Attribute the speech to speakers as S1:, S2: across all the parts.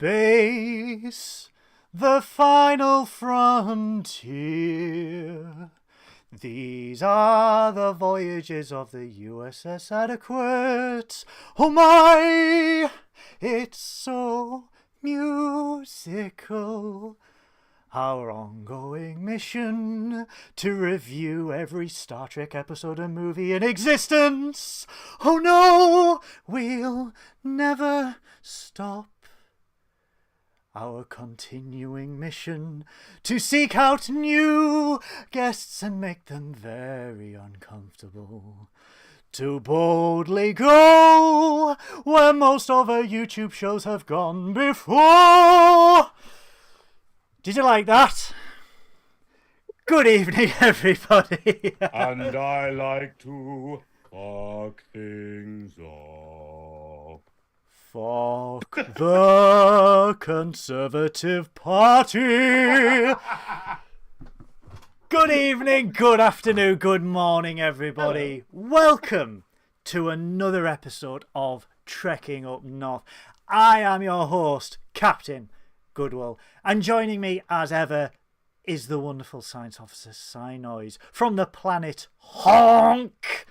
S1: space, the final frontier. These are the voyages of the U.S.S. Adequate. Oh my, it's so musical. Our ongoing mission to review every Star Trek episode and movie in existence. Oh no, we'll never stop. Our continuing mission to seek out new guests and make them very uncomfortable. To boldly go where most of our YouTube shows have gone before. Did you like that? Good evening, everybody.
S2: And I like to fuck things up.
S1: Fuck the Conservative Party. Good evening, good afternoon, good morning, everybody. Hello. Welcome to another episode of Trekking Up North. I am your host, Captain Goodwill, and joining me as ever is the wonderful science officer Synoiz from the planet Honk.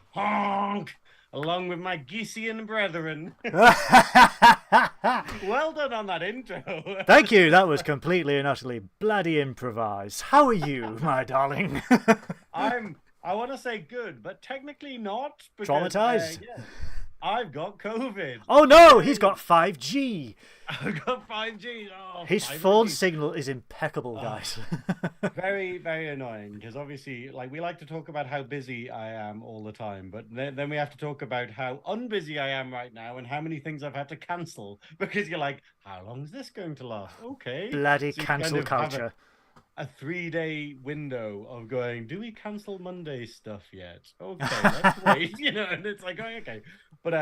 S2: Honk! Along with my Geesian brethren. Well done on that intro.
S1: Thank you. That was completely and utterly bloody improvised. How are you, my darling?
S2: I want to say good, but technically not. Because,
S1: traumatized?
S2: Yeah, I've got COVID.
S1: Oh no, he's got 5G.
S2: I've got 5G. Oh,
S1: his
S2: 5G.
S1: Phone signal is impeccable, guys.
S2: Very, very annoying, because obviously, like, we like to talk about how busy I am all the time, but then we have to talk about how unbusy I am right now and how many things I've had to cancel, because you're like, how long is this going to last? Okay.
S1: Bloody
S2: so
S1: cancel culture.
S2: A 3-day window of going, do we cancel Monday stuff yet? Okay, let's wait, and it's like, oh, okay. But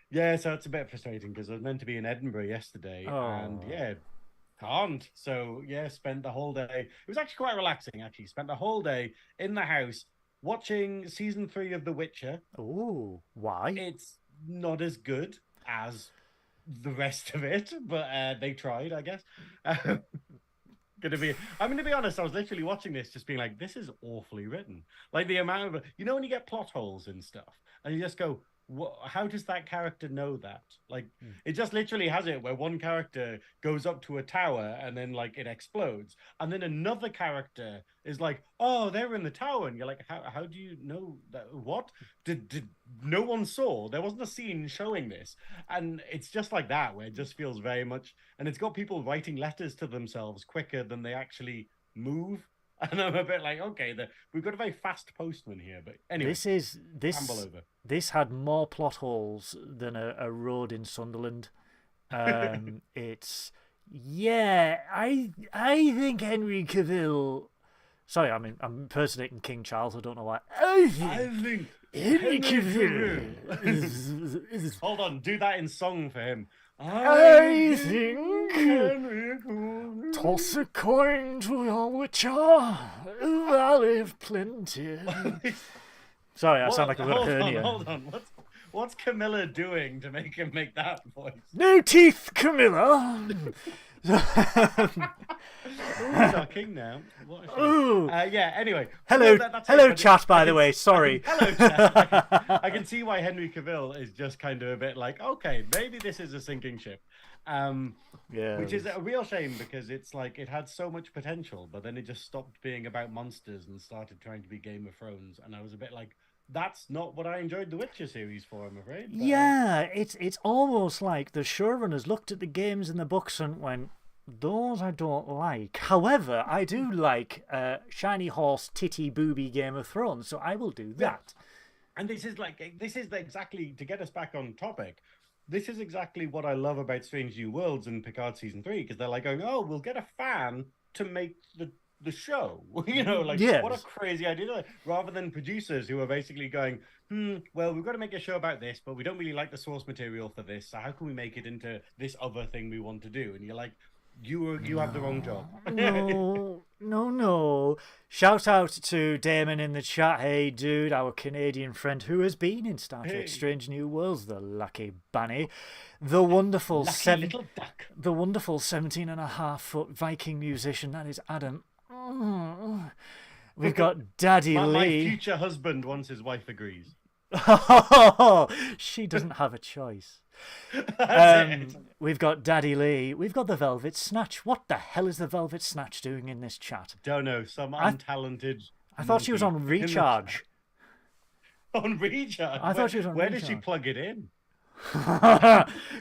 S2: yeah, so it's a bit frustrating because I was meant to be in Edinburgh yesterday, and yeah, can't. So yeah, spent the whole day. It was actually quite relaxing. Actually, spent the whole day in the house watching season 3 of The Witcher.
S1: Oh, why?
S2: It's not as good as the rest of it, but they tried, I guess. To be honest, I was literally watching this just being like, this is awfully written. Like the amount of, when you get plot holes and stuff, and you just go, how does that character know that? Like, it just literally has it where one character goes up to a tower and then like it explodes, and then another character is like, oh, they're in the tower, and you're like, how do you know that? What did no one saw? There wasn't a scene showing this, and it's just like that where it just feels very much, and it's got people writing letters to themselves quicker than they actually move. And I'm a bit like, okay, we've got a very fast postman here, but anyway,
S1: this had more plot holes than a road in Sunderland. It's I think Henry Cavill. Sorry, I'm impersonating King Charles. I don't know why. I think Henry Cavill.
S2: Hold on, do that in song for him.
S1: I think toss a coin to your witcher, valley of plenty. Sorry, I sound like I've got a hernia.
S2: Hold on. What's Camilla doing to make him make that voice?
S1: No teeth, Camilla.
S2: He's our king now. Yeah, anyway.
S1: Hello, hello, chat, by the way. Sorry.
S2: Hello, chat. I can see why Henry Cavill is just kind of a bit like, okay, maybe this is a sinking ship.
S1: Yeah.
S2: Which is a real shame, because it's like it had so much potential, but then it just stopped being about monsters and started trying to be Game of Thrones. And I was a bit like, that's not what I enjoyed the Witcher series for, I'm afraid. But,
S1: yeah, it's almost like the showrunners looked at the games and the books and went, those I don't like. However, I do like shiny horse, titty, booby Game of Thrones, so I will do that.
S2: Yeah. And this is exactly, to get us back on topic, this is exactly what I love about Strange New Worlds and Picard Season 3, because they're like going, oh, we'll get a fan to make the show. What a crazy idea. Rather than producers who are basically going, well, we've got to make a show about this, but we don't really like the source material for this, so how can we make it into this other thing we want to do? And you're like, You have the wrong job.
S1: No. Shout out to Damon in the chat. Hey, dude, our Canadian friend who has been in Star Trek Strange New Worlds, the lucky bunny. The wonderful
S2: little duck.
S1: The wonderful 17.5-foot Viking musician, that is Adam. We've got Daddy Lee.
S2: My future husband, once his wife agrees.
S1: She doesn't have a choice.
S2: That's it.
S1: We've got Daddy Lee. We've got the Velvet Snatch. What the hell is the Velvet Snatch doing in this chat?
S2: Don't know. Some untalented.
S1: I thought she was on recharge.
S2: On recharge?
S1: I thought she was on
S2: Where
S1: recharge.
S2: did she plug it in?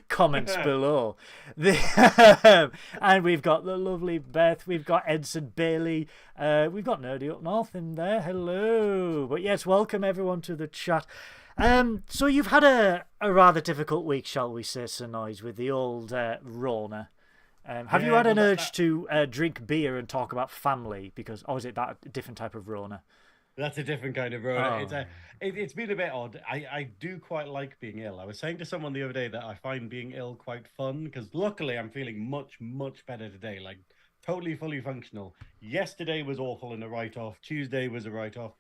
S1: Comments below. And we've got the lovely Beth. We've got Edson Bailey. We've got Nerdy Up North in there. Hello. But yes, welcome everyone to the chat. So you've had a rather difficult week, shall we say, Synoiz, with the old Rona. Have you had an urge to drink beer and talk about family? Or is it that a different type of Rona?
S2: That's a different kind of Rona. Oh. It's been a bit odd. I do quite like being ill. I was saying to someone the other day that I find being ill quite fun because luckily I'm feeling much, much better today. Like totally fully functional. Yesterday was awful and a write-off. Tuesday was a write-off.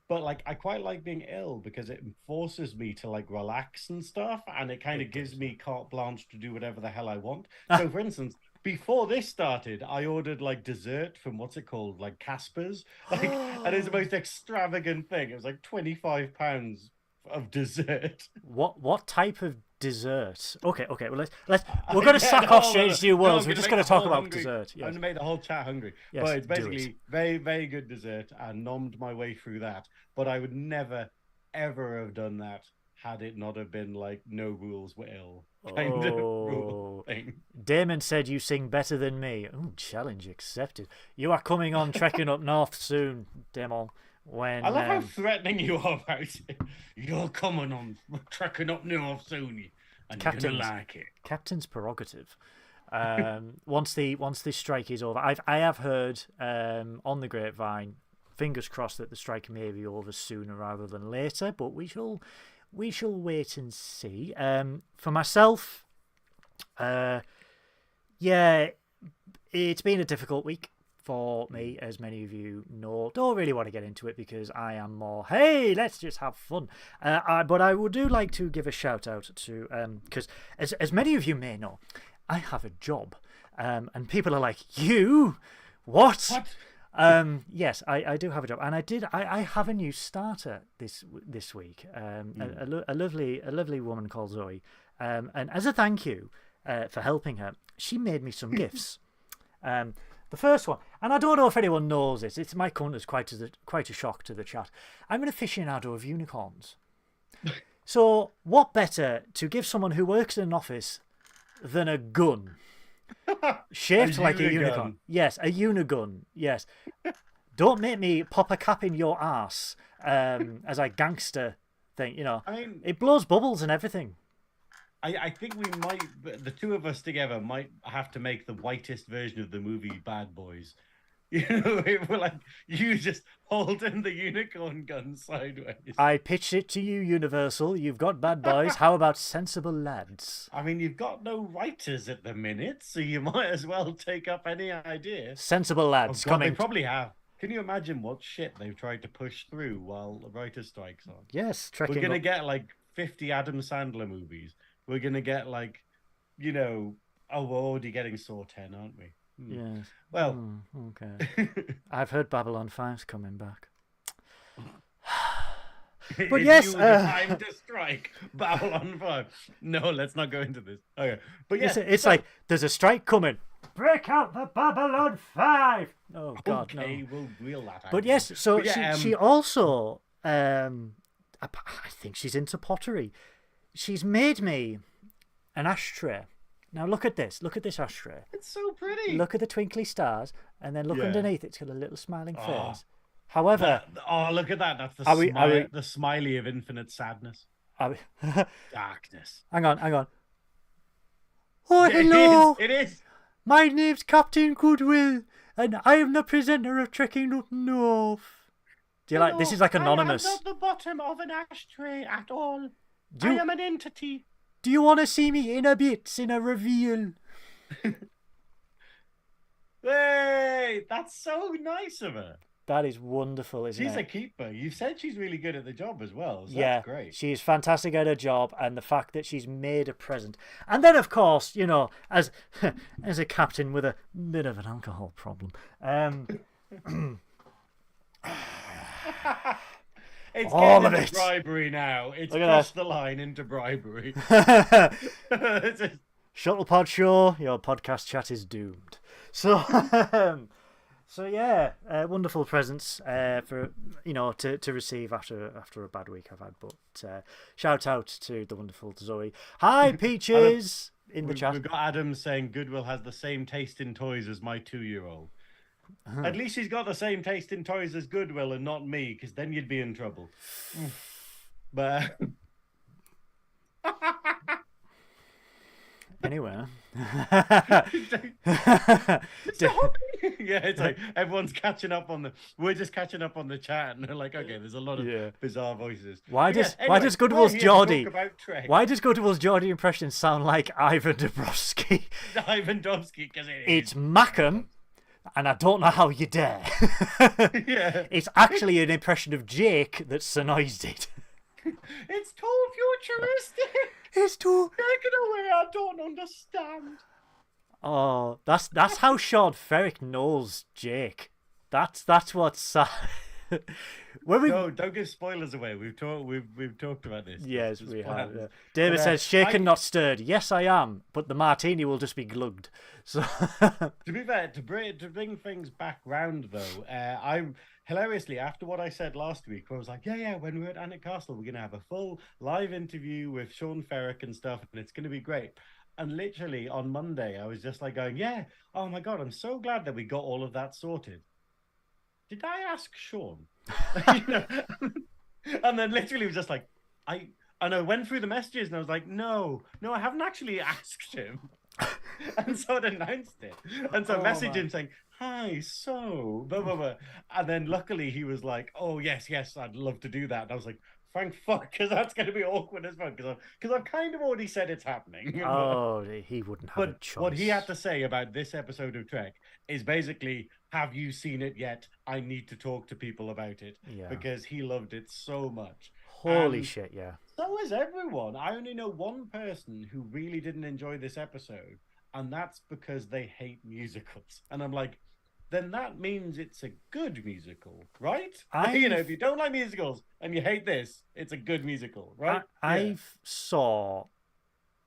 S2: But like I quite like being ill because it forces me to like relax and stuff, and it kind of gives me carte blanche to do whatever the hell I want. So for instance, before this started, I ordered like dessert from what's it called, like Casper's, and it's the most extravagant thing. It was like £25 of dessert.
S1: What type of dessert? Okay. Well, we're going to sack off Strange New Worlds. We're just going to talk about dessert. Yes.
S2: I'm going to make the whole chat hungry. Yes, but it's basically very, very good dessert, and nommed my way through that. But I would never, ever have done that had it not have been like no rules were ill kind of rule thing.
S1: Damon said you sing better than me. Ooh, challenge accepted. You are coming on Trekking Up North soon, Damon. I
S2: love how threatening you are about it. You're coming on Trekking Up North soon, and you're gonna like it.
S1: Captain's prerogative. Once the strike is over, I have heard on the grapevine, fingers crossed that the strike may be over sooner rather than later, but we shall wait and see. For myself, it's been a difficult week for me, as many of you know. Don't really want to get into it because I am more, hey, let's just have fun. But I would do like to give a shout out to, because as many of you may know, I have a job. And people are like, you? What? Yes, I do have a job, and I have a new starter this week. A lovely woman called Zoe, and as a thank you for helping her, she made me some gifts. The first one, and I don't know if anyone knows this, it might come as quite a shock to the chat. I'm an aficionado of unicorns. So what better to give someone who works in an office than a gun? Shaped like a unicorn. Yes, a unigun. Yes. Don't make me pop a cap in your ass as a gangster thing, you know. I mean, it blows bubbles and everything.
S2: I think we might, the two of us together might have to make the whitest version of the movie Bad Boys. You know, we're like, you just holding the unicorn gun sideways.
S1: I pitched it to you, Universal. You've got Bad Boys. How about Sensible Lads?
S2: I mean, you've got no writers at the minute, so you might as well take up any idea.
S1: Sensible Lads coming.
S2: They probably have. Can you imagine what shit they've tried to push through while the writer's strike's on?
S1: Yes,
S2: we're going to get like 50 Adam Sandler movies. We're going to get like, you know, we're already getting Saw 10, aren't we?
S1: Yes.
S2: Well,
S1: okay. I've heard Babylon 5's coming back.
S2: But yes, time to strike Babylon 5. No, let's not go into this. Okay, but yes,
S1: it's like there's a strike coming. Break out the Babylon 5. Oh God,
S2: okay,
S1: no.
S2: We'll reel that out.
S1: But yes, so she also, I think she's into pottery. She's made me an ashtray. Now look at this. Look at this ashtray.
S2: It's so pretty.
S1: Look at the twinkly stars, and then look underneath. It's got a little smiling face. However,
S2: look at that. That's the the smiley of infinite sadness. Darkness.
S1: Hang on. Oh, hello.
S2: It is.
S1: My name's Captain Goodwill, and I am the presenter of Trekking Up North. Do you like? This is like anonymous.
S2: I am not the bottom of an ashtray at all. I am an entity.
S1: Do you want to see me in a bit, in a reveal?
S2: Hey, that's so nice of her.
S1: That is wonderful, isn't
S2: She's
S1: it?
S2: a keeper. You've said she's really good at the job as well, so
S1: Yeah,
S2: that's great.
S1: she is fantastic at her job, and the fact that she's made a present. And then, of course, you know, as as a captain with a bit of an alcohol problem,
S2: It's
S1: all
S2: getting
S1: of
S2: into
S1: it.
S2: bribery now. It's
S1: Look at
S2: crossed
S1: that.
S2: the line into bribery.
S1: Shuttlepod Show, your podcast chat is doomed. So, so yeah, wonderful presents for to receive after a bad week I've had. But shout out to the wonderful Zoe. Hi, Peaches in the chat.
S2: We've got Adam saying Goodwill has the same taste in toys as my 2-year-old. At least he's got the same taste in toys as Goodwill and not me, because then you'd be in trouble. But
S1: Anyway.
S2: Yeah, it's like everyone's catching up on we're just catching up on the chat, and they're like, okay, there's a lot of bizarre voices.
S1: Why does Goodwill's Geordie impression sound like Ivan Dabrowski?
S2: Ivan Dabrowski, because
S1: it's Mackham, and I don't know how you dare.
S2: Yeah,
S1: it's actually an impression of Jake that Synoiz did.
S2: It's too futuristic.
S1: It's too.
S2: Take it away. I don't understand.
S1: Oh, that's how Sean Ferrick knows Jake. That's what's sad.
S2: No, don't give spoilers away. We've talked about this.
S1: Yes, we have. Yeah. David says shaken, not stirred. Yes, I am, but the martini will just be glugged. So
S2: to be fair, to bring things back round though, I hilariously after what I said last week, I was like, yeah, when we're at Alnwick Castle, we're gonna have a full live interview with Sean Ferrick and stuff, and it's gonna be great. And literally on Monday, I was just like going, yeah, oh my god, I'm so glad that we got all of that sorted. Did I ask Sean? And then literally was just like, I went through the messages and I was like, no, I haven't actually asked him. And so I announced it. And so I messaged him saying, hi, so, blah, blah, blah. And then luckily he was like, oh, yes, I'd love to do that. And I was like, thank fuck, because that's going to be awkward as fuck. Because I've kind of already said it's happening.
S1: Oh, he wouldn't have a choice.
S2: What he had to say about this episode of Trek is basically, have you seen it yet? I need to talk to people about it.
S1: Yeah.
S2: Because he loved it so much.
S1: Holy shit, yeah.
S2: So is everyone. I only know one person who really didn't enjoy this episode, and that's because they hate musicals. And I'm like, then that means it's a good musical, right? If you don't like musicals and you hate this, it's a good musical, right?
S1: I've saw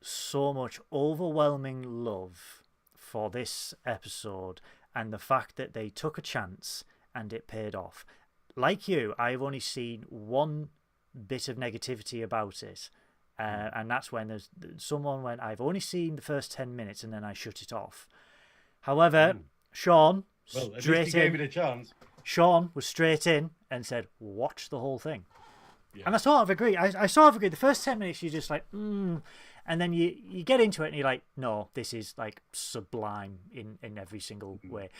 S1: so much overwhelming love for this episode and the fact that they took a chance and it paid off. Like you, I've only seen one bit of negativity about it, and that's when someone went, I've only seen the first 10 minutes and then I shut it off. However, Sean,
S2: at least he gave it a chance.
S1: Sean was straight in and said, watch the whole thing. Yeah. And I sort of agree. I sort of agree. The first 10 minutes you're just like, and then you get into it and you're like, no, this is like sublime in every single way.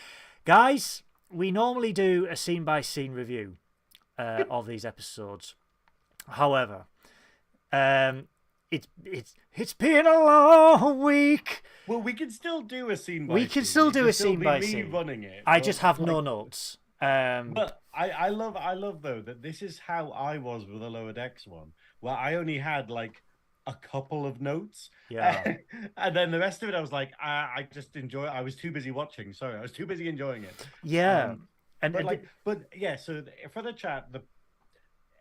S1: Guys, we normally do a scene by scene review of these episodes. However, it's been a long week.
S2: Well, we can still do a scene by scene.
S1: We can still do a scene by scene.
S2: Running it.
S1: I just have no notes.
S2: But I love though that this is how I was with the Lower Decks one, where I only had like a couple of notes.
S1: Yeah.
S2: And then the rest of it, I was like, I just enjoy it. I was too busy watching. Sorry, I was too busy enjoying it.
S1: Yeah.
S2: So for the chat,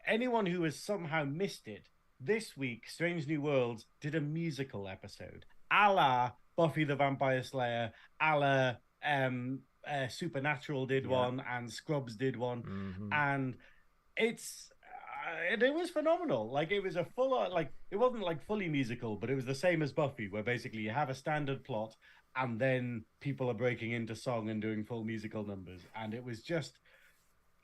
S2: anyone who has somehow missed it, this week, Strange New Worlds did a musical episode, a la Buffy the Vampire Slayer, a la Supernatural did one, and Scrubs did one, and it was phenomenal. Like it was a it wasn't like fully musical, but it was the same as Buffy, where basically you have a standard plot, and then people are breaking into song and doing full musical numbers, and it was just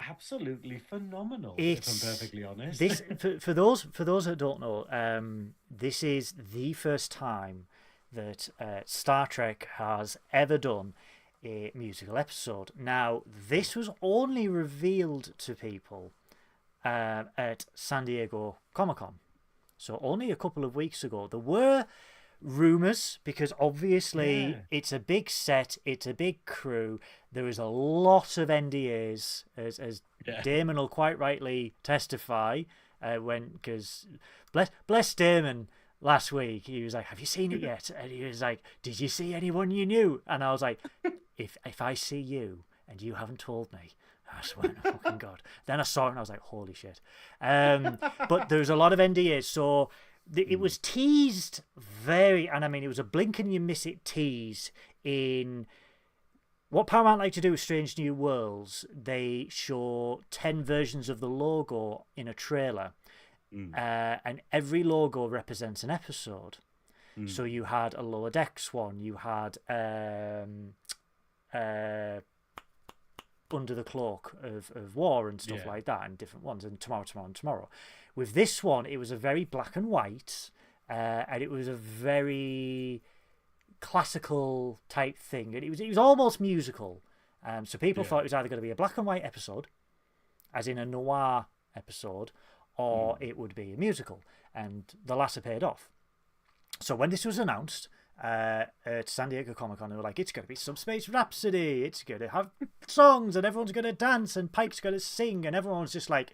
S2: absolutely phenomenal. If I'm perfectly honest,
S1: this for those that don't know, this is the first time that Star Trek has ever done a musical episode. Now, this was only revealed to people at San Diego Comic-Con, so only a couple of weeks ago. There were rumours, because obviously it's a big set, it's a big crew. There is a lot of NDAs, as Damon will quite rightly testify, because bless Damon last week, he was like, "Have you seen it yet?" And he was like, "Did you see anyone you knew?" And I was like, if I see you and you haven't told me, I swear to fucking God. Then I saw it and I was like, holy shit. But there's a lot of NDAs, so it was teased and I mean, it was a blink and you miss it tease in what Paramount like to do with Strange New Worlds. They show 10 versions of the logo in a trailer, and every logo represents an episode. So you had a Lower Decks one, you had Under the Cloak of War and stuff like that, and different ones, and Tomorrow. With this one, it was a very black and white, and it was a very classical type thing, and it was almost musical. So people thought it was either going to be a black and white episode, as in a noir episode, or it would be a musical, and the latter paid off. So when this was announced at San Diego Comic-Con, they were like, it's going to be Subspace Rhapsody, it's going to have songs, and everyone's going to dance, and Pike's going to sing, and everyone's just like,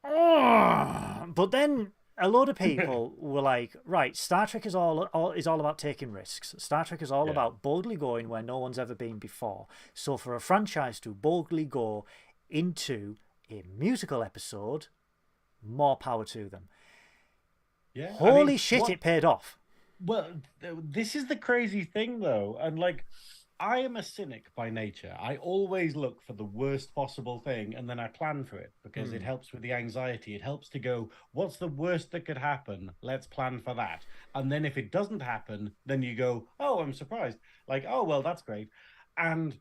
S1: oh. But then a load of people were like, right, Star Trek is all about taking risks. Star Trek is all about boldly going where no one's ever been before. So for a franchise to boldly go into a musical episode, more power to them.
S2: Yeah.
S1: Holy shit, it paid off.
S2: Well, this is the crazy thing, though. And, like, I am a cynic by nature. I always look for the worst possible thing, and then I plan for it, because it helps with the anxiety. It helps to go, what's the worst that could happen? Let's plan for that. And then if it doesn't happen, then you go, oh, I'm surprised. Like, oh, well, that's great. And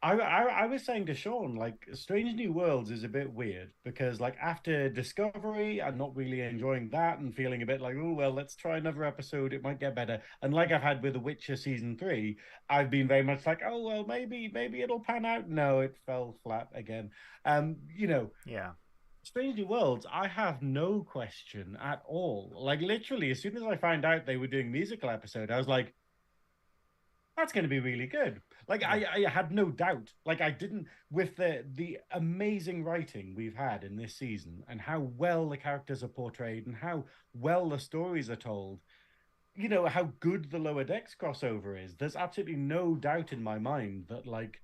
S2: I was saying to Sean, like, Strange New Worlds is a bit weird, because, like, after Discovery, I'm not really enjoying that and feeling a bit like, oh, well, let's try another episode. It might get better. And like I've had with The Witcher Season 3, I've been very much like, oh, well, maybe it'll pan out. No, it fell flat again.
S1: Yeah.
S2: Strange New Worlds, I have no question at all. Like, literally, as soon as I found out they were doing a musical episode, I was like, that's going to be really good. Like, I had no doubt. Like, I didn't, with the amazing writing we've had in this season, and how well the characters are portrayed, and how well the stories are told, you know, how good the Lower Decks crossover is. There's absolutely no doubt in my mind that, like,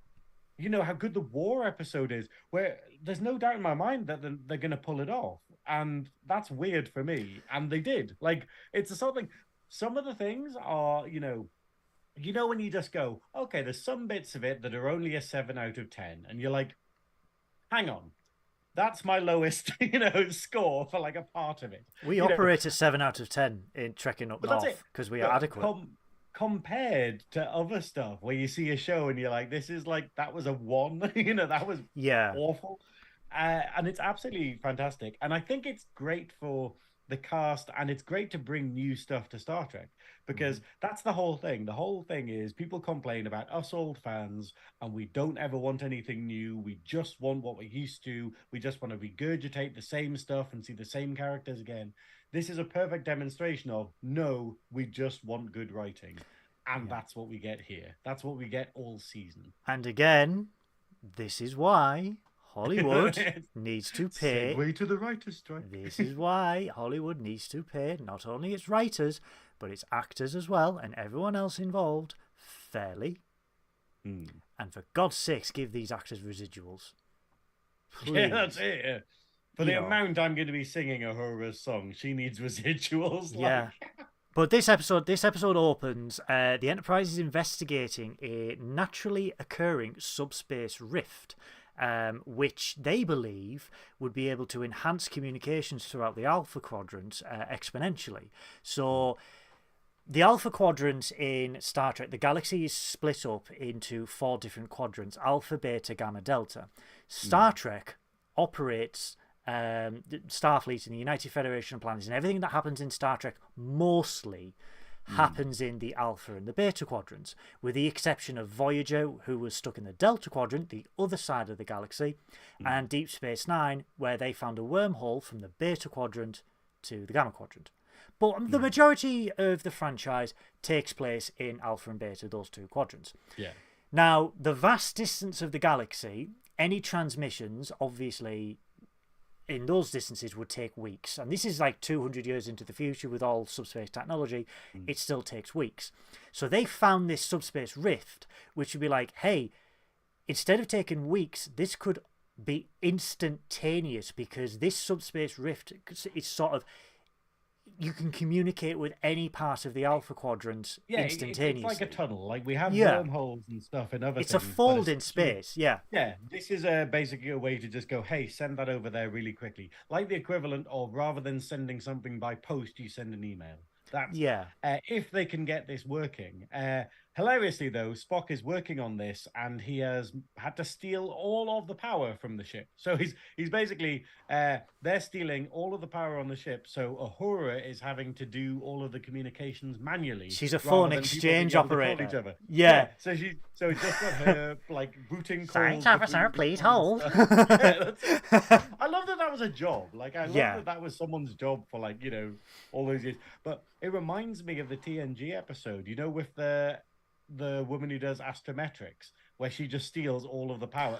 S2: you know, how good the War episode is, where there's no doubt in my mind that they're going to pull it off. And that's weird for me. And they did. Like, it's the sort of thing. Some of the things are, you know, when you just go, okay, there's some bits of it that are only a 7 out of 10. And you're like, hang on, that's my lowest, score for like a part of it.
S1: We operate at 7 out of 10 in Trekking Up North because we are adequate.
S2: Compared to other stuff where you see a show and you're like, this is like, that was a 1, that was awful. And it's absolutely fantastic. And I think it's great for the cast, and it's great to bring new stuff to Star Trek, because that's the whole thing. The whole thing is people complain about us old fans, and we don't ever want anything new. We just want what we're used to. We just want to regurgitate the same stuff and see the same characters again. This is a perfect demonstration of, no, we just want good writing. And that's what we get here. That's what we get all season.
S1: And again, this is why Hollywood needs to pay.
S2: Segue to the writer's strike.
S1: This is why Hollywood needs to pay not only its writers, but its actors as well, and everyone else involved fairly. And for God's sakes, give these actors residuals. Please.
S2: Yeah, that's it. Yeah. For the amount I'm going to be singing Uhura's song, she needs residuals.
S1: Yeah. But this episode opens. The Enterprise is investigating a naturally occurring subspace rift, which they believe would be able to enhance communications throughout the Alpha Quadrant exponentially. So the Alpha Quadrant in Star Trek, the galaxy is split up into 4 different quadrants: Alpha, Beta, Gamma, Delta. Star Trek operates Starfleet and the United Federation of Planets, and everything that happens in Star Trek mostly happens in the Alpha and the Beta quadrants, with the exception of Voyager, who was stuck in the Delta quadrant, the other side of the galaxy, and Deep Space Nine, where they found a wormhole from the Beta quadrant to the Gamma quadrant. But the majority of the franchise takes place in Alpha and Beta, those two quadrants.
S2: Yeah.
S1: Now, the vast distance of the galaxy, any transmissions, obviously, in those distances would take weeks. And this is like 200 years into the future with all subspace technology. It still takes weeks. So they found this subspace rift, which would be like, hey, instead of taking weeks, this could be instantaneous, because this subspace rift is sort of, you can communicate with any part of the Alpha Quadrant instantaneously.
S2: It's like a tunnel. Like we have wormholes and stuff and other things.
S1: It's a fold in space,
S2: Yeah, this is basically a way to just go, hey, send that over there really quickly. Like the equivalent of, rather than sending something by post, you send an email. That's if they can get this working. Hilariously, though, Spock is working on this, and he has had to steal all of the power from the ship. So he's basically they're stealing all of the power on the ship. So Uhura is having to do all of the communications manually.
S1: She's a phone exchange operator. Yeah.
S2: So it's just got her like routing calls.
S1: Science officer, please hold.
S2: I love that was a job. Like I love that was someone's job for like all those years. But it reminds me of the TNG episode. With the woman who does astrometrics, where she just steals all of the power.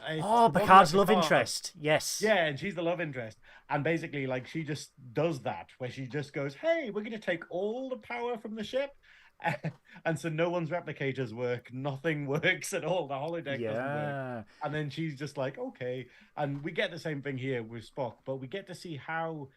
S1: Picard's love interest. Yes.
S2: Yeah, and she's the love interest. And basically, like, she just does that, where she just goes, hey, we're going to take all the power from the ship. And so no one's replicators work. Nothing works at all. The holodeck doesn't work. And then she's just like, okay. And we get the same thing here with Spock, but we get to see how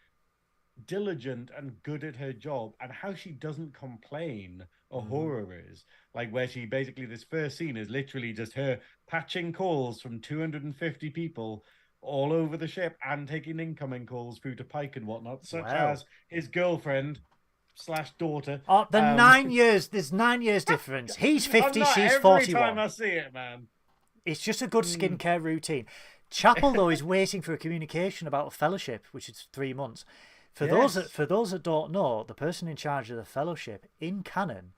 S2: diligent and good at her job and how she doesn't complain. Uhura is like, where she basically, this first scene is literally just her patching calls from 250 people all over the ship and taking incoming calls through to Pike and whatnot, such as his girlfriend / daughter.
S1: The 9 years, there's 9 years difference. He's 50, she's 41.
S2: Every time I see it, man.
S1: It's just a good skincare routine. Chapel, though, is waiting for a communication about a fellowship, which is 3 months. For those that don't know, the person in charge of the fellowship in canon,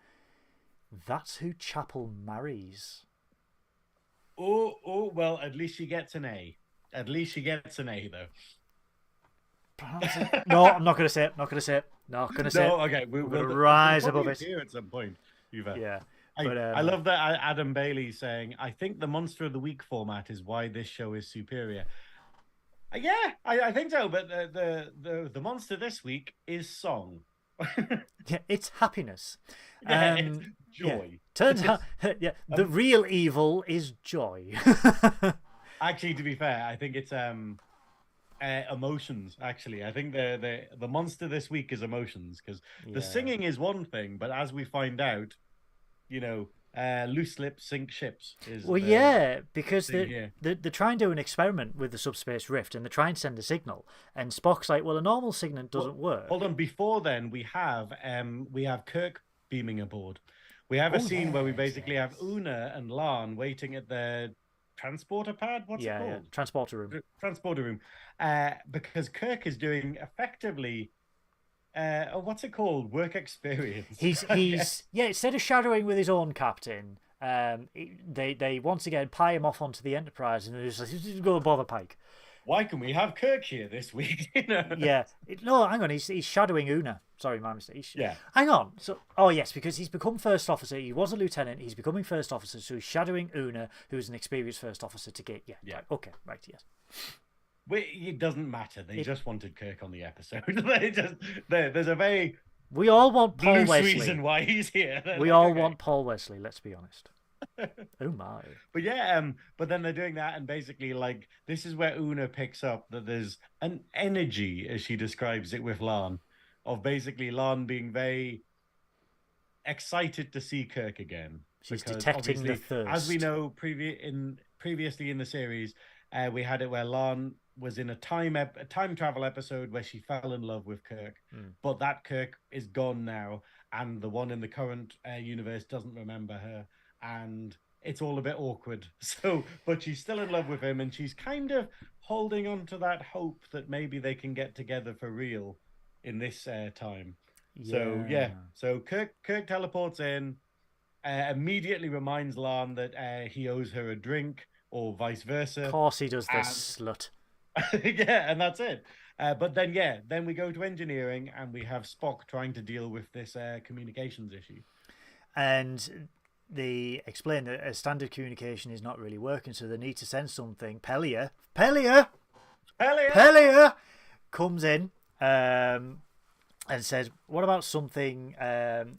S1: that's who Chapel marries.
S2: Oh, well, at least she gets an A. At least she gets an A, though.
S1: No, I'm not going to say it. Not going to say it. Not going to say it.
S2: Okay.
S1: We're going to rise above it.
S2: Here at some point.
S1: Yeah.
S2: I love that Adam Bailey's saying, I think the Monster of the Week format is why this show is superior. Yeah, I think so. But the monster this week is song.
S1: Yeah, it's happiness.
S2: It's joy.
S1: Yeah. Turns out, the real evil is joy.
S2: Actually, to be fair, I think it's emotions. Actually, I think the monster this week is emotions, because the singing is one thing, but as we find out, loose lips sink ships.
S1: Because they try and do an experiment with the subspace rift, and they try and send a signal, and Spock's like, well, a normal signal doesn't work.
S2: Hold on, before then we have Kirk beaming aboard. We have a scene where we basically have Una and La'an waiting at their transporter pad. What's it called?
S1: Transporter room.
S2: Transporter room. Because Kirk is doing effectively what's it called? Work experience.
S1: He's instead of shadowing with his own captain, they once again pie him off onto the Enterprise, and they're just like, go bother Pike.
S2: Why can we have Kirk here this week?
S1: No, hang on. He's shadowing Una. Sorry, my mistake. Hang on. So, yes, because he's become first officer. He was a lieutenant. He's becoming first officer. So he's shadowing Una, who's an experienced first officer to get. Right, okay, right, yes.
S2: It doesn't matter. They just wanted Kirk on the episode. There's a very
S1: we all want Paul Wesley.
S2: reason why he's here.
S1: We all want Paul Wesley. Let's be honest. Oh my!
S2: But but then they're doing that, and basically, like, this is where Una picks up that there's an energy, as she describes it, with La'an, of basically La'an being very excited to see Kirk again.
S1: She's detecting the thirst.
S2: As we know, previously in the series, we had it where La'an was in a time travel episode where she fell in love with Kirk, but that Kirk is gone now, and the one in the current universe doesn't remember her. And it's all a bit awkward. But she's still in love with him, and she's kind of holding on to that hope that maybe they can get together for real in this time. So Kirk teleports in, immediately reminds La'an that he owes her a drink, or vice versa.
S1: Of course he does, this slut.
S2: And that's it. But then, then we go to engineering and we have Spock trying to deal with this communications issue.
S1: And they explain that a standard communication is not really working, so they need to send something. Pelia comes in and says, what about something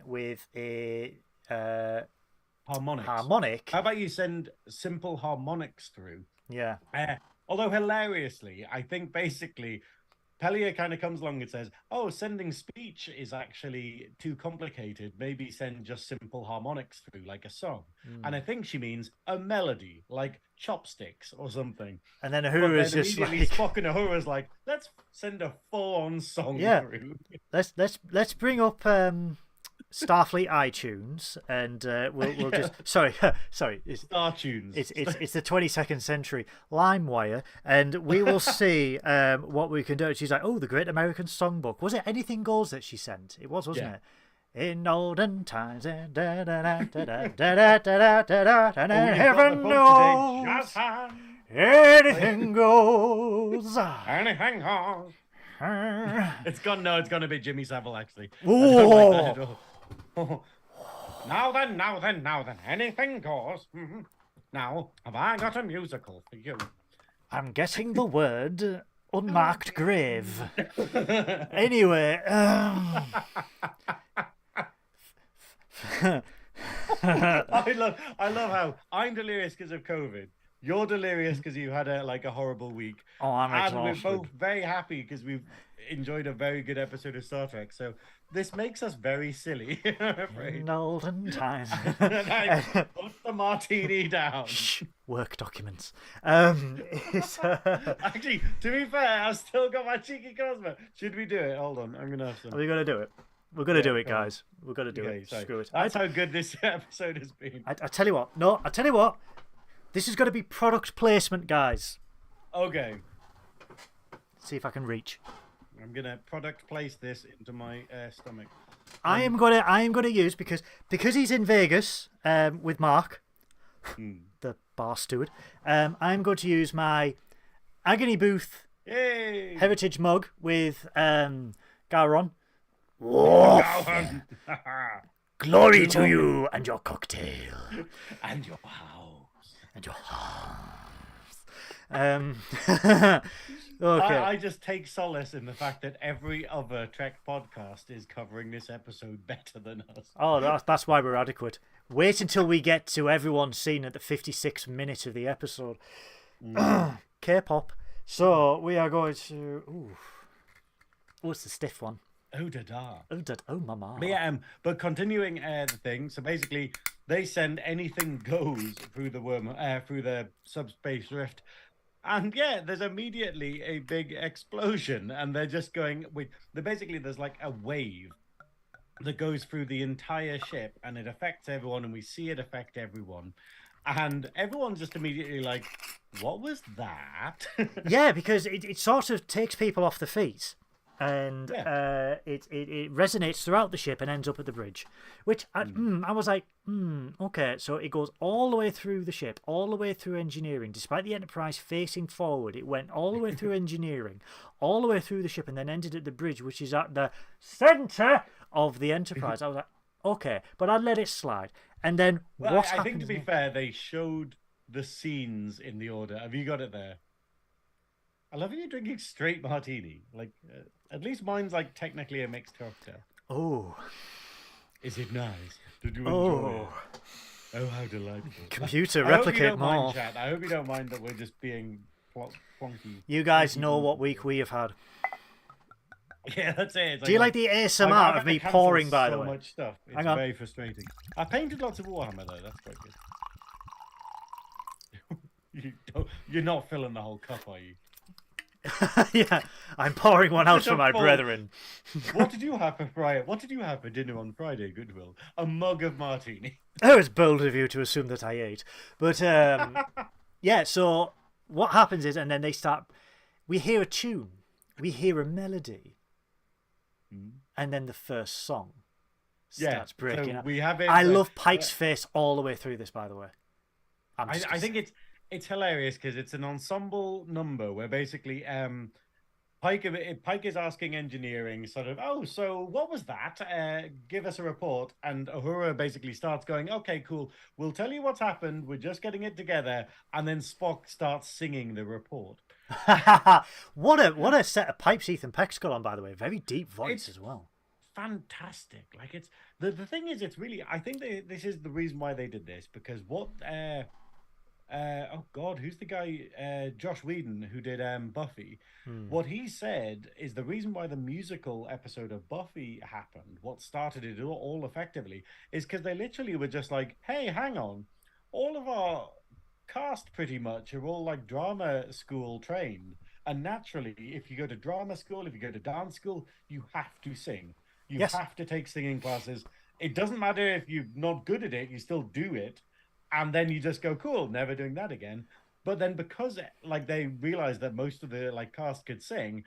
S1: with a harmonic?
S2: How about you send simple harmonics through?
S1: Yeah.
S2: Although hilariously, I think basically Pelia kind of comes along and says, oh, sending speech is actually too complicated. Maybe send just simple harmonics through, like a song. And I think she means a melody, like chopsticks or something.
S1: And then Uhura is just like...
S2: Spock and Uhura's like, let's send a full-on song through.
S1: Let's bring up Starfleet iTunes, and we'll just sorry, it's
S2: StarTunes.
S1: It's the 22nd century LimeWire, and we will see what we can do. She's like, oh, the Great American Songbook. Was it Anything Goes that she sent? It was, wasn't it? In olden times, and heaven knows anything goes.
S2: Anything goes. It's gonna be Jimmy Savile actually.
S1: Ooh.
S2: Now then, anything goes. Now, have I got a musical for you?
S1: I'm getting the word unmarked grave. Anyway,
S2: I love how I'm delirious because of COVID. You're delirious because you had a horrible week.
S1: Oh, I'm exhausted.
S2: And we're both very happy because we've enjoyed a very good episode of Star Trek. So this makes us very silly, I'm afraid.
S1: In olden times.
S2: Put the martini down.
S1: Shh, work documents.
S2: Actually, to be fair, I've still got my cheeky Cosmo. Should we do it? Hold on, I'm going to have some.
S1: Are we going to do it? We're going to do it, guys. We're going to do it.
S2: Sorry.
S1: Screw it.
S2: That's how good this episode has been.
S1: I tell you what. No, I tell you what. This is going to be product placement, guys.
S2: Okay.
S1: See if I can reach.
S2: I'm gonna product place this into my stomach.
S1: I am gonna use because he's in Vegas with Mark, the bar steward. I'm going to use my Agony Booth heritage mug with Garon. Glory to you and your cocktail
S2: and your house
S1: and your house. Okay.
S2: I just take solace in the fact that every other Trek podcast is covering this episode better than us.
S1: Oh, that's why we're adequate. Wait until we get to everyone seen at the 56th minute of the episode. K-pop. So we are going to... Oh, it's the stiff one.
S2: Oh, da-da.
S1: Oh, mama.
S2: But continuing the thing, so basically they send anything goes through the subspace rift. And there's immediately a big explosion, and they're just going there's like a wave that goes through the entire ship, and it affects everyone, and we see it affect everyone, and everyone's just immediately like, what was that?
S1: Yeah, because it sort of takes people off the feet, and it resonates throughout the ship and ends up at the bridge, which I was like, okay, so it goes all the way through the ship, all the way through engineering. Despite the Enterprise facing forward, it went all the way through engineering, all the way through the ship, and then ended at the bridge, which is at the center of the Enterprise. I was like, okay, but I'd let it slide. And then
S2: I think, to be fair, they showed the scenes in the order. Have you got it there? I love you drinking straight martini. Like, at least mine's like technically a mixed cocktail.
S1: Oh.
S2: Is it nice? Did you enjoy it? Oh, how delightful.
S1: Computer, replicate more.
S2: I hope you don't mind that we're just being plonky.
S1: You guys know what week we have had.
S2: Yeah, that's it.
S1: Do you like the ASMR of me pouring, by the way?
S2: So much stuff. It's very frustrating. I painted lots of Warhammer, though. That's quite good. You're not filling the whole cup, are you?
S1: Yeah, I'm pouring one out for my brethren.
S2: What did you have for Friday? What did you have for dinner on Friday, Goodwill? A mug of martini.
S1: Oh, it's bold of you to assume that I ate. But, yeah, so what happens is, and then we hear a tune, we hear a melody, and then the first song starts breaking
S2: so
S1: up.
S2: We have it,
S1: I love Pike's face all the way through this, by the way.
S2: I think it's hilarious because it's an ensemble number where basically Pike is asking engineering, sort of, oh, so what was that? Give us a report. And Uhura basically starts going, okay, cool. We'll tell you what's happened. We're just getting it together. And then Spock starts singing the report.
S1: What a set of pipes Ethan Peck's got on, by the way. Very deep voice as well.
S2: Fantastic. Like it's the thing is, it's really. I think this is the reason why they did this, because what oh God, who's the guy? Josh Whedon, who did Buffy. What he said is the reason why the musical episode of Buffy happened, what started it all effectively, is because they literally were just like, hey, hang on, all of our cast pretty much are all like drama school trained. And naturally, if you go to drama school, if you go to dance school, you have to sing. You have to take singing classes. It doesn't matter if you're not good at it, you still do it. And then you just go, cool, never doing that again. But then because like they realized that most of the like cast could sing,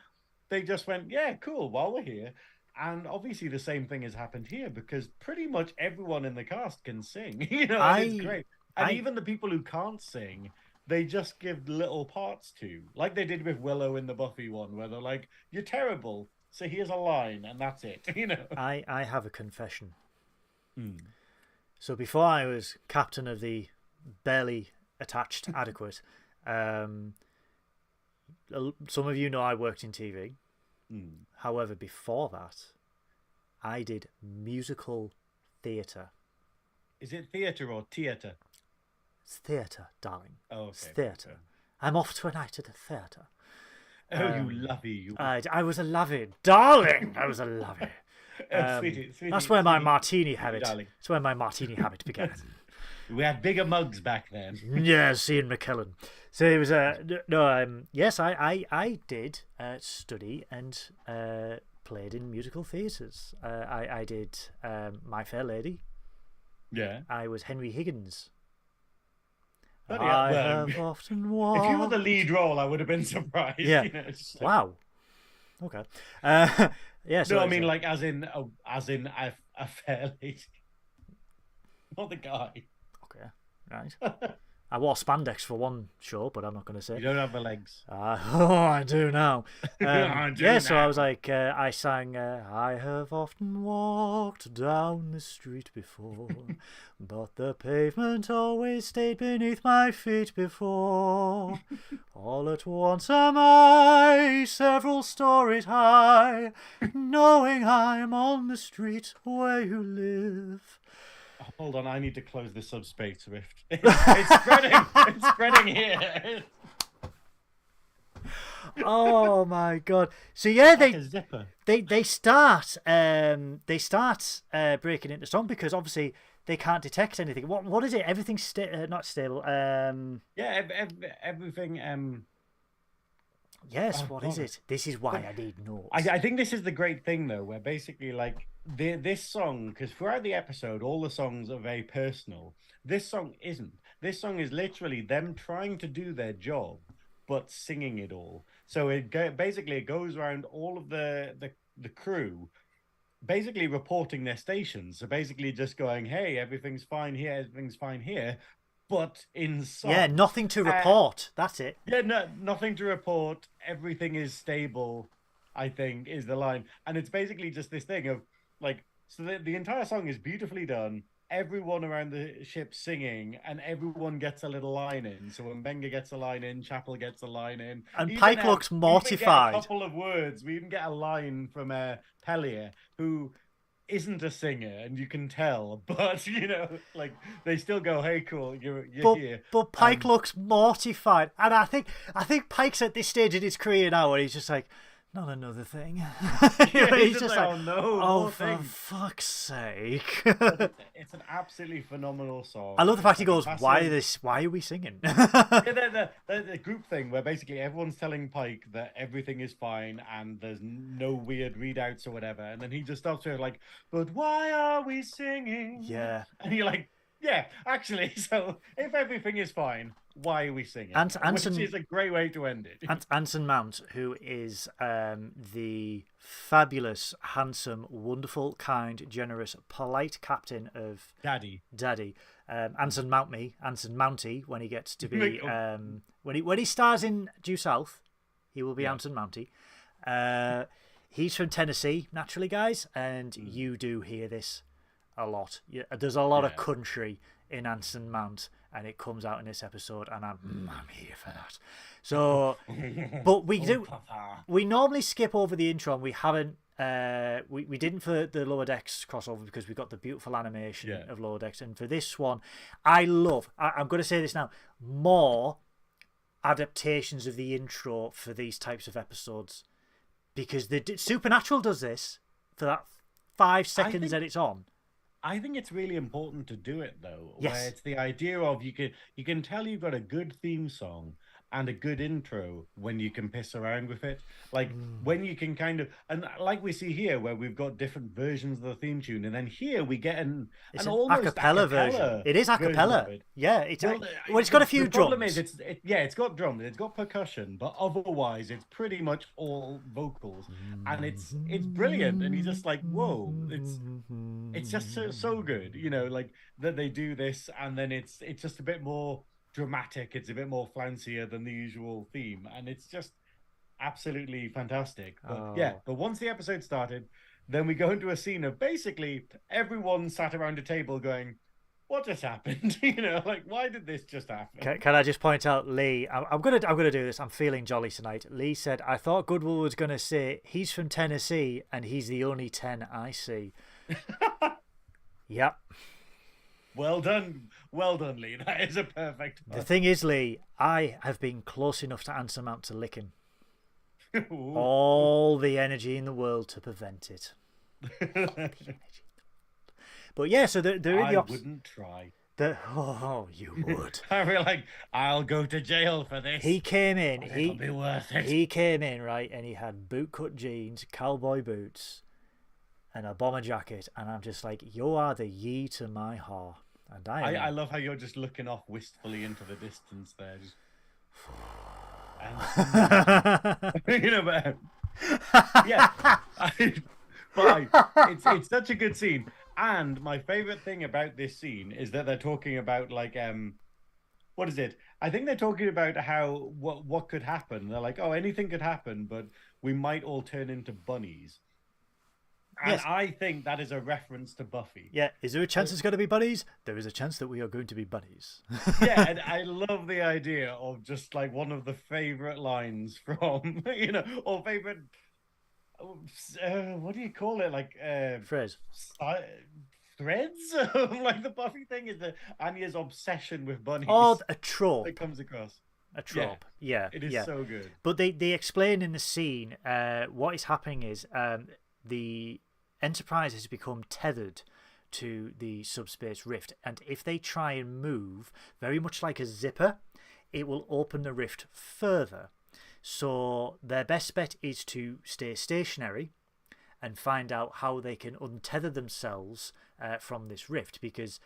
S2: they just went, yeah, cool, while we're here. And obviously the same thing has happened here because pretty much everyone in the cast can sing. It's great. And even the people who can't sing, they just give little parts to, like they did with Willow in the Buffy one, where they're like, you're terrible, so here's a line, and that's it.
S1: I have a confession. So before I was captain of the barely attached adequate, some of you know I worked in TV. However, before that, I did musical theatre.
S2: Is it theatre or theatre?
S1: It's theatre, darling.
S2: Oh, okay.
S1: It's theatre. I'm off to a night at the theatre.
S2: Oh, you lovey. You...
S1: I was a lovey. Darling! I was a lovey.
S2: Sweetie,
S1: that's where my martini habit. That's where my martini habit began.
S2: We had bigger mugs back then.
S1: Yes, Ian McKellen. So it was yes, I did study and played in musical theatres. I did My Fair Lady.
S2: Yeah.
S1: I was Henry Higgins.
S2: I
S1: have often walked.
S2: If you were the lead role, I would have been surprised.
S1: Yeah. Wow. Okay. Yeah. So
S2: no, I mean like as in a fair lady, not the guy.
S1: Okay. Right. I wore spandex for one show, but I'm not going to say.
S2: You don't have the legs.
S1: I do now.
S2: I do
S1: yeah,
S2: now.
S1: so I was like, I sang, I have often walked down the street before, but the pavement always stayed beneath my feet before. All at once am I several stories high, knowing I'm on the street where you live.
S2: Hold on, I need to close the subspace rift. It's spreading. It's spreading here.
S1: Oh my god! So yeah,
S2: like a zipper.
S1: they start breaking into song because obviously they can't detect anything. What is it? Everything's not stable.
S2: Yeah, everything.
S1: Yes, what is it? This is why I need notes.
S2: I think this is the great thing though, where basically like this song, because throughout the episode all the songs are very personal. This song isn't. This song is literally them trying to do their job but singing it all. So it goes around all of the crew basically reporting their stations. So basically just going, hey, everything's fine here, everything's fine here. But in song,
S1: yeah, nothing to report. That's it.
S2: Yeah, no, nothing to report. Everything is stable, I think, is the line. And it's basically just this thing of, like, so the entire song is beautifully done. Everyone around the ship singing, and everyone gets a little line in. So when Benga gets a line in, Chapel gets a line in.
S1: And Pike looks mortified.
S2: We even get a couple of words. We even get a line from Pellier, who isn't a singer, and you can tell, but like they still go, "Hey, cool, you're here."
S1: But Pike looks mortified, and I think Pike's at this stage in his career now, where he's just like, "Not another thing."
S2: Yeah, he's just like, "Oh no,
S1: oh for fuck's sake!"
S2: It's an absolutely phenomenal song.
S1: I love the fact he goes, "Why are we singing?"
S2: Yeah, the group thing where basically everyone's telling Pike that everything is fine and there's no weird readouts or whatever, and then he just stops there like, "But why are we singing?"
S1: Yeah,
S2: and you're like, "Yeah, actually, so if everything is fine, why are we singing?"
S1: Anson,
S2: which is a great way to end it.
S1: Anson Mount, who is the fabulous, handsome, wonderful, kind, generous, polite captain of
S2: Daddy.
S1: Anson Mounty, when he gets to be when he stars in Due South, he will be Anson Mounty. He's from Tennessee, naturally, guys, and you do hear this a lot. There's a lot of country in Anson Mount, and it comes out in this episode, and I'm here for that. So, but we normally skip over the intro, and we haven't. We didn't for the Lower Decks crossover because we got the beautiful animation of Lower Decks, and for this one, I'm going to say this now, more adaptations of the intro for these types of episodes, because the Supernatural does this for that 5 seconds that it's on.
S2: I think it's really important to do it though,
S1: yes.
S2: where it's the idea of you can tell you've got a good theme song and a good intro when you can piss around with it, like when you can kind of, and like we see here where we've got different versions of the theme tune, and then here we get an almost
S1: a cappella version. It is a cappella. Yeah, it's got a few drums.
S2: The problem is it's got drums, it's got percussion, but otherwise it's pretty much all vocals, and it's brilliant, and you're just like, whoa, it's just so good, like that they do this, and then it's just a bit more dramatic, it's a bit more flouncier than the usual theme, and it's just absolutely fantastic. But once the episode started, then we go into a scene of basically everyone sat around a table going, what just happened? Like, why did this just happen?
S1: Can I just point out, Lee, I'm gonna do this, I'm feeling jolly tonight. Lee said, I thought Goodwill was gonna say he's from Tennessee and he's the only 10 I see. Yep.
S2: Well done, Lee. That is a perfect one.
S1: The thing is, Lee, I have been close enough to Anson Mount to lick him. All the energy in the world to prevent it. But yeah, so they're in the
S2: I wouldn't try.
S1: You would.
S2: I feel like I'll go to jail for this.
S1: He came in.
S2: It'll be worth it.
S1: He came in, right, and he had bootcut jeans, cowboy boots, and a bomber jacket, and I'm just like, you are the ye to my ha. And
S2: I love how you're just looking off wistfully into the distance there. Just... it's such a good scene. And my favorite thing about this scene is that they're talking about like what is it? I think they're talking about how what could happen. They're like, oh, anything could happen, but we might all turn into bunnies. And yes. I think that is a reference to Buffy.
S1: Yeah, is there a chance it's going to be bunnies? There is a chance that we are going to be bunnies.
S2: Yeah, and I love the idea of just like one of the favorite lines from, or favorite, what do you call it? Like,
S1: phrase.
S2: Threads of like the Buffy thing is Anya's obsession with bunnies.
S1: Oh, a trope.
S2: That comes across.
S1: A trope. Yeah.
S2: It is so good.
S1: But they explain in the scene what is happening is the Enterprise has become tethered to the subspace rift, and if they try and move, very much like a zipper, it will open the rift further. So their best bet is to stay stationary and find out how they can untether themselves from this rift, because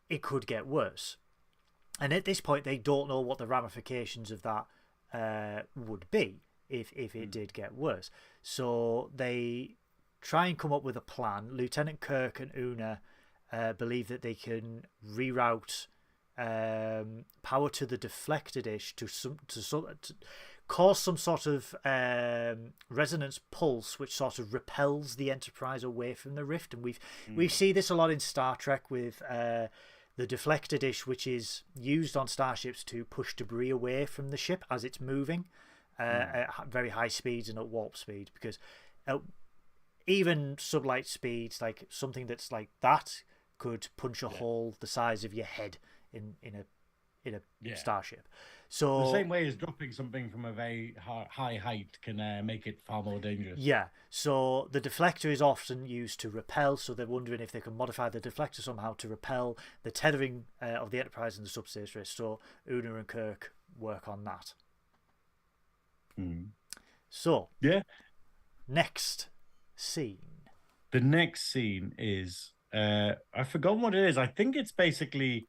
S1: it could get worse. And at this point, they don't know what the ramifications of that would be if it did get worse. So they try and come up with a plan. Lieutenant Kirk and Una believe that they can reroute power to the deflector dish to cause some sort of resonance pulse, which sort of repels the Enterprise away from the rift. And we see this a lot in Star Trek with the deflector dish, which is used on starships to push debris away from the ship as it's moving at very high speeds and at warp speed, because even sublight speeds, like something that's like that could punch a hole the size of your head in a starship. So
S2: the same way as dropping something from a very high height can make it far more dangerous.
S1: Yeah. So the deflector is often used to repel. So they're wondering if they can modify the deflector somehow to repel the tethering of the Enterprise and the subspace race. So Una and Kirk work on that. So next scene.
S2: The next scene is I've forgotten what it is. I think it's basically,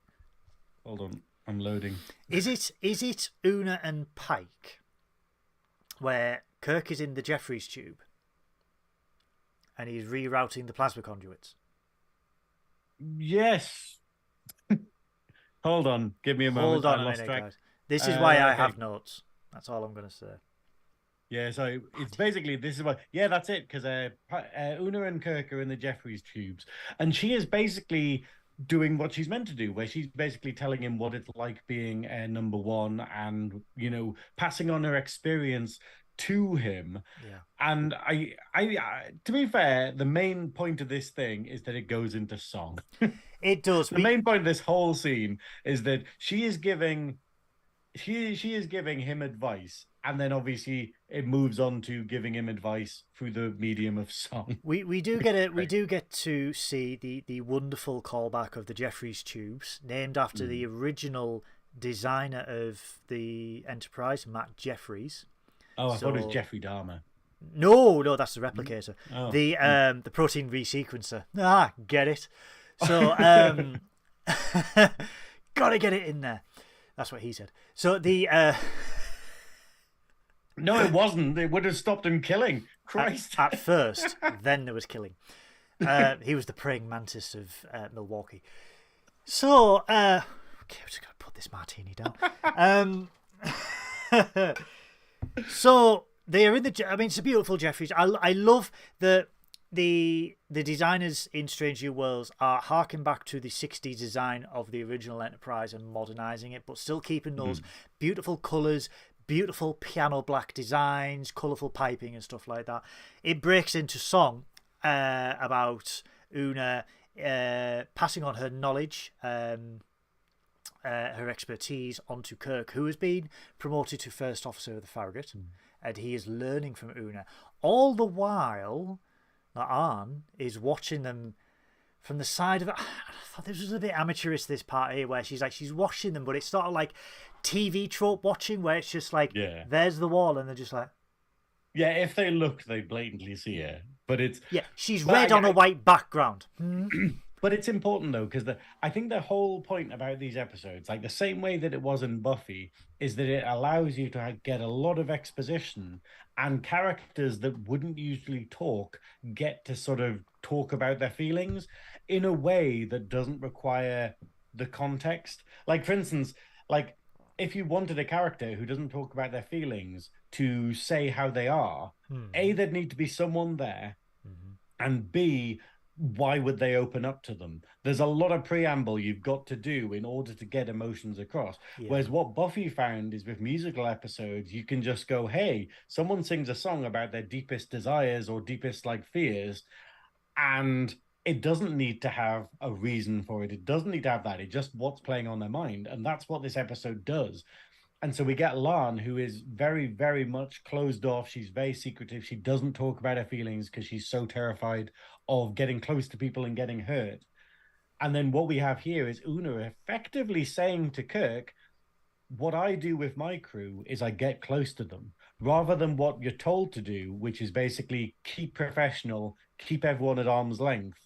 S2: hold on, I'm loading.
S1: Is it Una and Pike, where Kirk is in the Jeffries tube and he's rerouting the plasma conduits?
S2: Yes. Hold on, give me a moment.
S1: Hold on a minute, guys. This is why I have notes. That's all I'm going to say.
S2: Yeah, so it's basically this is what. Yeah, that's it. Because Una and Kirk are in the Jeffries tubes, and she is basically doing what she's meant to do, where she's basically telling him what it's like being number one, and passing on her experience to him.
S1: Yeah.
S2: And to be fair, the main point of this thing is that it goes into song.
S1: It does.
S2: The main point of this whole scene is that she is giving him advice, and then obviously it moves on to giving him advice through the medium of song.
S1: We do get it. We do get to see the wonderful callback of the Jeffries tubes, named after the original designer of the Enterprise, Matt Jeffries.
S2: Oh, I thought it was Jeffrey Dahmer.
S1: No, that's the replicator.
S2: Oh.
S1: The protein resequencer. Get it. So gotta get it in there. That's what he said. So the
S2: no, it wasn't. It would have stopped him killing. Christ.
S1: At first, then there was killing. He was the praying mantis of Milwaukee. So okay, I'm just gonna put this martini down. So they are in the. I mean, it's a beautiful Jeffries. I love the designers in Strange New Worlds are harking back to the 60s design of the original Enterprise and modernising it, but still keeping those beautiful colours, beautiful piano black designs, colourful piping and stuff like that. It breaks into song about Una passing on her knowledge, her expertise onto Kirk, who has been promoted to First Officer of the Farragut, and he is learning from Una. All the while, Arn is watching them from the side of it. I thought this was a bit amateurish, this part here, where she's watching them, but it's sort of like TV trope watching, where it's just like, there's the wall, and they're just like...
S2: Yeah, if they look, they blatantly see her. But it's...
S1: Yeah, she's red on a white background.
S2: But it's important, though, because I think the whole point about these episodes, like the same way that it was in Buffy, is that it allows you to get a lot of exposition, and characters that wouldn't usually talk get to sort of talk about their feelings in a way that doesn't require the context. Like, for instance, like if you wanted a character who doesn't talk about their feelings to say how they are, A, there'd need to be someone there, and B, why would they open up to them? There's a lot of preamble you've got to do in order to get emotions across. Whereas what Buffy found is with musical episodes, you can just go, hey, someone sings a song about their deepest desires or deepest like fears, and it doesn't need to have a reason for it. It doesn't need to have that. It's just what's playing on their mind. And that's what this episode does. And so we get Lan, who is very, very much closed off. She's very secretive. She doesn't talk about her feelings because she's so terrified of getting close to people and getting hurt. And then what we have here is Una effectively saying to Kirk, what I do with my crew is I get close to them, rather than what you're told to do, which is basically keep professional, keep everyone at arm's length.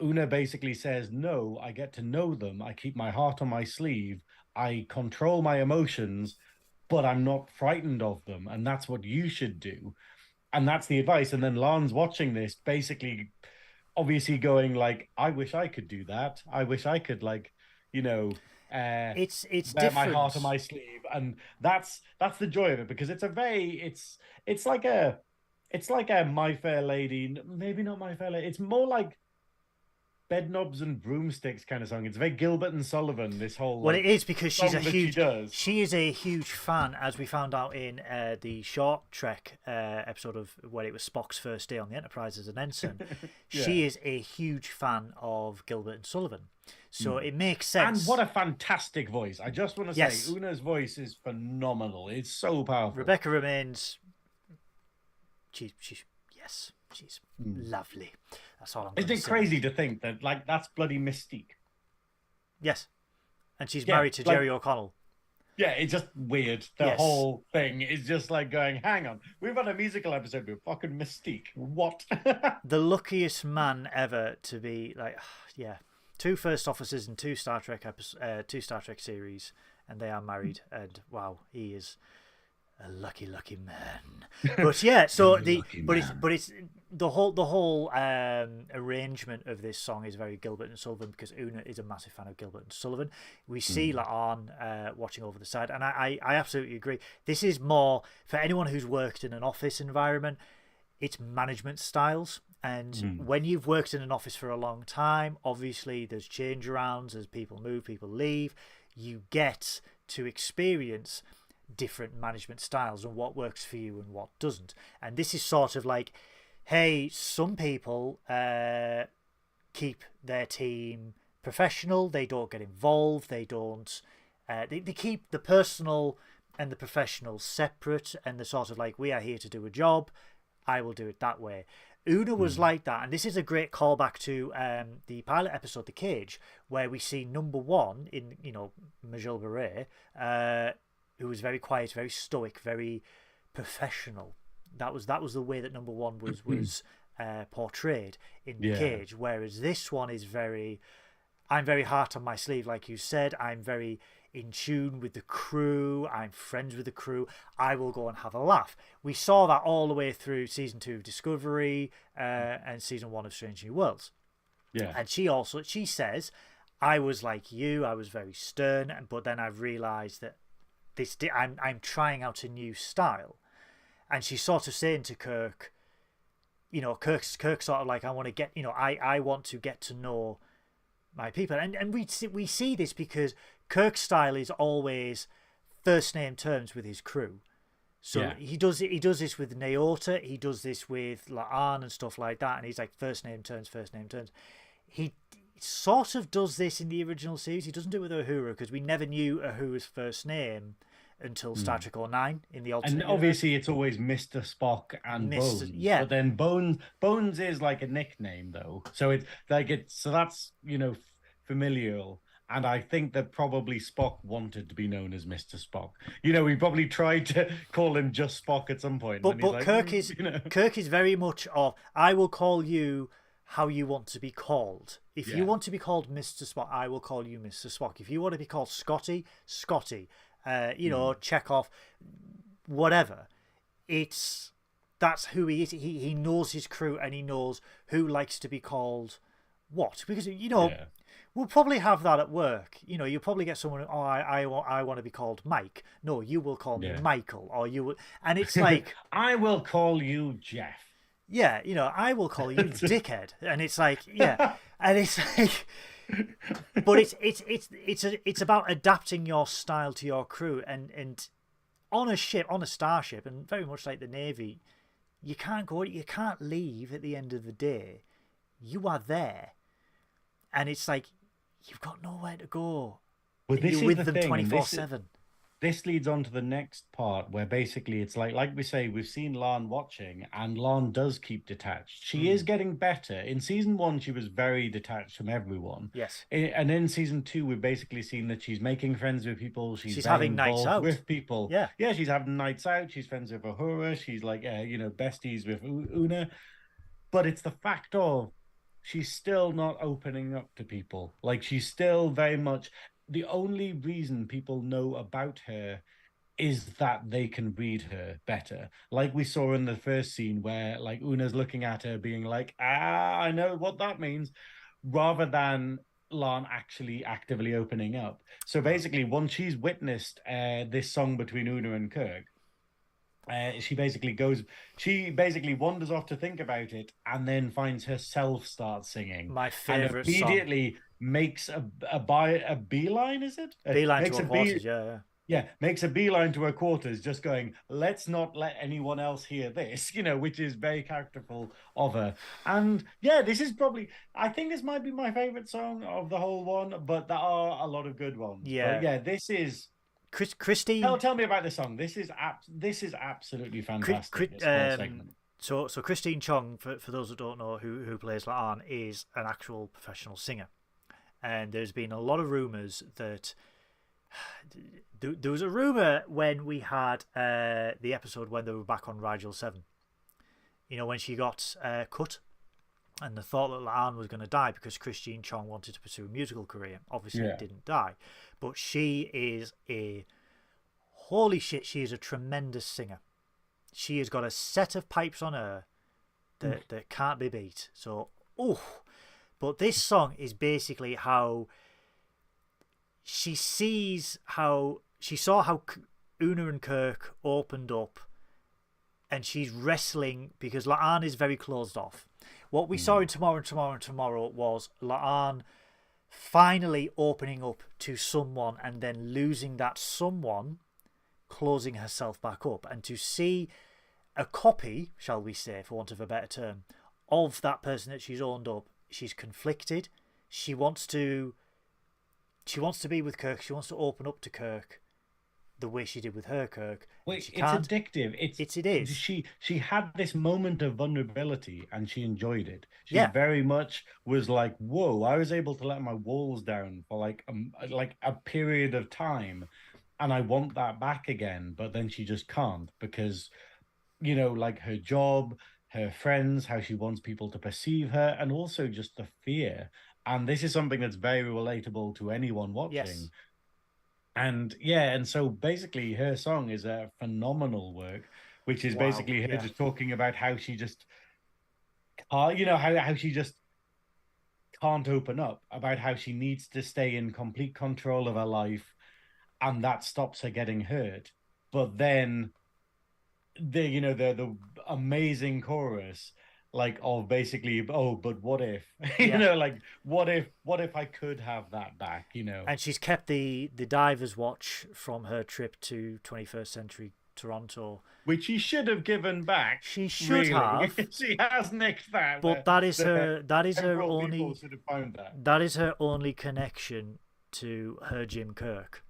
S2: Una basically says, no, I get to know them. I keep my heart on my sleeve. I control my emotions, but I'm not frightened of them. And that's what you should do. And that's the advice. And then Lan's watching this, basically, obviously going like, I wish I could do that. I wish I could, like,
S1: it's
S2: wear my heart on my sleeve. And that's the joy of it, because it's a very, it's like a My Fair Lady, maybe not My Fair Lady. It's more like Bedknobs and Broomsticks kind of song. It's very Gilbert and Sullivan, this whole...
S1: Well, it is, because she's a huge...
S2: She
S1: is a huge fan, as we found out in the short Trek episode of when it was Spock's first day on the Enterprise as an ensign. She is a huge fan of Gilbert and Sullivan. So it makes sense.
S2: And what a fantastic voice. I just want to say, Una's voice is phenomenal. It's so powerful.
S1: Rebecca remains... She's lovely. That's all I'm going to say.
S2: Isn't it crazy to think that, like, that's bloody Mystique?
S1: Yes. And she's married to Jerry O'Connell.
S2: Yeah, it's just weird. The whole thing is just like going, hang on, we've had a musical episode with fucking Mystique. What?
S1: The luckiest man ever to be, like, 2 First Officers and 2 Star Trek series, and they are married. And wow, he is a lucky man. But yeah, so the whole arrangement of this song is very Gilbert and Sullivan, because Una is a massive fan of Gilbert and Sullivan. We see Laan watching over the side, and I absolutely agree. This is more for anyone who's worked in an office environment. It's management styles, and when you've worked in an office for a long time, obviously there's change arounds as people move, people leave. You get to experience different management styles and what works for you and what doesn't. And this is sort of like, hey, some people keep their team professional. They don't get involved. They don't. They keep the personal and the professional separate, and they're sort of like, we are here to do a job. I will do it that way. Una was like that, and this is a great callback to the pilot episode, The Cage, where we see number one in, Majel Beret, who was very quiet, very stoic, very professional. That was the way that number one was portrayed in The Cage, whereas this one is I'm very heart on my sleeve, like you said. I'm very in tune with the crew. I'm friends with the crew. I will go and have a laugh. We saw that all the way through season 2 of Discovery and season 1 of Strange New Worlds.
S2: Yeah.
S1: And she says, I was like you. I was very stern, but then I've realised that I'm trying out a new style. And she's sort of saying to Kirk, Kirk's sort of like, I want to get, I want to get to know my people. And we see this because Kirk's style is always first name terms with his crew. So he does this with Nyota, he does this with Laan and stuff like that, and he's like first name terms. He sort of does this in the original series. He doesn't do it with Uhura, because we never knew Uhura's first name until Star Trek 09 in the alternate.
S2: And obviously it's always Mr. Spock and Bones.
S1: Yeah.
S2: But then Bones is like a nickname though. So that's familial. And I think that probably Spock wanted to be known as Mr. Spock. We probably tried to call him just Spock at some point.
S1: But Kirk is very much of, I will call you how you want to be called. If you want to be called Mr. Spock, I will call you Mr. Spock. If you want to be called Scotty. Chekhov, whatever. That's who he is. He knows his crew, and he knows who likes to be called what. Because we'll probably have that at work. You'll probably get someone, I want to be called Mike. No, you will call me Michael, or you will, and it's like,
S2: I will call you Jeff.
S1: Yeah, I will call you dickhead, and it's like, and it's like. But it's about adapting your style to your crew, and on a starship, and very much like the Navy, you can't leave at the end of the day. You are there, and it's like you've got nowhere to go.
S2: Well,
S1: you're with them 24/7.
S2: This leads on to the next part, where basically it's like we say, we've seen Laan watching, and Laan does keep detached. She is getting better. In season 1, she was very detached from everyone.
S1: Yes.
S2: And in season 2, we've basically seen that she's making friends with people. She's
S1: having nights out
S2: with people.
S1: Yeah.
S2: Yeah, she's having nights out. She's friends with Uhura. She's like, besties with Una. But it's the fact of she's still not opening up to people. Like, she's still very much... The only reason people know about her is that they can read her better. Like we saw in the first scene where like Una's looking at her being like, I know what that means, rather than Laan actually actively opening up. So basically, once she's witnessed this song between Una and Kirk, she basically wanders off to think about it, and then finds herself start singing.
S1: My favorite
S2: and immediately song. Makes a beeline, is it?
S1: Beeline
S2: makes
S1: to her quarters, yeah.
S2: Yeah, makes a beeline to her quarters, just going, let's not let anyone else hear this, which is very characterful of her. And yeah, I think this might be my favorite song of the whole one, but there are a lot of good ones.
S1: Yeah.
S2: But yeah, this is...
S1: Christine...
S2: Tell me about the song. This is absolutely fantastic.
S1: So Christine Chong, for those that don't know, who plays Laan, is an actual professional singer. And there's been a lot of rumours that... There was a rumour when we had the episode when they were back on Rigel 7. When she got cut, and the thought that Laan was going to die because Christine Chong wanted to pursue a musical career. Obviously, it didn't die. But she is holy shit, she is a tremendous singer. She has got a set of pipes on her that can't be beat. So, but this song is basically how she saw how Una and Kirk opened up, and she's wrestling because La'an is very closed off. What we saw in Tomorrow was La'an finally opening up to someone and then losing that someone, closing herself back up. And to see a copy, shall we say, for want of a better term, of that person that she's owned up, she's conflicted. She wants to be with Kirk. She wants to open up to Kirk the way she did with her Kirk.
S2: Wait, it's addictive.
S1: It is.
S2: She had this moment of vulnerability and she enjoyed it. She
S1: Yeah.
S2: very much was like, whoa, I was able to let my walls down for like a period of time, and I want that back again. But then she just can't because, you know, like her job, her friends, how she wants people to perceive her, and also just the fear. And this is something that's very relatable to anyone watching.
S1: Yes.
S2: And yeah, and so basically her song is a phenomenal work, which is basically her just talking about how she just, you know, how she just can't open up, about how she needs to stay in complete control of her life, and that stops her getting hurt. But then the amazing chorus, like, of basically, oh, but what if you know, like, what if I could have that back, you know?
S1: And she's kept the diver's watch from her trip to 21st century Toronto,
S2: which she should have given back.
S1: She should have.
S2: She has nicked that.
S1: But that is her only.
S2: Should have found that.
S1: That is her only connection to her Jim Kirk,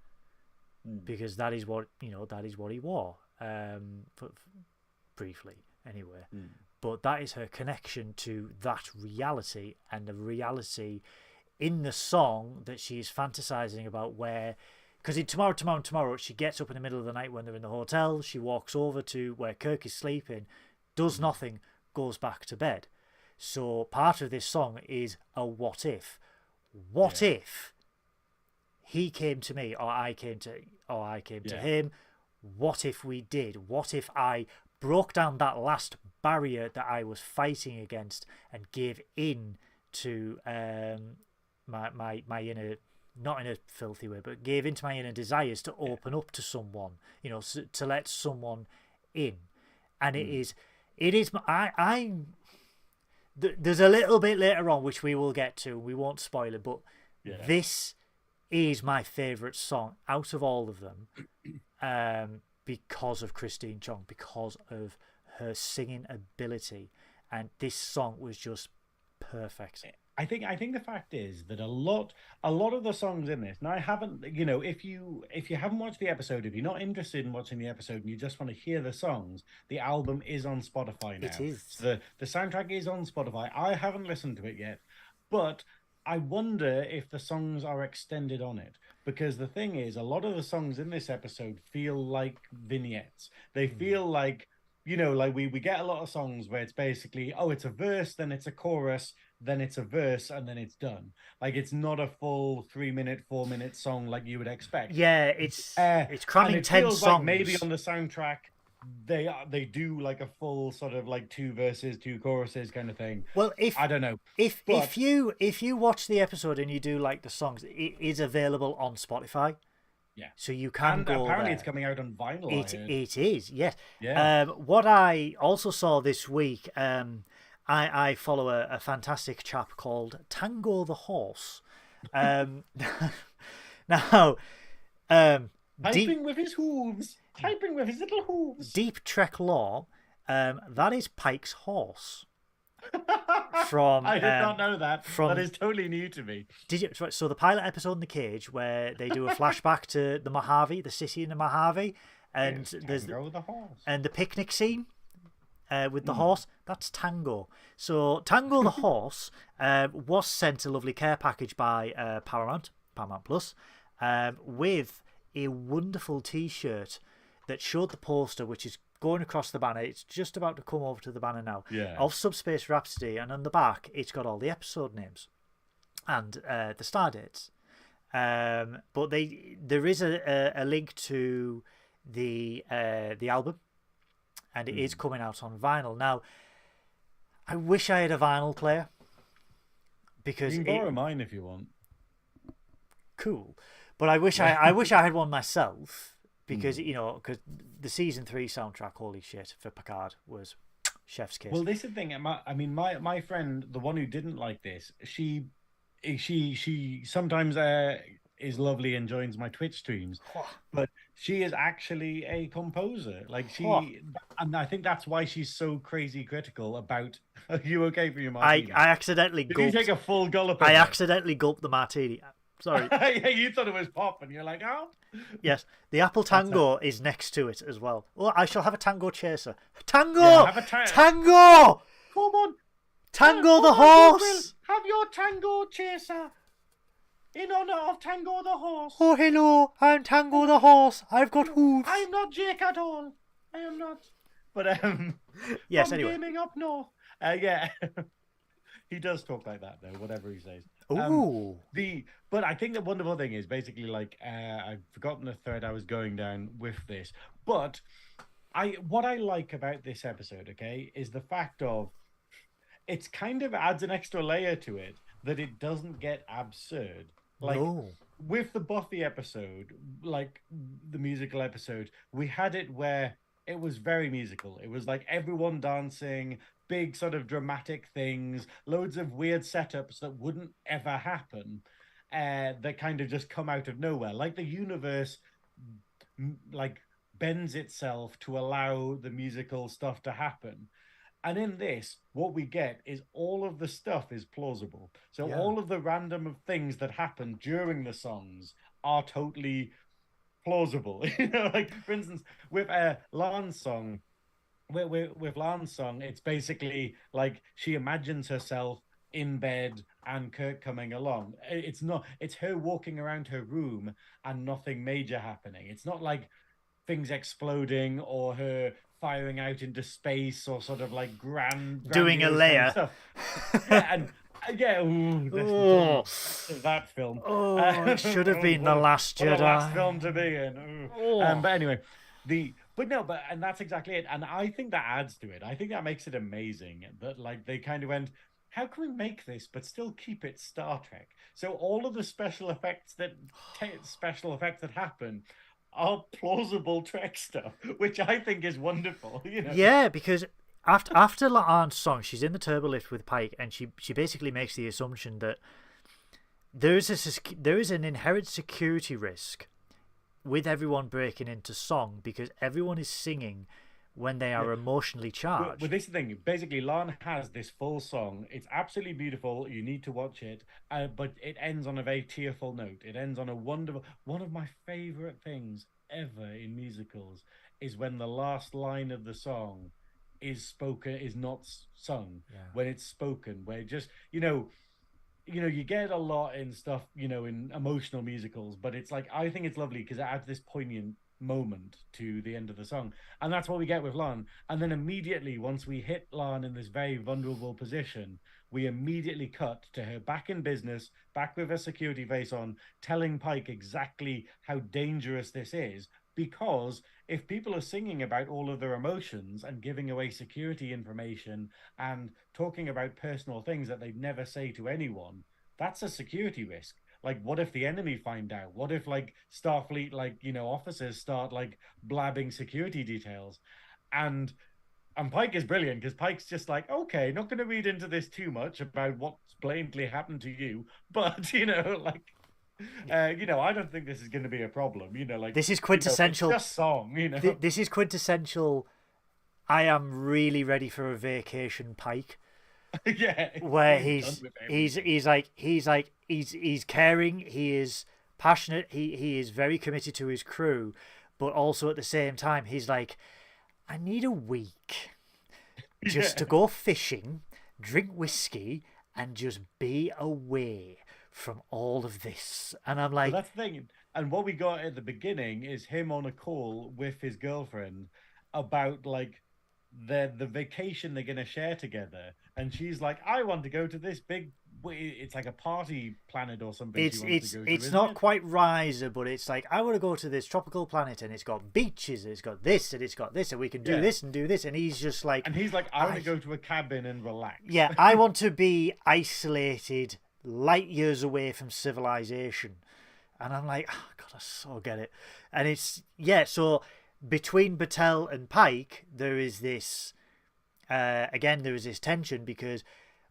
S1: because that is what he wore. Briefly, anyway. But that is her connection to that reality, and the reality in the song that she's fantasizing about, where, because in Tomorrow, she gets up in the middle of the night when they're in the hotel, she walks over to where Kirk is sleeping, does nothing, goes back to bed. So part of this song is a what if. What if he came to me, or I came to him? What if we did? What if I broke down that last barrier that I was fighting against and gave in to my inner, not in a filthy way, but gave into my inner desires to open up to someone, you know, to let someone in. And there's a little bit later on which we will get to, we won't spoil it, but this is my favourite song out of all of them, because of Christine Chong, because of her singing ability, and this song was just perfect.
S2: I think the fact is that a lot of the songs in this, and I haven't, you know, if you haven't watched the episode, if you're not interested in watching the episode and you just want to hear the songs, the album is on Spotify now.
S1: It is.
S2: So the soundtrack is on Spotify. I haven't listened to it yet, but I wonder if the songs are extended on it, because the thing is, a lot of the songs in this episode feel like vignettes. They feel like, you know, like we get a lot of songs where it's basically, oh, it's a verse, then it's a chorus, then it's a verse, and then it's done. Like, it's not a full 3-minute, 4-minute song like you would expect.
S1: Yeah, it's cramming 10 songs.
S2: Like maybe on the soundtrack they do like a full sort of like 2 verses, 2 choruses kind of thing.
S1: Well,
S2: I don't know.
S1: If you watch the episode and you do like the songs, it is available on Spotify. Yeah. So you can go
S2: apparently
S1: there.
S2: It's coming out on vinyl.
S1: It is, yes.
S2: Yeah.
S1: What I also saw this week, I follow a fantastic chap called Tango the Horse. Now,
S2: typing with his hooves. Typing with his little hooves.
S1: Deep Trek lore, that is Pike's horse. From
S2: I did not know that. That is totally new to me.
S1: Did you? So the pilot episode in the cage, where they do a flashback to the Mojave, the city in the Mojave, and there's
S2: the horse.
S1: And the picnic scene with the horse. That's Tango. So Tango the horse was sent a lovely care package by Paramount Plus, with a wonderful T-shirt that showed the poster, which is going across the banner. It's just about to come over to the banner now.
S2: Yeah.
S1: Of Subspace Rhapsody, and on the back it's got all the episode names and the star dates. But there is a link to the album, and it is coming out on vinyl now. I wish I had a vinyl player because
S2: You can borrow mine if you want.
S1: Cool, but I wish I wish I had one myself because because the season 3 soundtrack, holy shit, for Picard was chef's kiss.
S2: Well, this is the thing. My friend, the one who didn't like this, she sometimes is lovely and joins my Twitch streams, but she is actually a composer. Like and I think that's why she's so crazy critical about. Are you okay for your martini?
S1: I accidentally
S2: Did
S1: gulped.
S2: you take a full gulp?
S1: I accidentally gulped the martini. Sorry.
S2: Yeah, you thought it was pop, and you're like, oh.
S1: Yes, the Apple Tango is next to it as well. Oh, I shall have a Tango Chaser. Tango!
S2: Yeah, have a
S1: Tango!
S2: Come on.
S1: Tango the horse!
S2: Have your Tango Chaser. In honor of Tango the horse.
S1: Oh, hello, I'm Tango the horse. I've got hooves.
S2: I'm not Jake at all. I am not. But,
S1: yes,
S2: from
S1: anyway.
S2: Gaming Up North. Yeah. He does talk like that, though, whatever he says.
S1: Ooh.
S2: But I think the wonderful thing is basically like I've forgotten the thread I was going down with this. But what I like about this episode, okay, is the fact of it's kind of adds an extra layer to it that it doesn't get absurd. Like with the Buffy episode, like the musical episode, we had it where it was very musical. It was like everyone dancing, big sort of dramatic things, loads of weird setups that wouldn't ever happen, that kind of just come out of nowhere. Like the universe like bends itself to allow the musical stuff to happen. And in this, what we get is all of the stuff is plausible. So all of the random things that happen during the songs are totally plausible. Like for instance, with Lan's song, with Lan's song, it's basically like she imagines herself in bed and Kirk coming along. It's her walking around her room and nothing major happening. It's not like things exploding or her firing out into space or sort of like grand
S1: doing a layer
S2: stuff. That film.
S1: It should have been The Last Jedi.
S2: The last film to be in. But anyway, and that's exactly it. And I think that adds to it. I think that makes it amazing that like they kind of went, how can we make this but still keep it Star Trek? So all of the special effects that happen are plausible Trek stuff, which I think is wonderful.
S1: Yeah, because after La'an's song, she's in the turbo lift with Pike, and she basically makes the assumption that there is an inherent security risk with everyone breaking into song because everyone is singing when they are emotionally charged.
S2: Well, this is the thing. Basically, Lan has this full song. It's absolutely beautiful. You need to watch it. But it ends on a very tearful note. It ends on a wonderful... One of my favorite things ever in musicals is when the last line of the song is not sung. Yeah. When it's spoken, where just, you get a lot in stuff, in emotional musicals, but it's like, I think it's lovely because it adds this poignant moment to the end of the song, and that's what we get with Lan. And then immediately once we hit Lan in this very vulnerable position, we immediately cut to her back in business, back with her security face on, telling Pike exactly how dangerous this is, because if people are singing about all of their emotions and giving away security information and talking about personal things that they'd never say to anyone, that's a security risk. Like, what if the enemy find out? What if, like, Starfleet, officers start, blabbing security details? And Pike is brilliant, because Pike's just like, okay, not going to read into this too much about what's blatantly happened to you, but, I don't think this is going to be a problem.
S1: This is quintessential.
S2: It's just song,
S1: This is quintessential. I am really ready for a vacation, Pike.
S2: Yeah,
S1: where he's caring, he is passionate, he is very committed to his crew, but also at the same time he's like, I need a week just to go fishing, drink whiskey, and just be away from all of this. And I'm like,
S2: well, that's the thing. And what we got at the beginning is him on a call with his girlfriend about the vacation they're going to share together, and she's like, I want to go to this big it's like a party planet or something she wants to go to,
S1: it's
S2: isn't
S1: not
S2: it?
S1: quite Riser, but it's like I want to go to this tropical planet and it's got beaches, it's got this and it's got this, and we can do
S2: Yeah.
S1: this and do this, and he's just like,
S2: And he's like, I want to go to a cabin and relax.
S1: yeah, I want to be isolated, light years away from civilization, and I'm like, oh, God, I so get it, and it's so between Battelle and Pike, there is this, again, there is this tension because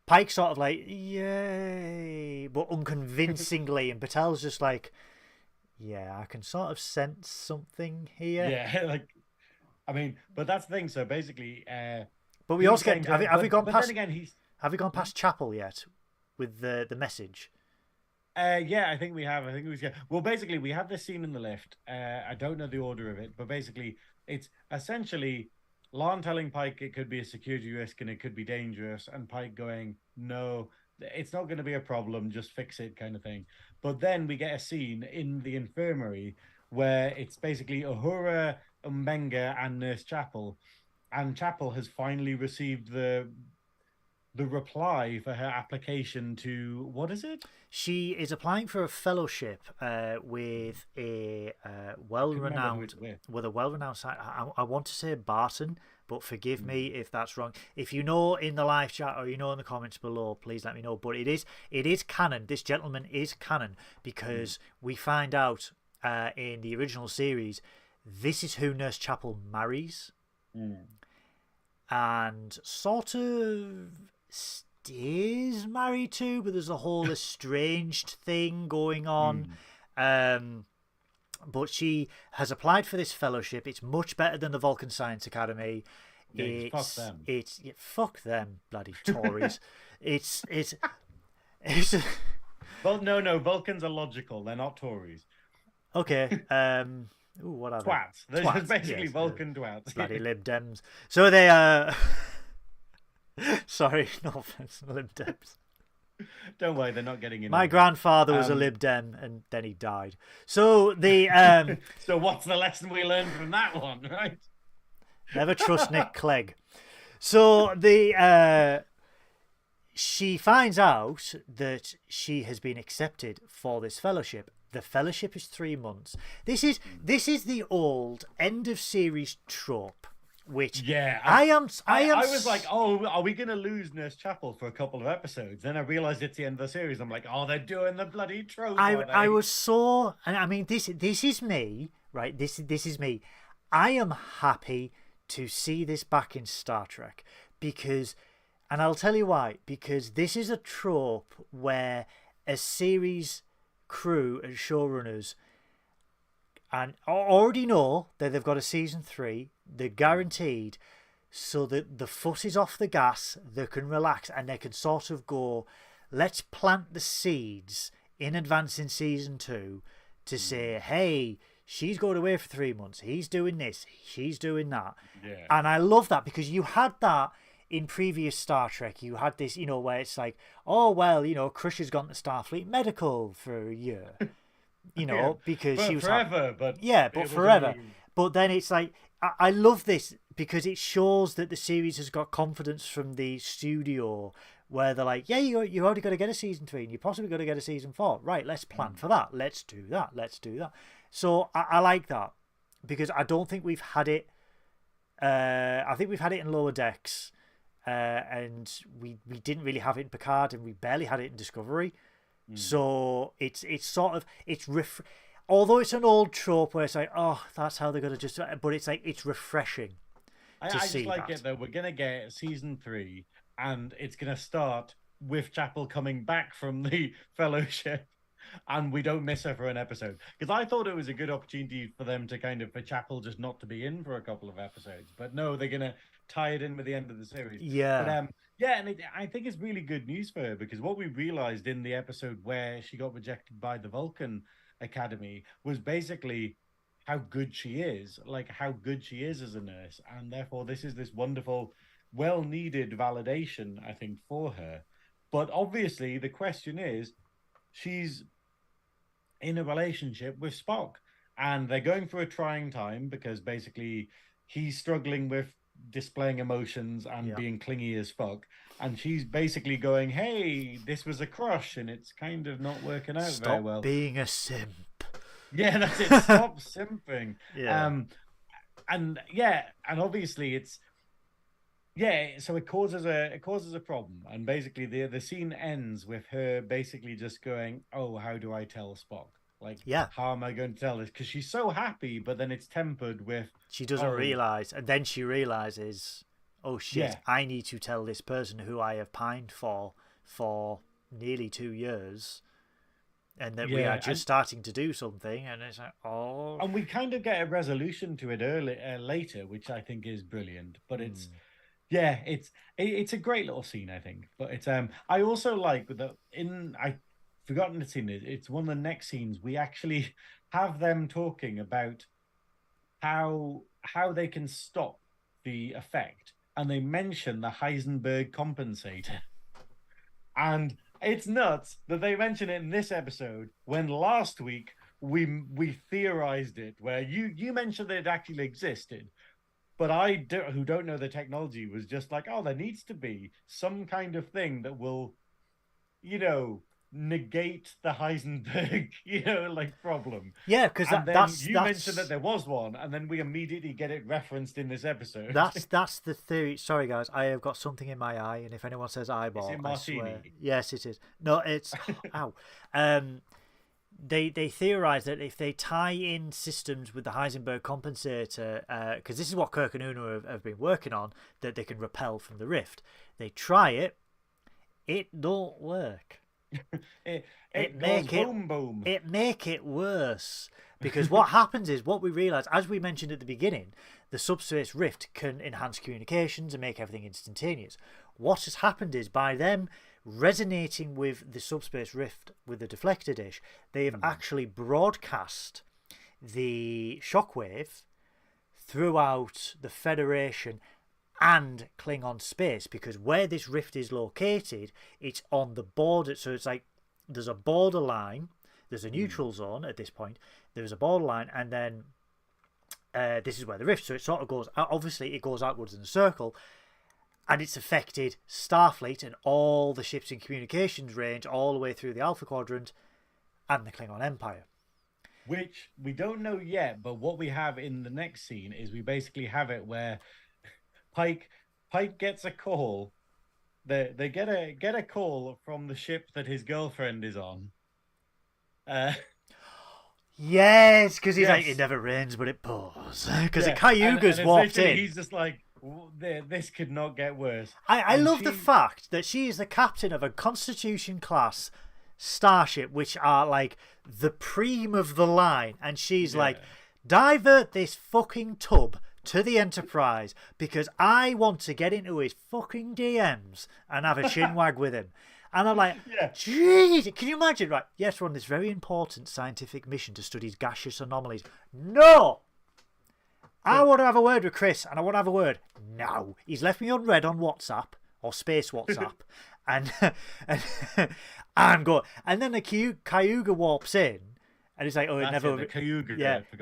S1: Pike's sort of like, yay, but unconvincingly, and Batelle's just like, yeah, I can sort of sense something here.
S2: Yeah, like, I mean, but that's the thing. So basically,
S1: but we also get, have we gone
S2: but
S1: past?
S2: Then again,
S1: have we gone past Chapel yet with the message?
S2: Yeah, I think we have. I think we well, basically, we have this scene in the lift. I don't know the order of it, but basically, it's essentially Lon telling Pike it could be a security risk and it could be dangerous, and Pike going, "No, it's not going to be a problem. Just fix it," kind of thing. But then we get a scene in the infirmary where it's basically Uhura, Umbenga, and Nurse Chapel, and Chapel has finally received the reply for her application to, what is it?
S1: She is applying for a fellowship with a well-renowned site. I want to say Barton, but forgive me if that's wrong. If you know in the live chat or you know in the comments below, please let me know. But it is canon. This gentleman is canon because we find out in the original series this is who Nurse Chapel marries, and sort of stays married to, but there's a whole estranged thing going on. But she has applied for this fellowship. It's much better than the Vulcan Science Academy.
S2: Fuck them.
S1: Fuck them, bloody Tories. it's
S2: Well, no, Vulcans are logical. They're not Tories.
S1: Okay. Ooh, what are
S2: twats.
S1: They?
S2: They're just basically Vulcan twats.
S1: Bloody Lib Dems. So they are. Sorry, no offense, Lib Dems.
S2: Don't worry, they're not getting in.
S1: My grandfather was a Lib Dem, and then he died. So the
S2: So what's the lesson we learned from that one, right?
S1: Never trust Nick Clegg. So the she finds out that she has been accepted for this fellowship. The fellowship is 3 months. This is the old end of series trope. Which I was
S2: like, oh, are we going to lose Nurse Chapel for a couple of episodes? Then I realized it's the end of the series. I'm like, oh, they're doing the bloody trope.
S1: I was so, and I mean, this is me, right? This is me. I am happy to see this back in Star Trek because, and I'll tell you why. Because this is a trope where a series crew and showrunners and already know that they've got a season 3. They're guaranteed, so that the foot is off the gas. They can relax and they can sort of go, let's plant the seeds in advance in season 2 to say, hey, she's going away for 3 months. He's doing this. She's doing that.
S2: Yeah.
S1: And I love that because you had that in previous Star Trek. You had this, where it's like, oh, well, Crusher's gone to Starfleet Medical for a year. Because she was
S2: forever, but
S1: forever. But then it's like I love this because it shows that the series has got confidence from the studio, where they're like, yeah, you already got to get a season 3, and you possibly got to get a season 4. Right, let's plan for that. Let's do that. Let's do that. So I like that because I don't think we've had it. I think we've had it in Lower Decks, and we didn't really have it in Picard, and we barely had it in Discovery. So it's sort of although it's an old trope where it's like, oh, that's how they're gonna just, but it's like it's refreshing.
S2: I just like it though. We're gonna get season 3, and it's gonna start with Chapel coming back from the fellowship, and we don't miss her for an episode. Because I thought it was a good opportunity for them to for Chapel just not to be in for a couple of episodes, but no, they're gonna tie it in with the end of the series.
S1: Yeah.
S2: But, and I think it's really good news for her because what we realized in the episode where she got rejected by the Vulcan Academy was basically how good she is, as a nurse, and therefore this is this wonderful, well-needed validation, I think, for her. But obviously the question is, she's in a relationship with Spock, and they're going through a trying time because basically he's struggling with displaying emotions and
S1: Yeah.
S2: being clingy as fuck. And she's basically going, hey, this was a crush and it's kind of not working out very
S1: Stop
S2: well.
S1: being a simp.
S2: Yeah, that's it. Stop simping.
S1: Yeah.
S2: And obviously it's so it causes a problem. And basically the scene ends with her basically just going, oh, how do I tell Spock? Like,
S1: Yeah.
S2: how am I going to tell this? Because she's so happy, but then it's tempered with
S1: She doesn't realize, and then she realizes, oh shit, I need to tell this person who I have pined for nearly 2 years, and that we are just starting to do something, and it's like, oh.
S2: And we kind of get a resolution to it later, which I think is brilliant. But it's a great little scene, I think. But it's I also like that I've forgotten the scene. It's one of the next scenes we actually have them talking about how they can stop the effect, and they mention the Heisenberg compensator. And it's nuts that they mention it in this episode when last week we theorized it, where you mentioned that it actually existed, but who don't know the technology, was just like, oh, there needs to be some kind of thing that will, negate the Heisenberg, problem.
S1: Yeah, because
S2: that's mentioned that there was one, and then we immediately get it referenced in this episode.
S1: That's the theory. Sorry, guys, I have got something in my eye, and if anyone says eyeball,
S2: is it
S1: martini?
S2: I swear.
S1: Yes, it is. No, it's ow. They theorize that if they tie in systems with the Heisenberg compensator, because this is what Kirk and Una have been working on, that they can repel from the rift. They try it don't work.
S2: It make
S1: it worse, because what happens is, what we realize, as we mentioned at the beginning, the subspace rift can enhance communications and make everything instantaneous. What has happened is, by them resonating with the subspace rift with the deflector dish, they have actually broadcast the shockwave throughout the Federation and Klingon space, because where this rift is located, it's on the border. So it's like there's a borderline, there's a neutral zone at this point, there's a borderline, and then this is where the rift. So it sort of goes, obviously it goes outwards in a circle, and it's affected Starfleet and all the ships in communications range all the way through the Alpha Quadrant and the Klingon Empire.
S2: Which we don't know yet, but what we have in the next scene is we basically have it where Pike gets a call. They get a call from the ship that his girlfriend is on.
S1: Yes, because he's like, it never rains, but it pours. Because the Cayuga's walked in.
S2: He's just like, this could not get worse.
S1: I love the fact that she is the captain of a Constitution class starship, which are like the preem of the line, and she's like, divert this fucking tub to the Enterprise, because I want to get into his fucking DMs and have a chinwag with him. And I'm like, geez, can you imagine? Right, yes, we're on this very important scientific mission to study gaseous anomalies. No! I want to have a word with Chris, and I want to have a word now. He's left me unread on WhatsApp, or Space WhatsApp, and I'm going. And then the Cayuga warps in, and it's like, oh, it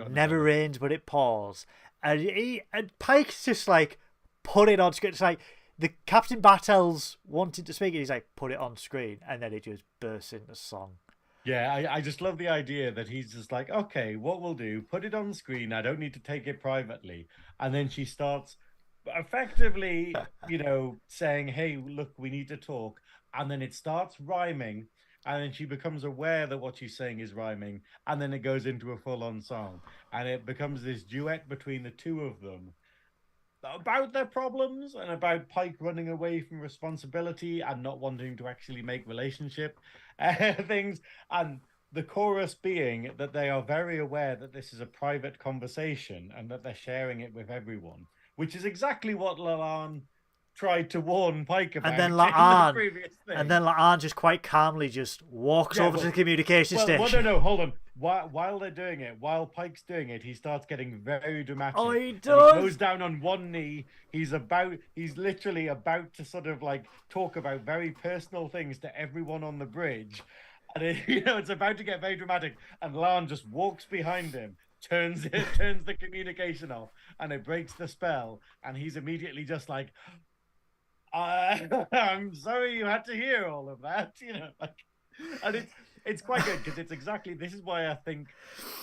S1: never rains, but it pours. And Pike's just like, put it on screen. It's like the Captain Bartels wanted to speak, and he's like, put it on screen, and then it just bursts into song.
S2: Yeah, I just love the idea that he's just like, okay, what we'll do, put it on screen. I don't need to take it privately. And then she starts effectively, saying, hey, look, we need to talk. And then it starts rhyming. And then she becomes aware that what she's saying is rhyming. And then it goes into a full-on song. And it becomes this duet between the two of them about their problems and about Pike running away from responsibility and not wanting to actually make relationship things. And the chorus being that they are very aware that this is a private conversation and that they're sharing it with everyone, which is exactly what Lalane tried to warn Pike about.
S1: And then Lalane just quite calmly just walks over to the communication station.
S2: No, hold on. While they're doing it, while Pike's doing it, he starts getting very dramatic.
S1: Oh, he does.
S2: And he goes down on one knee. He's literally about to sort of like talk about very personal things to everyone on the bridge. And it's about to get very dramatic. And Lalane just walks behind him, turns the communication off, and it breaks the spell, and he's immediately just like, I'm sorry you had to hear all of that, and it's quite good because it's exactly this is why I think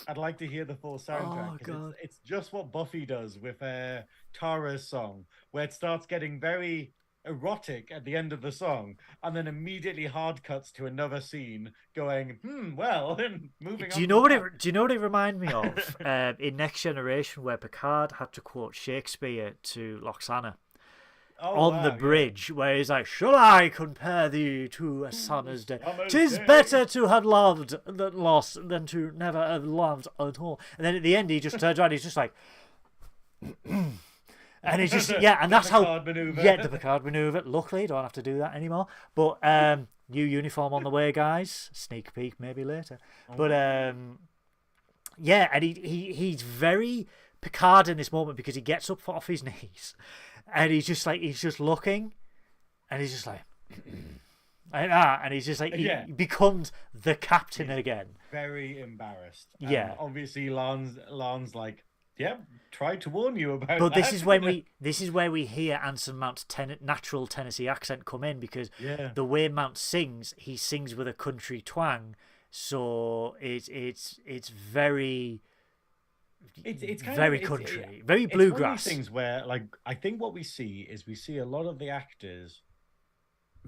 S2: I'd like to hear the full soundtrack, because it's just what Buffy does with Tara's song, where it starts getting very erotic at the end of the song, and then immediately hard cuts to another scene going, well, and moving on.
S1: Do you know what it reminded me of? In Next Generation, where Picard had to quote Shakespeare to Loxana on the bridge, where he's like, "Shall I compare thee to a summer's day? 'Tis better to have loved than lost than to never have loved at all." And then at the end, he just turns around, he's just like, and he's just and that's how the Picard maneuver. Luckily, don't have to do that anymore. But new uniform on the way, guys. Sneak peek maybe later. But and he's very Picard in this moment, because he gets up off his knees. And he's just looking, and he's just like, and he's just like, he becomes the captain again.
S2: Very embarrassed.
S1: Yeah.
S2: Obviously, Lan's like, tried to warn you about
S1: but
S2: that.
S1: This is where we hear Anson Mount's natural Tennessee accent come in, because the way Mount sings, he sings with a country twang, so it's very. It's kind very country, very bluegrass.
S2: It's one of these things where, like, I think what we see a lot of the actors.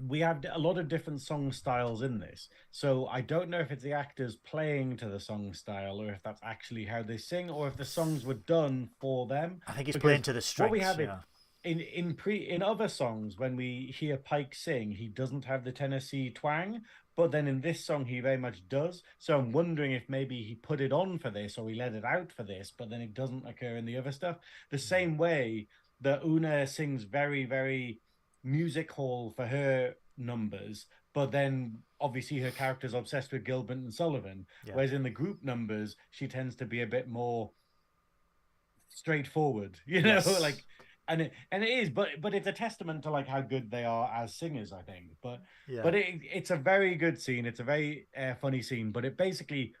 S2: We have a lot of different song styles in this, so I don't know if it's the actors playing to the song style, or if that's actually how they sing, or if the songs were done for them.
S1: I think it's playing to the strengths.
S2: What we have in other songs, when we hear Pike sing, he doesn't have the Tennessee twang. But then in this song, he very much does. So I'm wondering if maybe he put it on for this, or he let it out for this, but then it doesn't occur in the other stuff. The same way that Una sings very, very music hall for her numbers, but then obviously her character's obsessed with Gilbert and Sullivan. Whereas in the group numbers, she tends to be a bit more straightforward, like. And it is, but it's a testament to like how good they are as singers, I think. But it's a very good scene. It's a very funny scene. But it basically,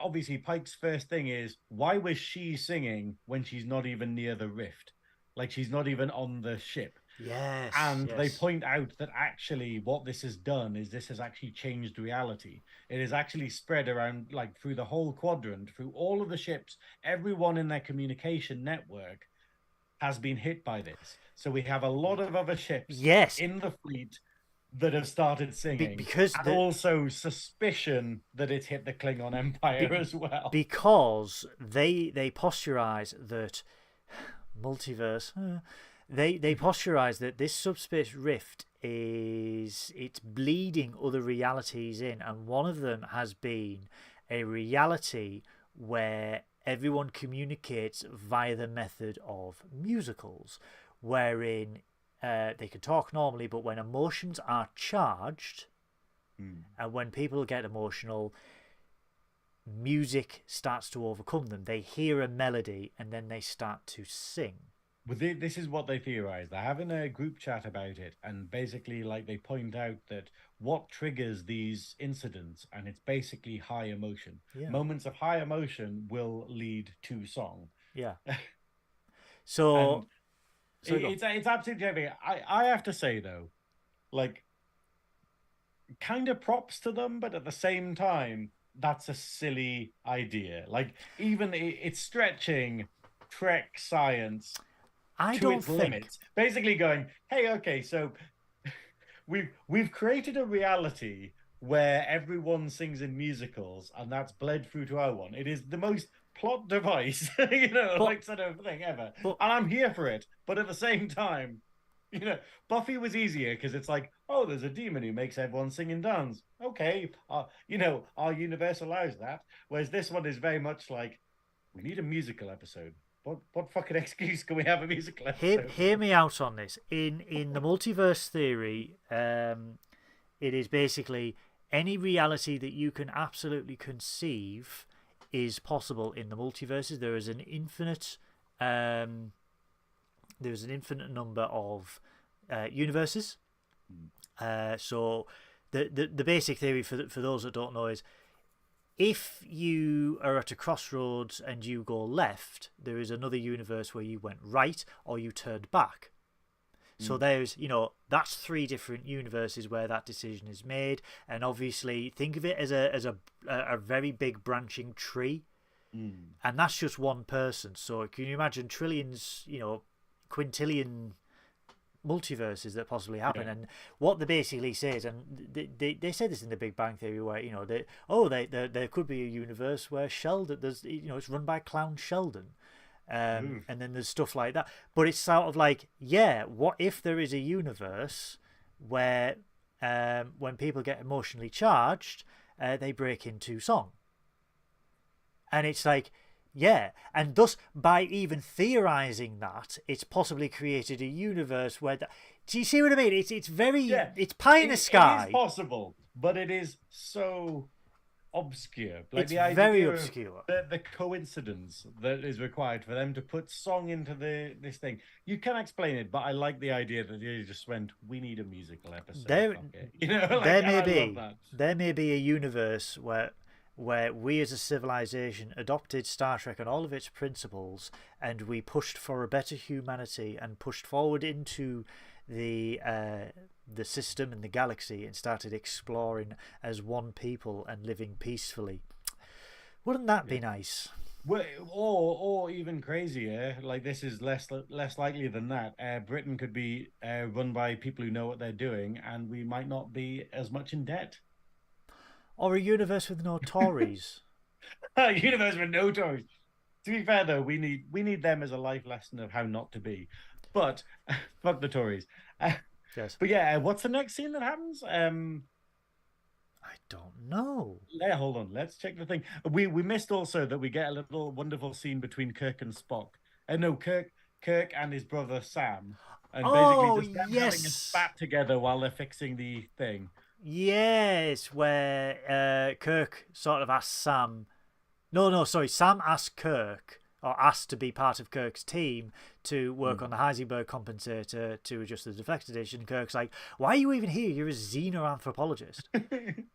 S2: obviously, Pike's first thing is, why was she singing when she's not even near the rift? Like, she's not even on the ship.
S1: Yes.
S2: And they point out that actually what this has done is this has actually changed reality. It is actually spread around, like, through the whole quadrant, through all of the ships. Everyone in their communication network has been hit by this. So we have a lot of other ships in the fleet that have started singing. And also suspicion that it's hit the Klingon Empire as well.
S1: Because they posturize that multiverse... They posturize that this subspace rift it's bleeding other realities in, and one of them has been a reality where everyone communicates via the method of musicals, wherein they can talk normally, but when emotions are charged, and when people get emotional, music starts to overcome them. They hear a melody and then they start to sing.
S2: But this is what they theorize. They're having a group chat about it, and basically, like, they point out that what triggers these incidents, and it's basically high emotion. Moments of high emotion will lead to song.
S1: So
S2: it's absolutely heavy. I have to say though, like, kind of props to them, but at the same time, that's a silly idea. Like, even it's stretching Trek science.
S1: I
S2: to
S1: don't
S2: its
S1: think
S2: limits, basically going, hey, okay, so we've created a reality where everyone sings in musicals, and that's bled through to our one. It is the most plot device, sort of thing ever, and I'm here for it. But at the same time, Buffy was easier because it's like, oh, there's a demon who makes everyone sing and dance. Okay, our universe allows that. Whereas this one is very much like, we need a musical episode. What fucking excuse can we have a musical episode?
S1: Hear me out on this. In the multiverse theory, it is basically any reality that you can absolutely conceive is possible in the multiverses. There is an infinite number of universes. So the basic theory for those that don't know is if you are at a crossroads and you go left, there is another universe where you went right or you turned back. So there's, that's 3 different universes where that decision is made, and obviously think of it as a very big branching tree, and that's just one person. So can you imagine trillions, quintillion multiverses that possibly happen?
S2: Yeah.
S1: And what they basically say is, and they say this in the Big Bang Theory, where there could be a universe where Sheldon, it's run by Clown Sheldon. And then there's stuff like that, but it's sort of like, what if there is a universe where when people get emotionally charged, they break into song, and it's like, and thus by even theorizing that, it's possibly created a universe where do you see what I mean? It's very it's pie in the sky.
S2: It is possible, but it is so obscure. Like
S1: it's
S2: the idea
S1: very obscure.
S2: The coincidence that is required for them to put song into this thing. You can explain it, but I like the idea that they just went, we need a musical episode. There
S1: may be a universe where we as a civilization adopted Star Trek and all of its principles, and we pushed for a better humanity and pushed forward into the system and the galaxy and started exploring as one people and living peacefully. Wouldn't that be nice?
S2: Well, or even crazier, like this is less likely than that. Britain could be run by people who know what they're doing, and we might not be as much in debt.
S1: Or a universe with no Tories.
S2: A universe with no Tories. To be fair, though, we need them as a life lesson of how not to be. But fuck the Tories.
S1: Yes.
S2: But what's the next scene that happens?
S1: I don't know.
S2: Yeah, hold on. Let's check the thing. We missed also that we get a little wonderful scene between Kirk and Spock. Kirk and his brother Sam, and basically just them having a spat together while they're fixing the thing.
S1: Yes, where Kirk sort of asks Sam. Sam asked Kirk, or asked to be part of Kirk's team to work on the Heisenberg compensator to adjust the deflector dish. And Kirk's like, why are you even here? You're a xenoanthropologist.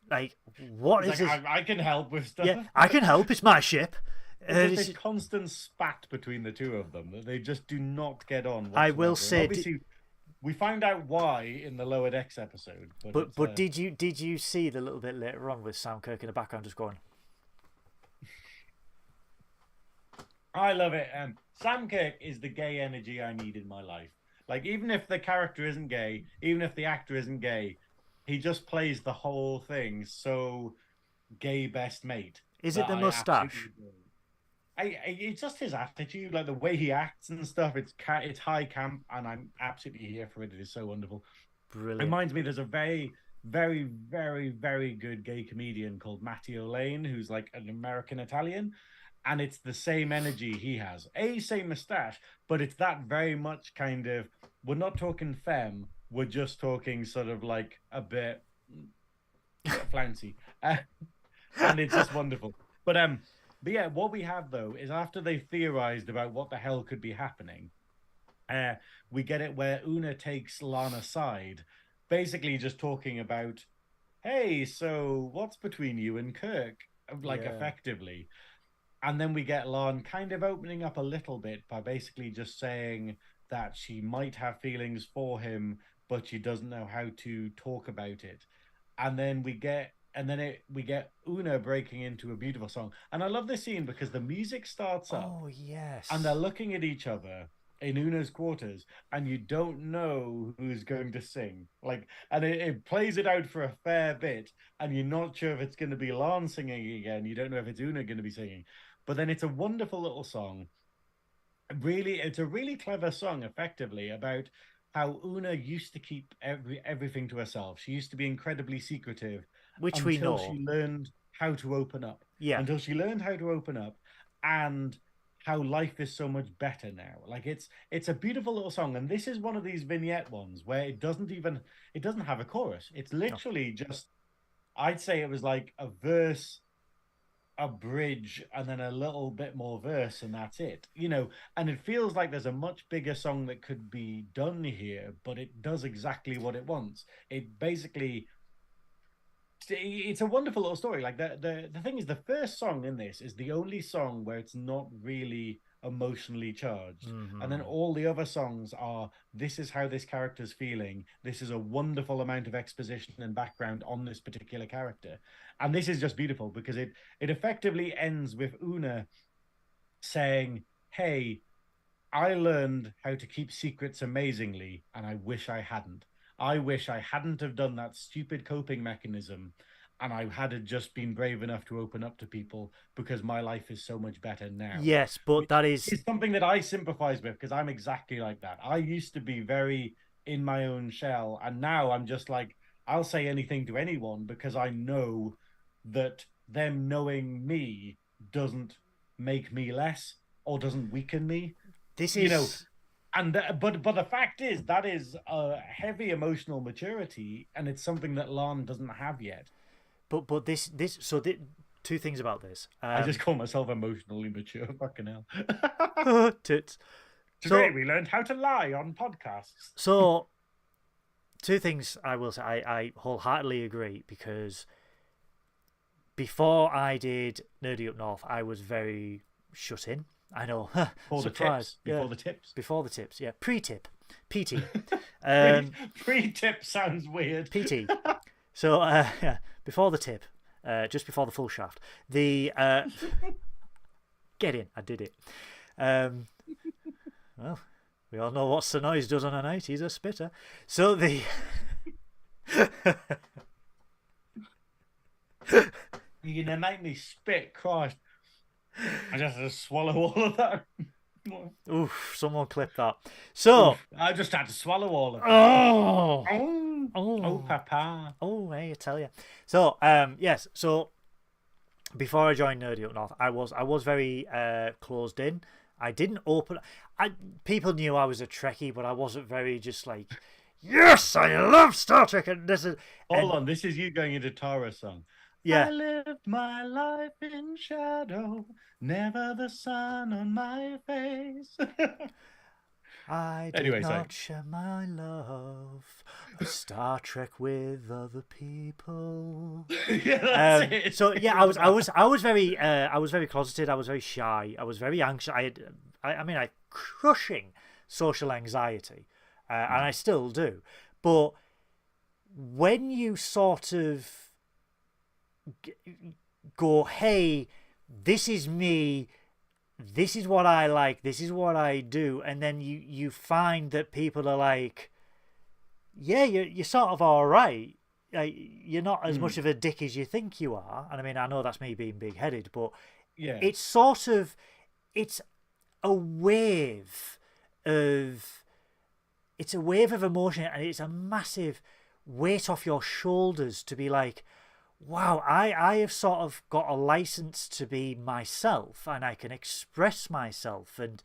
S1: Like, what is this?
S2: I can help with stuff.
S1: Yeah, I can help. It's my ship.
S2: There's a constant spat between the two of them that they just do not get on whatsoever.
S1: I will say...
S2: Obviously, we find out why in the Lower Decks episode.
S1: But did you see the little bit later on with Sam Kirk in the background just going...
S2: I love it. Sam Kirk is the gay energy I need in my life. Like, even if the character isn't gay, even if the actor isn't gay, he just plays the whole thing so gay best mate.
S1: Is it the mustache?
S2: It's just his attitude, like the way he acts and stuff. It's high camp, and I'm absolutely here for it. It is so wonderful.
S1: Brilliant.
S2: It reminds me, there's a very, very, very, very good gay comedian called Matthew Lane, who's like an American Italian. And it's the same energy he has. Same mustache, but it's that very much kind of, we're not talking femme, we're just talking sort of like a bit flouncy. And it's just wonderful. But yeah, what we have though is after they theorized about what the hell could be happening, we get it where Una takes Lana aside, basically just talking about, hey, so what's between you and Kirk? Like, effectively. And then we get Lon kind of opening up a little bit by basically just saying that she might have feelings for him, but she doesn't know how to talk about it. And then we get Una breaking into a beautiful song. And I love this scene because the music starts up.
S1: Oh, yes.
S2: And they're looking at each other in Una's quarters, and you don't know who's going to sing. Like, and it plays it out for a fair bit, and you're not sure if it's going to be Lon singing again. You don't know if it's Una going to be singing. But then it's a wonderful little song. Really, it's a really clever song, effectively, about how Una used to keep everything to herself. She used to be incredibly secretive.
S1: Which we know.
S2: Until she learned how to open up.
S1: Yeah.
S2: Until she learned how to open up, and how life is so much better now. Like, it's a beautiful little song. And this is one of these vignette ones where it doesn't have a chorus. It's literally just, I'd say it was like a verse, a bridge, and then a little bit more verse, and that's it, and it feels like there's a much bigger song that could be done here, but it does exactly what it wants. It basically it's a wonderful little story. Like the thing is, the first song in this is the only song where it's not really emotionally charged, and then all the other songs are, this is how this character's feeling, this is a wonderful amount of exposition and background on this particular character, and this is just beautiful because it effectively ends with Una saying, hey, I learned how to keep secrets amazingly, and I wish I hadn't. I wish I hadn't have done that stupid coping mechanism, and I had just been brave enough to open up to people because my life is so much better now.
S1: Yes, but that
S2: It's
S1: is
S2: something that I sympathize with because I'm exactly like that. I used to be very in my own shell, and now I'm just like, I'll say anything to anyone because I know that them knowing me doesn't make me less or doesn't weaken me.
S1: this
S2: You know,
S1: is
S2: and but the fact is that is a heavy emotional maturity, and it's something that Lon doesn't have yet.
S1: but this so two things about this.
S2: I just call myself emotionally mature. Fucking hell.
S1: Tits.
S2: Today we learned how to lie on podcasts.
S1: So two things I will say. I wholeheartedly agree because before I did Nerdy Up North, I was very shut in. I know. Surprise.
S2: Before the tips.
S1: Before the tips, yeah. Pre-tip. PT.
S2: Pre-tip sounds weird.
S1: PT. So, yeah, before the tip, just before the full shaft. The get in, I did it. Well, we all know what Synoiz does on a night. He's a spitter. So the
S2: You're gonna make me spit, Christ. I just had to swallow all of that.
S1: Oof, someone clip that. So
S2: I just had to swallow all of it.
S1: Oh,
S2: papa.
S1: Oh, hey, I tell you. So, yes. So, before I joined Nerdy Up North, I was very closed in. I didn't open. People knew I was a Trekkie, but I wasn't very just like, yes, I love Star Trek. And this is
S2: hold on. This is you going into Tara's song.
S1: Yeah.
S2: I lived my life in shadow, never the sun on my face.
S1: I did not share my love of Star Trek with other people.
S2: Yeah, that's it.
S1: So yeah, I was very closeted. I was very shy. I was very anxious. I had crushing social anxiety, and I still do. But when you sort of go, hey, this is me, this is what I like, this is what I do, and then you find that people are like, yeah, you're sort of all right, like, you're not as much of a dick as you think you are. And I mean, I know that's me being big-headed, but
S2: yeah,
S1: it's sort of, it's a wave of emotion, and it's a massive weight off your shoulders to be like, wow, I have sort of got a license to be myself, and I can express myself, and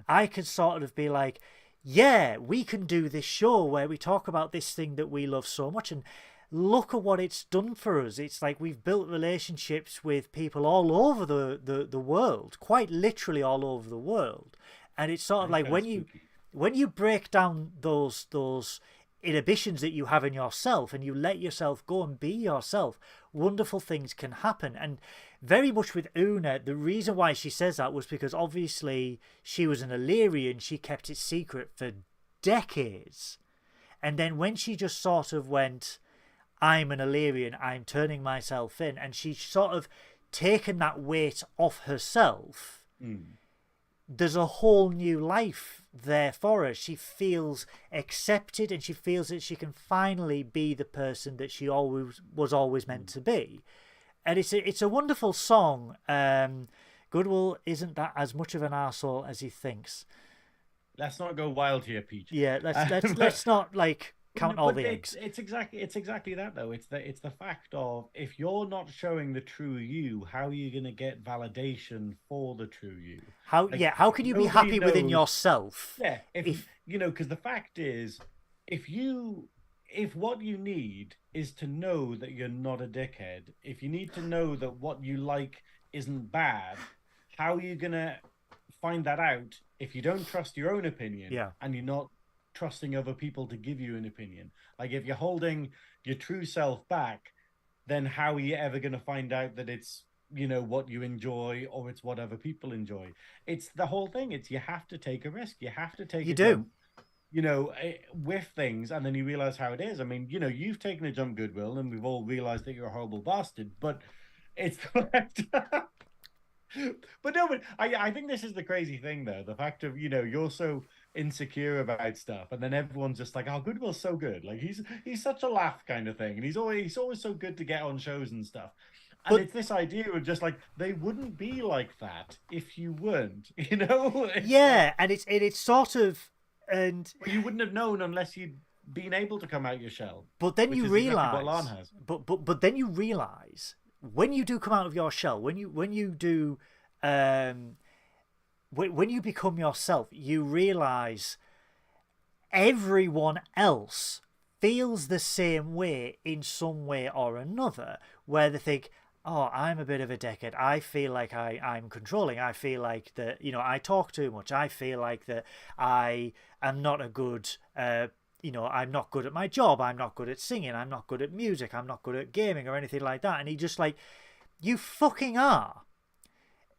S1: I can sort of be like, yeah, we can do this show where we talk about this thing that we love so much, and look at what it's done for us. It's like we've built relationships with people all over the world, quite literally all over the world, and it's sort of like when you break down those inhibitions that you have in yourself and you let yourself go and be yourself, wonderful things can happen. And very much with Una, the reason why she says that was because obviously she was an Illyrian, she kept it secret for decades, and then when she just sort of went, I'm an Illyrian, I'm turning myself in, and she's sort of taken that weight off herself, there's a whole new life there for her. She feels accepted, and she feels that she can finally be the person that she always meant to be. And it's a wonderful song. Goodwill isn't that as much of an arsehole as he thinks.
S2: Let's not go wild here, Peach.
S1: Yeah, let's not like count all the eggs.
S2: It's exactly that though. It's the fact of, if you're not showing the true you, how are you going to get validation for the true you?
S1: How can you be happy within yourself?
S2: Yeah, if you know, because the fact is, if what you need is to know that you're not a dickhead, if you need to know that what you like isn't bad, how are you going to find that out if you don't trust your own opinion?
S1: Yeah.
S2: And you're not trusting other people to give you an opinion. Like, if you're holding your true self back, then how are you ever going to find out that it's, what you enjoy or it's what other people enjoy? It's the whole thing. It's you have to take a risk. You have to take
S1: You
S2: a
S1: do.
S2: jump, with things, and then you realize how it is. I mean, you've taken a jump, Goodwill, and we've all realized that you're a horrible bastard, but it's the fact. But no, but I think this is the crazy thing, though. The fact of, you're so insecure about stuff, and then everyone's just like, oh, Goodwill's so good. Like he's such a laugh kind of thing. And he's always so good to get on shows and stuff. And
S1: But
S2: it's this idea of just like they wouldn't be like that if you weren't, It's
S1: yeah,
S2: like,
S1: and it's sort of, and
S2: well, you wouldn't have known unless you'd been able to come out your shell.
S1: but then
S2: Which
S1: you
S2: is exactly what Lan
S1: realize,
S2: has.
S1: but then you realize when you do come out of your shell, when you do, when you become yourself, you realize everyone else feels the same way in some way or another, where they think, oh, I'm a bit of a dickhead. I feel like I'm controlling. I feel like that, I talk too much. I feel like that I am not a good, I'm not good at my job. I'm not good at singing. I'm not good at music. I'm not good at gaming or anything like that. And he just like, you fucking are.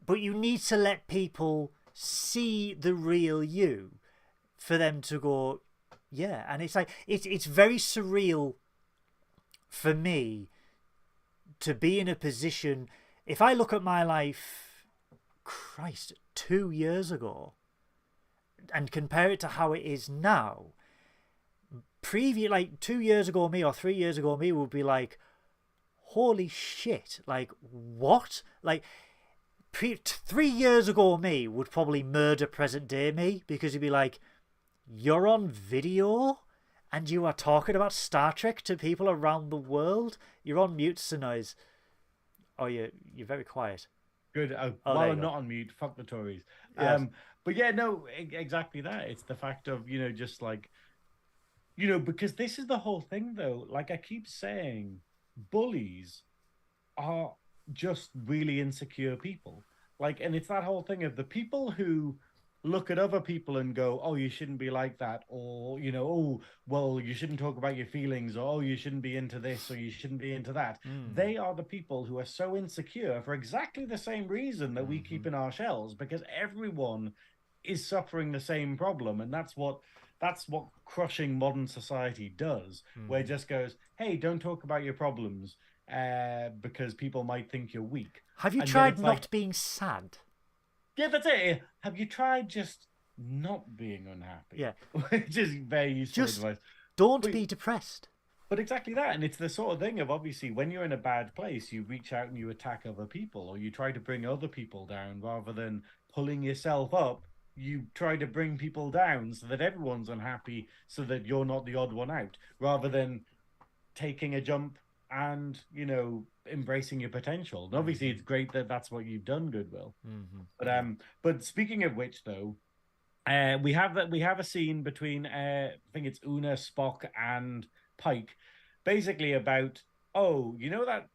S1: But you need to let people see the real you for them to go, yeah. And it's like, it's very surreal for me to be in a position. If I look at my life, Christ, 2 years ago, and compare it to how it is now, like 2 years ago me or 3 years ago me would be like, holy shit, like what? Like 3 years ago me would probably murder present day me, because he'd be like, you're on video and you are talking about Star Trek to people around the world? You're on mute, Synoiz. Oh, you're very quiet.
S2: Good.
S1: Oh,
S2: While
S1: there you
S2: I'm
S1: go.
S2: not on mute, fuck the Tories.
S1: Yes.
S2: But yeah, no, exactly that. It's the fact of, just like, because this is the whole thing, though. Like I keep saying, bullies are just really insecure people. Like, and it's that whole thing of the people who look at other people and go, oh, you shouldn't be like that, or, oh, well, you shouldn't talk about your feelings, or, oh, you shouldn't be into this, or you shouldn't be into that. They are the people who are so insecure for exactly the same reason that we keep in our shells, because everyone is suffering the same problem. And that's what crushing modern society does, where it just goes, hey, don't talk about your problems because people might think you're weak.
S1: Have you
S2: And yet
S1: tried
S2: it's
S1: not
S2: like,
S1: being sad?
S2: yeah, that's it. Have you tried just not being unhappy?
S1: Yeah.
S2: Which is very useful
S1: Just
S2: advice.
S1: don't
S2: But,
S1: be depressed.
S2: but exactly that. And it's the sort of thing of, obviously, when you're in a bad place, you reach out and you attack other people, or you try to bring other people down rather than pulling yourself up. You try to bring people down so that everyone's unhappy, so that you're not the odd one out, rather than taking a jump and, embracing your potential. And obviously it's great that that's what you've done, Goodwill. But speaking of which, though, we have a scene between I think it's Una, Spock, and Pike, basically about, oh, that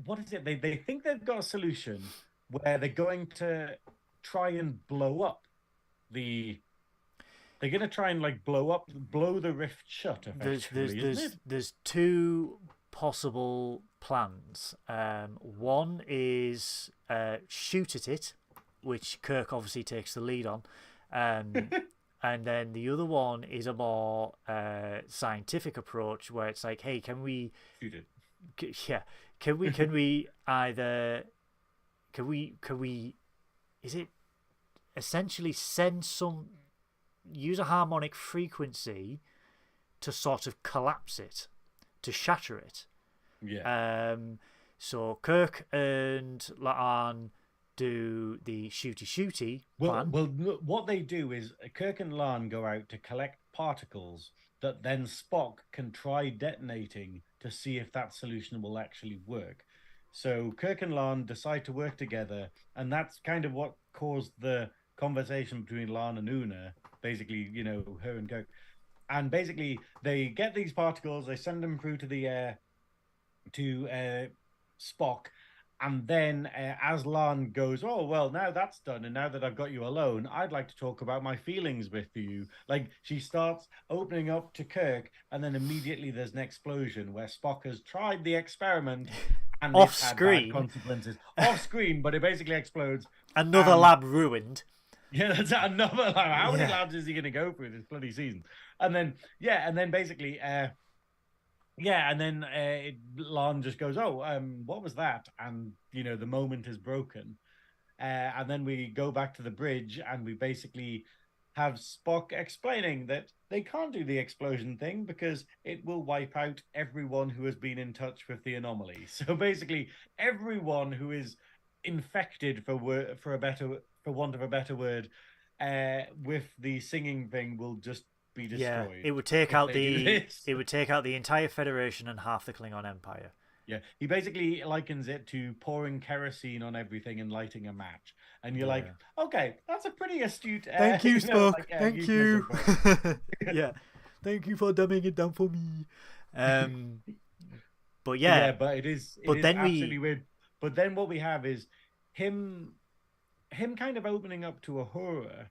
S2: what is it? They think they've got a solution where they're going to try and blow up the. They're going to try and like blow the rift shut. Effectively, isn't it?
S1: There's two possible plans. One is shoot at it, which Kirk obviously takes the lead on. And then the other one is a more scientific approach, where it's like, hey, can we
S2: Shoot it.
S1: can we either is it essentially use a harmonic frequency to sort of collapse it, to shatter it?
S2: Yeah.
S1: So Kirk and La'an do the shooty plan.
S2: Well, what they do is Kirk and Lan go out to collect particles that then Spock can try detonating to see if that solution will actually work. So Kirk and Lan decide to work together, and that's kind of what caused the conversation between Lan and Una. Basically, her and Kirk. And basically, they get these particles, they send them through to the air to Spock, And then Aslan goes, "Oh, well, now that's done. And now that I've got you alone, I'd like to talk about my feelings with you." Like, she starts opening up to Kirk, and then immediately there's an explosion where Spock has tried the experiment and
S1: Off
S2: it's had bad
S1: screen.
S2: consequences. Off screen, but it basically explodes.
S1: Another lab ruined.
S2: Yeah, that's another. Like, how many
S1: Yeah.
S2: labs is he going to go through this bloody season? And then basically, and then Lon just goes, "Oh, what was that?" And the moment is broken. And then we go back to the bridge, and we basically have Spock explaining that they can't do the explosion thing because it will wipe out everyone who has been in touch with the anomaly. So basically, everyone who is infected, for want of a better word, with the singing thing will just be destroyed.
S1: Yeah, it would take out the entire Federation and half the Klingon Empire.
S2: Yeah, he basically likens it to pouring kerosene on everything and lighting a match. And you're like, okay, that's a pretty astute.
S1: Thank you, Spock. Thank you. Yeah, thank you for dumbing it down for me. But yeah,
S2: but it is absolutely weird. But then what we have is him kind of opening up to Uhura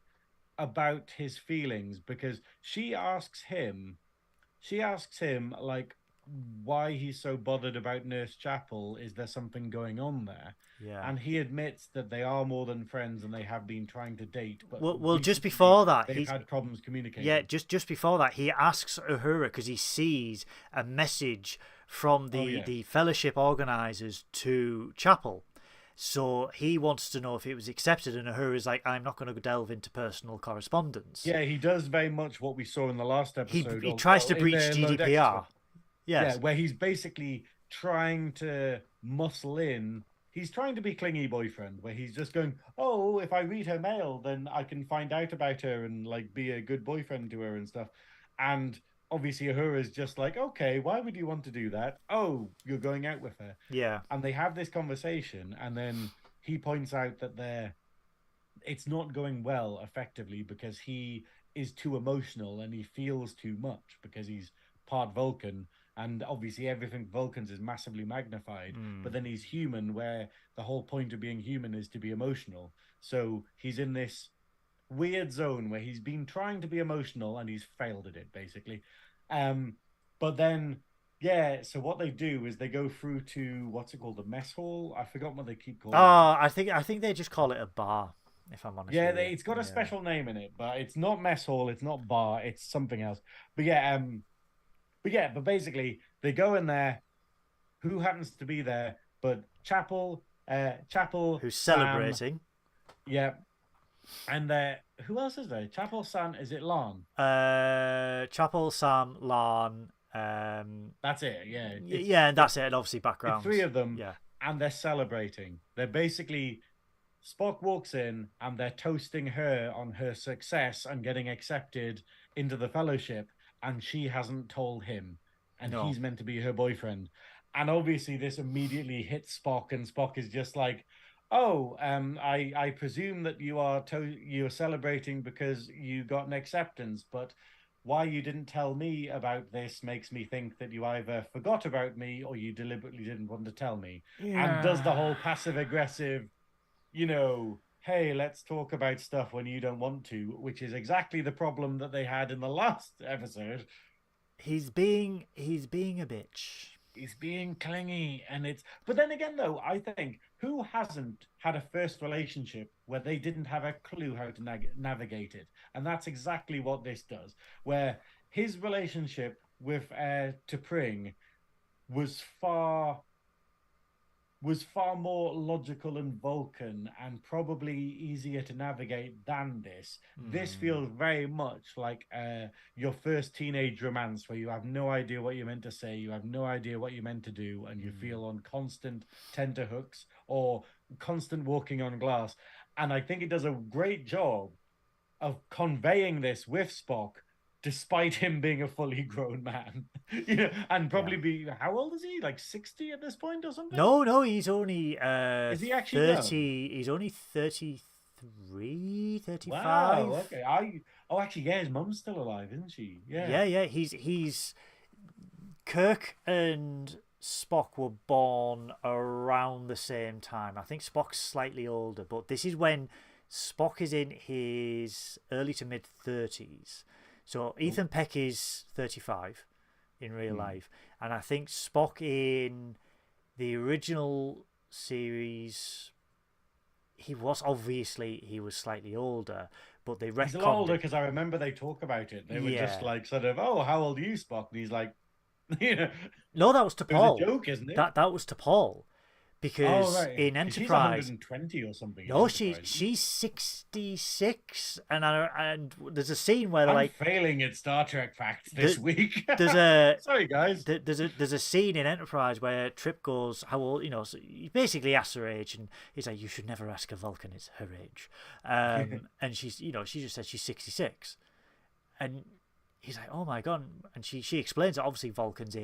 S2: about his feelings, because she asks him like why he's so bothered about Nurse Chapel. Is there something going on there?
S1: Yeah.
S2: And he admits that they are more than friends and they have been trying to date. But
S1: well, just before that,
S2: they've had problems communicating.
S1: Yeah, just before that, he asks Uhura because he sees a message from the Fellowship organizers to Chapel. So he wants to know if it was accepted, and Uhura's like, "I'm not going to delve into personal correspondence."
S2: Yeah, he does very much what we saw in the last episode.
S1: He tries to breach GDPR.
S2: Yes. Yeah, where he's basically trying to muscle in. He's trying to be clingy boyfriend, where he's just going, "Oh, if I read her mail, then I can find out about her and like be a good boyfriend to her and stuff." And obviously Uhura's just like, "Okay, why would you want to do that? Oh, you're going out with her."
S1: Yeah.
S2: And they have this conversation, and then he points out that it's not going well effectively because he is too emotional and he feels too much because he's part Vulcan. And obviously everything Vulcans is massively magnified, but then he's human, where the whole point of being human is to be emotional. So he's in this weird zone where he's been trying to be emotional and he's failed at it, basically. But then, so what they do is they go through to, what's it called, the mess hall? I forgot what they keep calling it.
S1: I think they just call it a bar, if I'm honest.
S2: Yeah, it's got a special name in it, but it's not mess hall, it's not bar, it's something else. But basically, they go in there. Who happens to be there? But Chapel,
S1: who's celebrating?
S2: Yeah, and who else is there? Chapel, Sam, is it Lon?
S1: Chapel, Sam, Lon.
S2: That's it. Yeah,
S1: yeah, and that's it. And obviously, background.
S2: Three of them.
S1: Yeah,
S2: and they're celebrating. They're basically, Spock walks in and they're toasting her on her success and getting accepted into the Fellowship. And she hasn't told him, and he's meant to be her boyfriend. And obviously this immediately hits Spock, and Spock is just like, "Oh, I presume that you're celebrating because you got an acceptance, but why you didn't tell me about this makes me think that you either forgot about me or you deliberately didn't want to tell me." And does the whole passive aggressive, "Hey, let's talk about stuff when you don't want to," which is exactly the problem that they had in the last episode.
S1: He's being a bitch.
S2: He's being clingy, but then again, though, I think, who hasn't had a first relationship where they didn't have a clue how to navigate it? And that's exactly what this does, where his relationship with T'Pring was far more logical and Vulcan and probably easier to navigate than this. This feels very much like your first teenage romance, where you have no idea what you're meant to say, you have no idea what you're meant to do, and you feel on constant tenterhooks or constant walking on glass. And I think it does a great job of conveying this with Spock, despite him being a fully grown man, and probably be, how old is he? Like 60 at this point or something?
S1: No, he's only
S2: is he actually
S1: 30? Young? He's only 33, 35.
S2: Wow, okay. Actually, his mum's still alive, isn't she? Yeah.
S1: He's Kirk and Spock were born around the same time. I think Spock's slightly older, but this is when Spock is in his early to mid 30s. So Ethan Peck is 35 in real life, and I think Spock in the original series, he was slightly older, but they retconned
S2: He's a lot older
S1: it.
S2: because I remember they talk about it. They were just
S1: Yeah.
S2: like sort of, "Oh, how old are you, Spock?" And he's like, you know,
S1: No, that was to
S2: it was a
S1: Paul.
S2: joke, isn't it?
S1: That was to Paul,
S2: Oh,
S1: because
S2: right.
S1: in
S2: Because she's
S1: Enterprise,
S2: 120 or something in
S1: no,
S2: Enterprise.
S1: she's 66, and there's a scene where they're
S2: I'm
S1: like,
S2: failing at Star Trek facts this
S1: the,
S2: week.
S1: there's a
S2: Sorry, guys.
S1: there's a scene in Enterprise where Trip goes, how old, so he basically asks her age, and he's like, you should never ask a Vulcan it's her age, and she's, she just said she's 66, and he's like, oh my god, and she explains that obviously Vulcans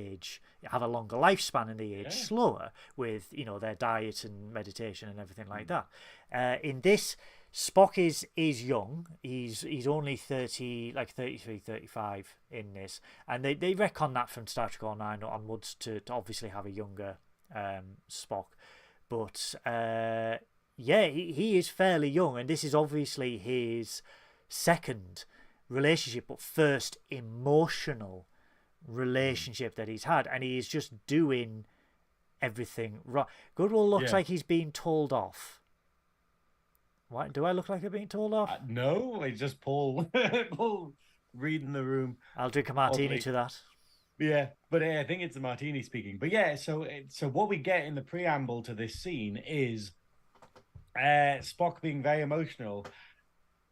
S1: have a longer lifespan and they age slower with their diet and meditation and everything like that. In this, Spock is young. He's only 30, like 33, 35 in this, and they retcon that from Star Trek Online onwards to obviously have a younger Spock, but yeah, he is fairly young, and this is obviously his second relationship, but first emotional relationship that he's had, and he is just doing everything right. Goodwill looks like he's being told off. Why do I look like I'm being told off?
S2: No, it's just Paul. Paul reading the room.
S1: I'll drink a martini to that.
S2: Yeah, but I think it's a martini speaking. But yeah, so what we get in the preamble to this scene is Spock being very emotional,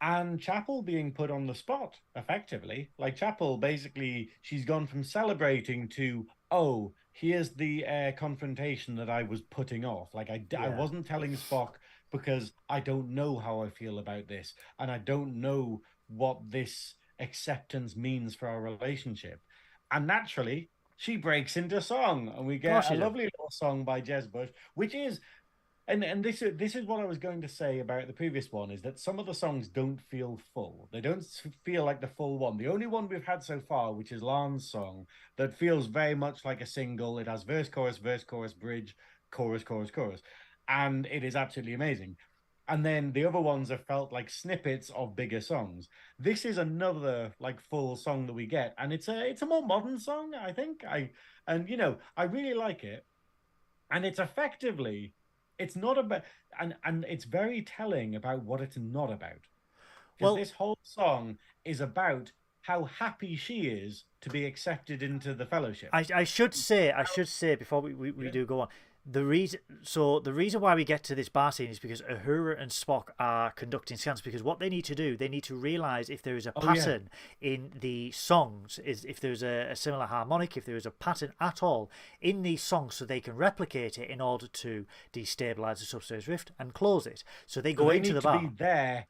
S2: and Chapel being put on the spot, effectively. Like, Chapel, basically, she's gone from celebrating to, oh, here's the confrontation that I was putting off. Like, I wasn't telling Spock because I don't know how I feel about this, and I don't know what this acceptance means for our relationship. And naturally, she breaks into song, and we get a lovely little song by Jez Bush, which is... And this is what I was going to say about the previous one, is that some of the songs don't feel full. They don't feel like the full one. The only one we've had so far, which is Lan's song, that feels very much like a single. It has verse, chorus, bridge, chorus, chorus, chorus. And it is absolutely amazing. And then the other ones have felt like snippets of bigger songs. This is another like full song that we get. And it's a more modern song, I think. I really like it. And it's effectively... It's not about, and it's very telling about what it's not about. Because this whole song is about how happy she is to be accepted into the fellowship.
S1: I should say before we do go on, the reason why we get to this bar scene is because Uhura and Spock are conducting scans, because what they need to do, they need to realize if there is a pattern in the songs, is if there's a similar harmonic, if there is a pattern at all in these songs, so they can replicate it in order to destabilize the subspace rift and close it. So they go into the bar.
S2: They need to be there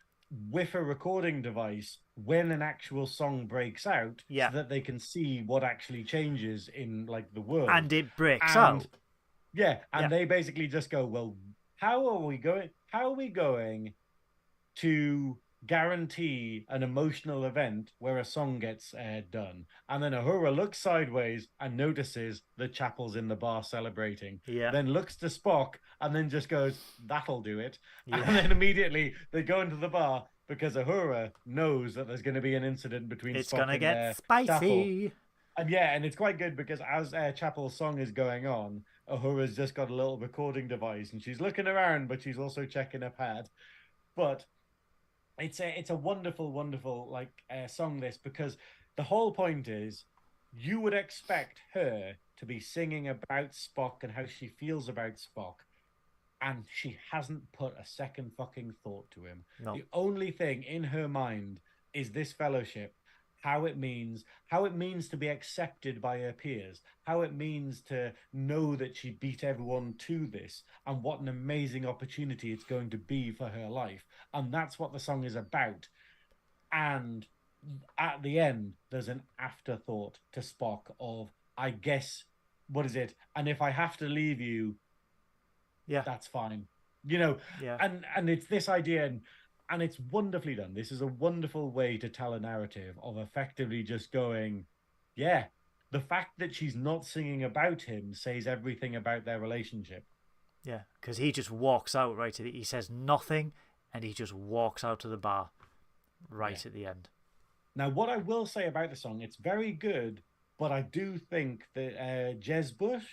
S2: with a recording device when an actual song breaks out, so that they can see what actually changes in like the world.
S1: And it breaks out.
S2: Yeah, and they basically just go, well, how are we going to guarantee an emotional event where a song gets done? And then Uhura looks sideways and notices that Chapel's in the bar celebrating. Then looks to Spock and then just goes, that'll do it. And then immediately they go into the bar because Uhura knows that there's going to be an incident between
S1: it's
S2: Spock
S1: gonna
S2: and
S1: get spicy.
S2: Chapel. And it's quite good because as Chapel's song is going on, Uhura's just got a little recording device and she's looking around, but she's also checking her pad. But it's a wonderful, wonderful like song, this, because the whole point is you would expect her to be singing about Spock and how she feels about Spock, and she hasn't put a second fucking thought to him. No. The only thing in her mind is this fellowship, how it means to be accepted by her peers, how it means to know that she beat everyone to this, and what an amazing opportunity it's going to be for her life. And that's what the song is about. And at the end, there's an afterthought to Spock of, I guess, what is it? And if I have to leave you, that's fine. And it's this idea, and it's wonderfully done. This is a wonderful way to tell a narrative of effectively just going, the fact that she's not singing about him says everything about their relationship.
S1: Yeah, because he just walks out right he says nothing, and he just walks out to the bar right at the end.
S2: Now, what I will say about the song, it's very good, but I do think that Jez Bush,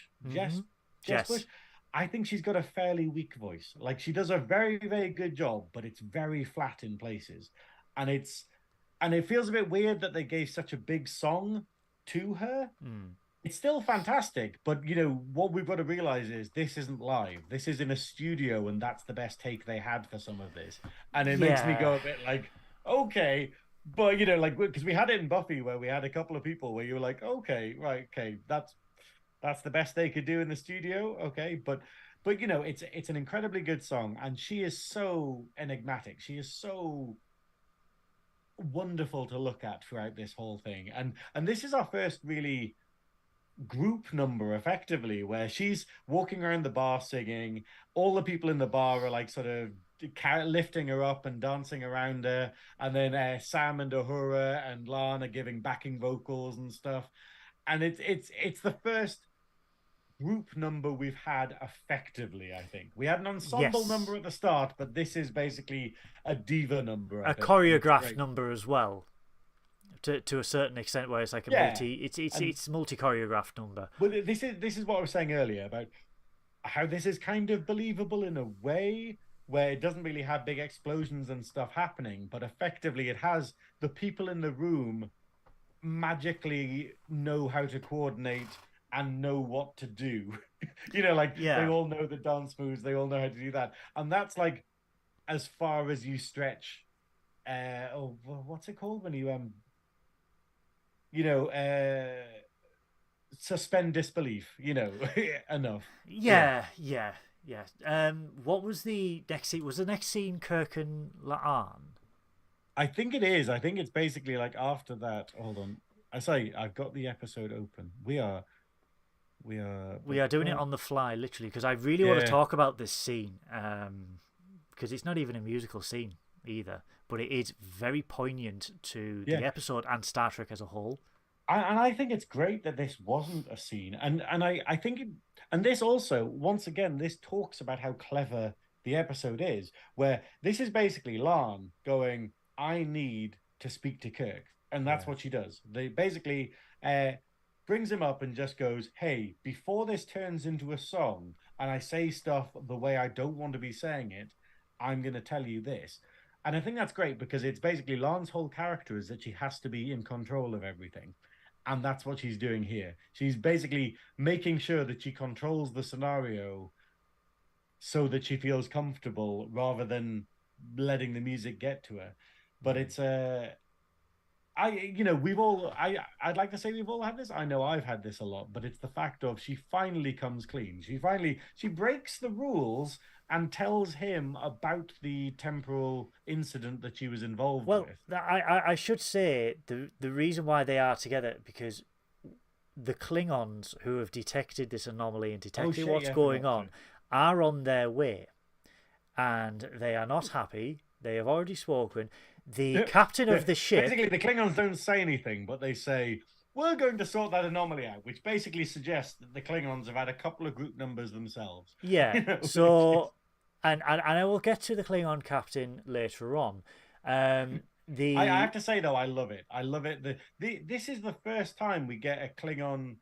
S2: I think she's got a fairly weak voice. Like, she does a very, very good job, but it's very flat in places. And it feels a bit weird that they gave such a big song to her. It's still fantastic, but what we've got to realize is this isn't live. This is in a studio, and that's the best take they had for some of this. And it makes me go a bit like, okay, but like, because we had it in Buffy where we had a couple of people where you were like, okay, right, okay, that's the best they could do in the studio, okay, but it's an incredibly good song, and she is so enigmatic. She is so wonderful to look at throughout this whole thing, and this is our first really group number effectively where she's walking around the bar singing. All the people in the bar are like sort of lifting her up and dancing around her, and then Sam and Uhura and Lana giving backing vocals and stuff, and it's the first group number we've had effectively. I think we had an ensemble number at the start, but this is basically a diva number,
S1: a choreographed number as well, to a certain extent, where it's like it's multi choreographed number.
S2: Well, this is what I was saying earlier about how this is kind of believable in a way where it doesn't really have big explosions and stuff happening, but effectively it has the people in the room magically know how to coordinate and know what to do. They all know the dance moves, they all know how to do that, and that's like as far as you stretch. What's it called when you suspend disbelief, enough.
S1: Yeah. What was the next scene? Was the next scene Kirk and Laan?
S2: I think it is. I think it's basically like after that. Hold on. I've got the episode open. We are
S1: doing it on the fly, literally, because I really want to talk about this scene, because it's not even a musical scene either, but it is very poignant to the episode and Star Trek as a whole.
S2: And I think it's great that this wasn't a scene, and I think and this also, once again, this talks about how clever the episode is, where this is basically Laan going, I need to speak to Kirk, and that's what she does. They basically brings him up and just goes, hey, before this turns into a song and I say stuff the way I don't want to be saying it, I'm going to tell you this. And I think that's great, because it's basically Laan's whole character is that she has to be in control of everything. And that's what she's doing here. She's basically making sure that she controls the scenario so that she feels comfortable rather than letting the music get to her. But it's I'd like to say we've all had this. I know I've had this a lot, but it's the fact of she finally comes clean. She breaks the rules and tells him about the temporal incident that she was involved with.
S1: Well, I should say the reason why they are together, because the Klingons who have detected this anomaly and detected what's going on are on their way, and they are not happy. They have already spoken. The captain of the ship...
S2: Basically, the Klingons don't say anything, but they say, we're going to sort that anomaly out, which basically suggests that the Klingons have had a couple of group numbers themselves.
S1: Yeah, so... And I will get to the Klingon captain later on. I
S2: have to say, though, I love it. I love it. This is the first time we get a Klingon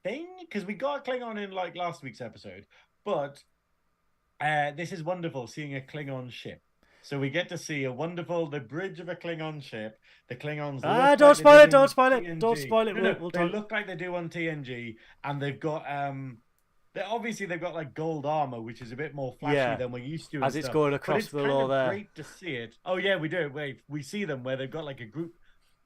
S2: thing, because we got a Klingon in, like, last week's episode, but this is wonderful, seeing a Klingon ship. So we get to see the bridge of a Klingon ship. The Klingons.
S1: Don't spoil it! Don't spoil it! Don't spoil it!
S2: They look like they do on TNG, and they've got they've got like gold armor, which is a bit more flashy than we're used to.
S1: As it's going across the floor there.
S2: Great to see it. Oh yeah, we do. We see them where they've got like a group.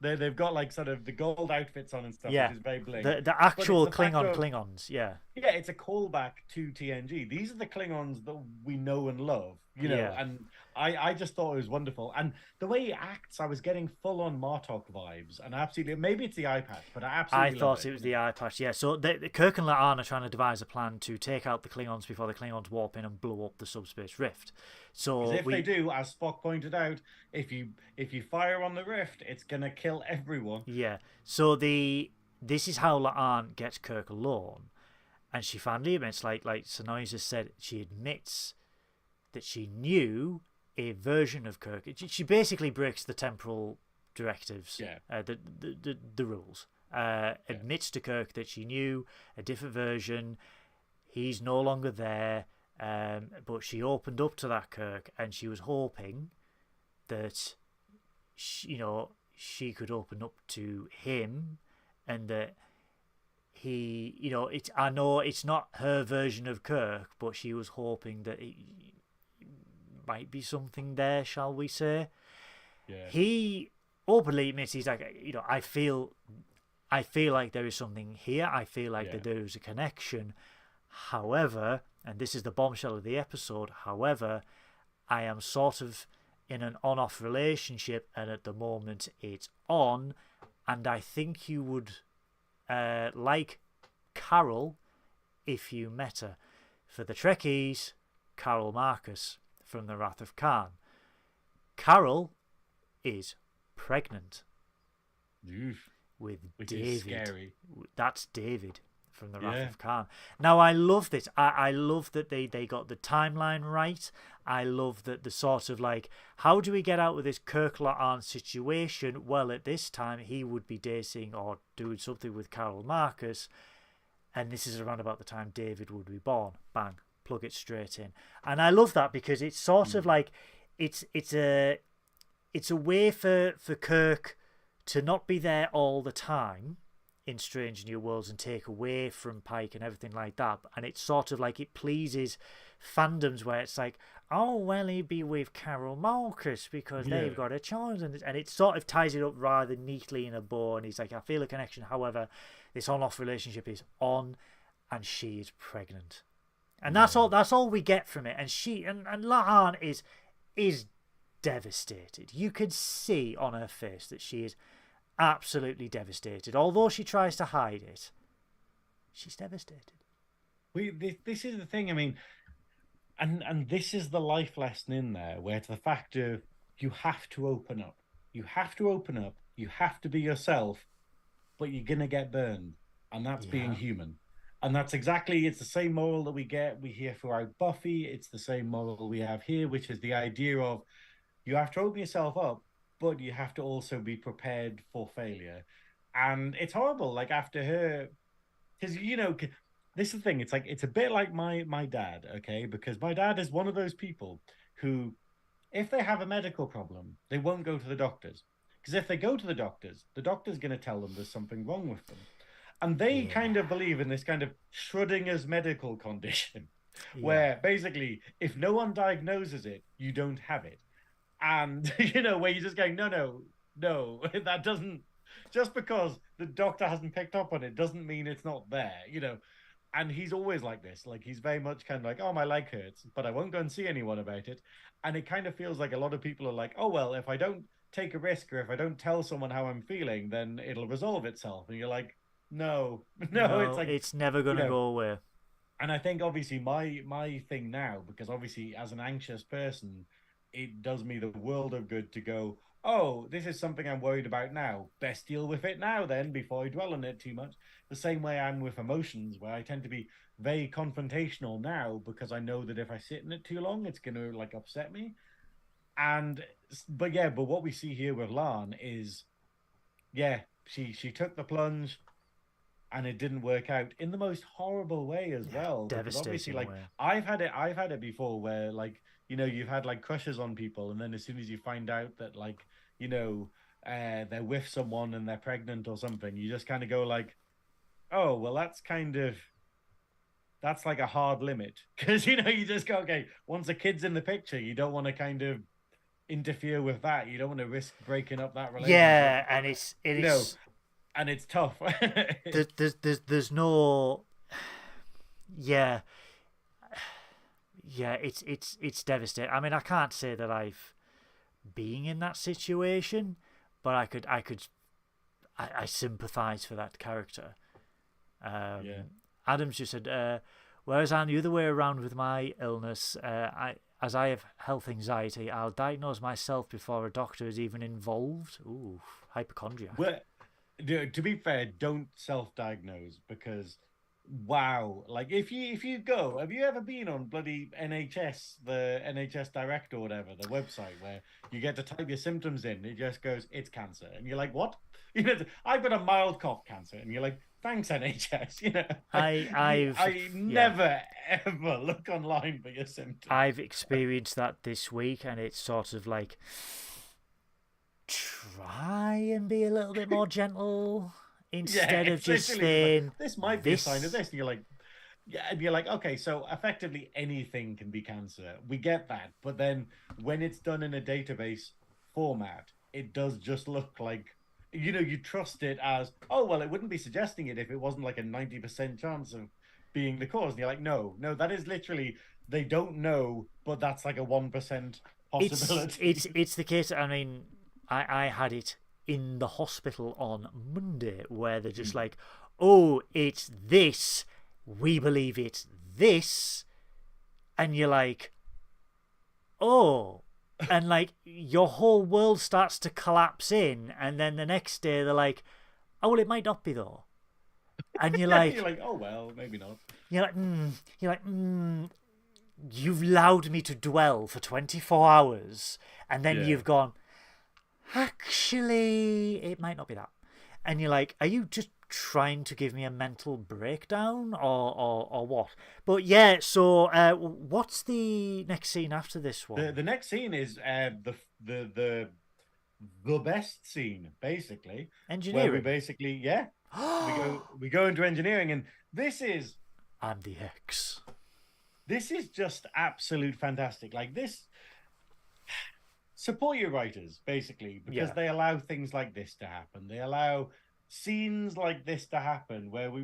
S2: They've got like sort of the gold outfits on and stuff, which is very bling.
S1: The actual Klingons, yeah.
S2: Yeah, it's a callback to TNG. These are the Klingons that we know and love, and I just thought it was wonderful. And the way he acts, I was getting full-on Martok vibes, and absolutely, maybe it's the eye patch, but I
S1: thought it was the eye patch, yeah. So Kirk and Laan are trying to devise a plan to take out the Klingons before the Klingons warp in and blow up the subspace rift. So
S2: if they do, as Spock pointed out, if you fire on the rift, it's gonna kill everyone.
S1: Yeah. So the this is how La'an gets Kirk alone, and she finally admits, like Synoiz has said, she admits that she knew a version of Kirk. She basically breaks the temporal directives, the rules. Admits to Kirk that she knew a different version. He's no longer there, but she opened up to that Kirk, and she was hoping that she could open up to him, and that he, I know it's not her version of Kirk, but she was hoping that it might be something there, shall we say?
S2: Yeah.
S1: He openly admits, he's like, I feel like there is something here. I feel like that there is a connection. However, and this is the bombshell of the episode, however, I am sort of in an on-off relationship, and at the moment it's on, and I think you would like Carol if you met her. For the Trekkies, Carol Marcus from The Wrath of Khan. Carol is pregnant.
S2: Oof.
S1: With
S2: Which
S1: David.
S2: Is scary.
S1: That's David from The Wrath of Khan. Now, I love this. I love that they got the timeline right. I love that the sort of like, how do we get out of this Kirk La'an situation? Well, at this time, he would be dating or doing something with Carol Marcus, and this is around about the time David would be born. Bang, plug it straight in. And I love that because it's sort of like, it's a way for Kirk to not be there all the time in Strange New Worlds and take away from Pike and everything like that. And it's sort of like it pleases fandoms where it's like, oh, well, he'd be with Carol Marcus because they've got a child. And it sort of ties it up rather neatly in a bow. And he's like, I feel a connection. However, this on-off relationship is on, and she is pregnant. And that's all we get from it. And and La'an is devastated. You could see on her face that she is absolutely devastated. Although she tries to hide it, she's devastated.
S2: This is the thing. I mean, and this is the life lesson in there, where it's the fact of you have to open up. You have to open up. You have to be yourself, but you're gonna get burned, and that's being human. And that's exactly, it's the same moral that we hear throughout Buffy. It's the same moral we have here, which is the idea of you have to open yourself up, but you have to also be prepared for failure. And it's horrible, like after her, because, this is the thing. It's like, it's a bit like my dad, okay? Because my dad is one of those people who, if they have a medical problem, they won't go to the doctors. Because if they go to the doctor's going to tell them there's something wrong with them. And they kind of believe in this kind of Schrodinger's medical condition, where basically, if no one diagnoses it, you don't have it. And, where you're just going, no, that doesn't, just because the doctor hasn't picked up on it doesn't mean it's not there, And he's always like this. Like, he's very much kind of like, oh, my leg hurts, but I won't go and see anyone about it. And it kind of feels like a lot of people are like, oh, well, if I don't take a risk or if I don't tell someone how I'm feeling, then it'll resolve itself. And you're like, no, it's like,
S1: it's never going to go away.
S2: And I think obviously my thing now, because obviously as an anxious person, it does me the world of good to go, oh, this is something I'm worried about now. Best deal with it now then, before I dwell on it too much. The same way I'm with emotions, where I tend to be very confrontational now, because I know that if I sit in it too long, it's going to like upset me. But what we see here with La'an is, she took the plunge, and it didn't work out in the most horrible way as well.
S1: Devastating
S2: like
S1: way.
S2: I've had it before where like, you've had like crushes on people, and then as soon as you find out that like, they're with someone and they're pregnant or something, you just kind of go like, oh, well, that's like a hard limit. Because, you just go, okay, once a kid's in the picture, you don't want to kind of interfere with that. You don't want to risk breaking up that relationship.
S1: Yeah, and it is...
S2: And it's tough.
S1: There's no... Yeah, it's devastating. I mean, I can't say that I've been in that situation, but I sympathise for that character. Adams just said, whereas I'm the other way around with my illness, as I have health anxiety, I'll diagnose myself before a doctor is even involved. Ooh, hypochondriac.
S2: To be fair, don't self-diagnose because wow, like if you go, have you ever been on bloody NHS, the NHS Direct or whatever, the website where you get to type your symptoms in, it just goes, it's cancer, and you're like, what? I've got a mild cough, cancer, and you're like, thanks NHS,
S1: I've
S2: I
S1: yeah.
S2: never ever look online for your symptoms.
S1: I've experienced that this week, and it's sort of like try and be a little bit more gentle
S2: Yeah,
S1: instead of
S2: it's
S1: just
S2: literally just like
S1: saying
S2: this might be a sign of
S1: this.
S2: this, and you're like, yeah, and you're like, okay, so effectively anything can be cancer. We get that, but then when it's done in a database format, it does just look like, you trust it as, oh well, it wouldn't be suggesting it if it wasn't like a 90% chance of being the cause. And you're like, no, no, that is literally they don't know, but that's like a 1%
S1: It's
S2: possibility.
S1: it's it's the case. I mean, I had it in the hospital on Monday where they're just like, oh, it's this. We believe it's this, and you're like, oh, and like your whole world starts to collapse in, and then the next day they're like, oh well, it might not be though, and you're
S2: Yeah, you're
S1: like,
S2: like, oh well, maybe not.
S1: you're like, you're like, you've allowed me to dwell for 24 hours, and then
S2: Yeah.
S1: you've gone, actually, it might not be that. And you're like, are you just trying to give me a mental breakdown or what? But yeah, so what's the next scene after this
S2: The
S1: one?
S2: the next scene is the best scene, basically, where we
S1: Engineering.
S2: basically, yeah, we go into engineering, and
S1: I'm the X.
S2: this is just absolute fantastic. Like this, support your writers basically because
S1: Yeah.
S2: they allow things like this to happen. They allow scenes like this to happen where we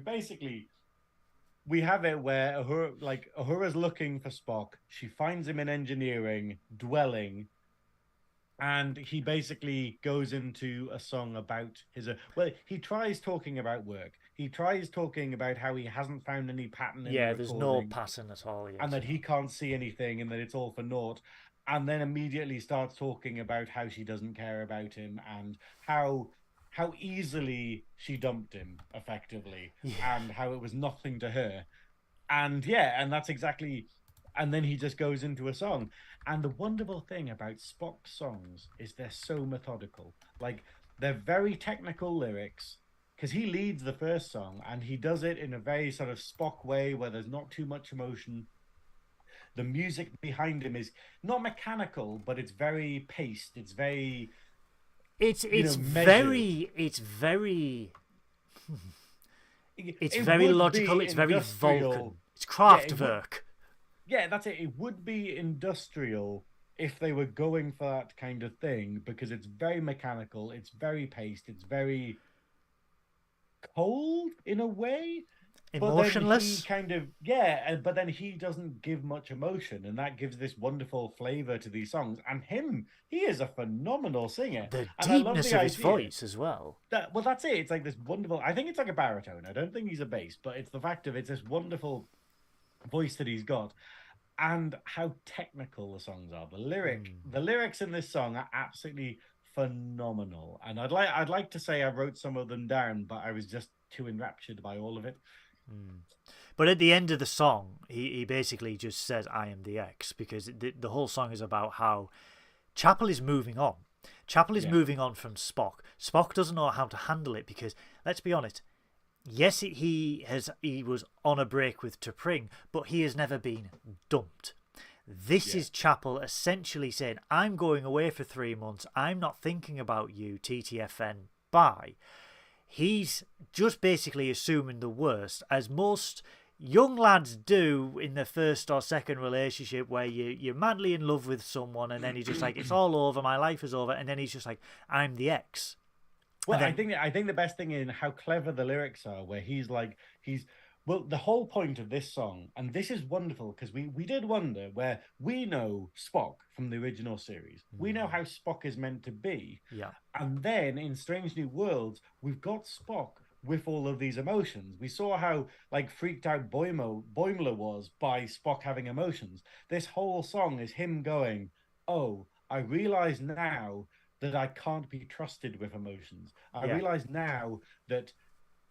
S2: have it where Uhura's looking for Spock. She finds him in engineering, dwelling, and he basically goes into a song about he tries talking about work, he tries talking about how he hasn't found any pattern in the
S1: Yeah, there's no
S2: recording
S1: pattern at all
S2: and
S1: yet.
S2: that he can't see anything and that it's all for naught, and then immediately starts talking about how she doesn't care about him and how easily she dumped him effectively
S1: Yeah.
S2: and how it was nothing to her. And yeah, and that's exactly, and then he just goes into a song. And the wonderful thing about Spock's songs is they're so methodical. Like they're very technical lyrics because he leads the first song and he does it in a very sort of Spock way where there's not too much emotion. The music behind him is not mechanical, but it's very paced. It's very,
S1: It's it's
S2: measured.
S1: very it's very it's
S2: It
S1: very
S2: would
S1: logical,
S2: be
S1: it's very
S2: industrial.
S1: Vulcan. It's
S2: Yeah, it would.
S1: Kraftwerk.
S2: Yeah, that's it. It would be industrial if they were going for that kind of thing because it's very mechanical, it's very paced, it's very cold in a way. But then he
S1: Emotionless.
S2: kind of, yeah, but then he doesn't give much emotion, and that gives this wonderful flavor to these songs. And he is a phenomenal singer,
S1: The
S2: and I love
S1: deepness
S2: the
S1: of his
S2: idea
S1: voice as well.
S2: that, well, that's it. It's like this wonderful. I think it's like a baritone. I don't think he's a bass, but it's the fact of it's this wonderful voice that he's got and how technical the songs are. The lyrics in this song are absolutely phenomenal. And I'd like to say I wrote some of them down, but I was just too enraptured by all of it.
S1: But at the end of the song, he basically just says, I am the X, because the whole song is about how Chapel is moving on. Chapel is
S2: Yeah,
S1: moving on from Spock. Spock doesn't know how to handle it because, let's be honest, yes, he was on a break with T'Pring, but he has never been dumped. This
S2: yeah.
S1: is Chapel essentially saying, I'm going away for 3 months. I'm not thinking about you, TTFN. Bye. He's just basically assuming the worst, as most young lads do in their first or second relationship, where you're madly in love with someone and then he's just like, it's all over, my life is over, and then he's just like, I'm the ex.
S2: Well,
S1: And
S2: I
S1: then,
S2: think I think the best thing in how clever the lyrics are, where he's well, the whole point of this song, and this is wonderful because we did wonder where we know Spock from the original series, we know how Spock is meant to be,
S1: yeah.
S2: and then in Strange New Worlds, we've got Spock with all of these emotions. We saw how like freaked out Boimler was by Spock having emotions. This whole song is him going, "Oh, I realize now that I can't be trusted with emotions. I
S1: Yeah.
S2: realize now that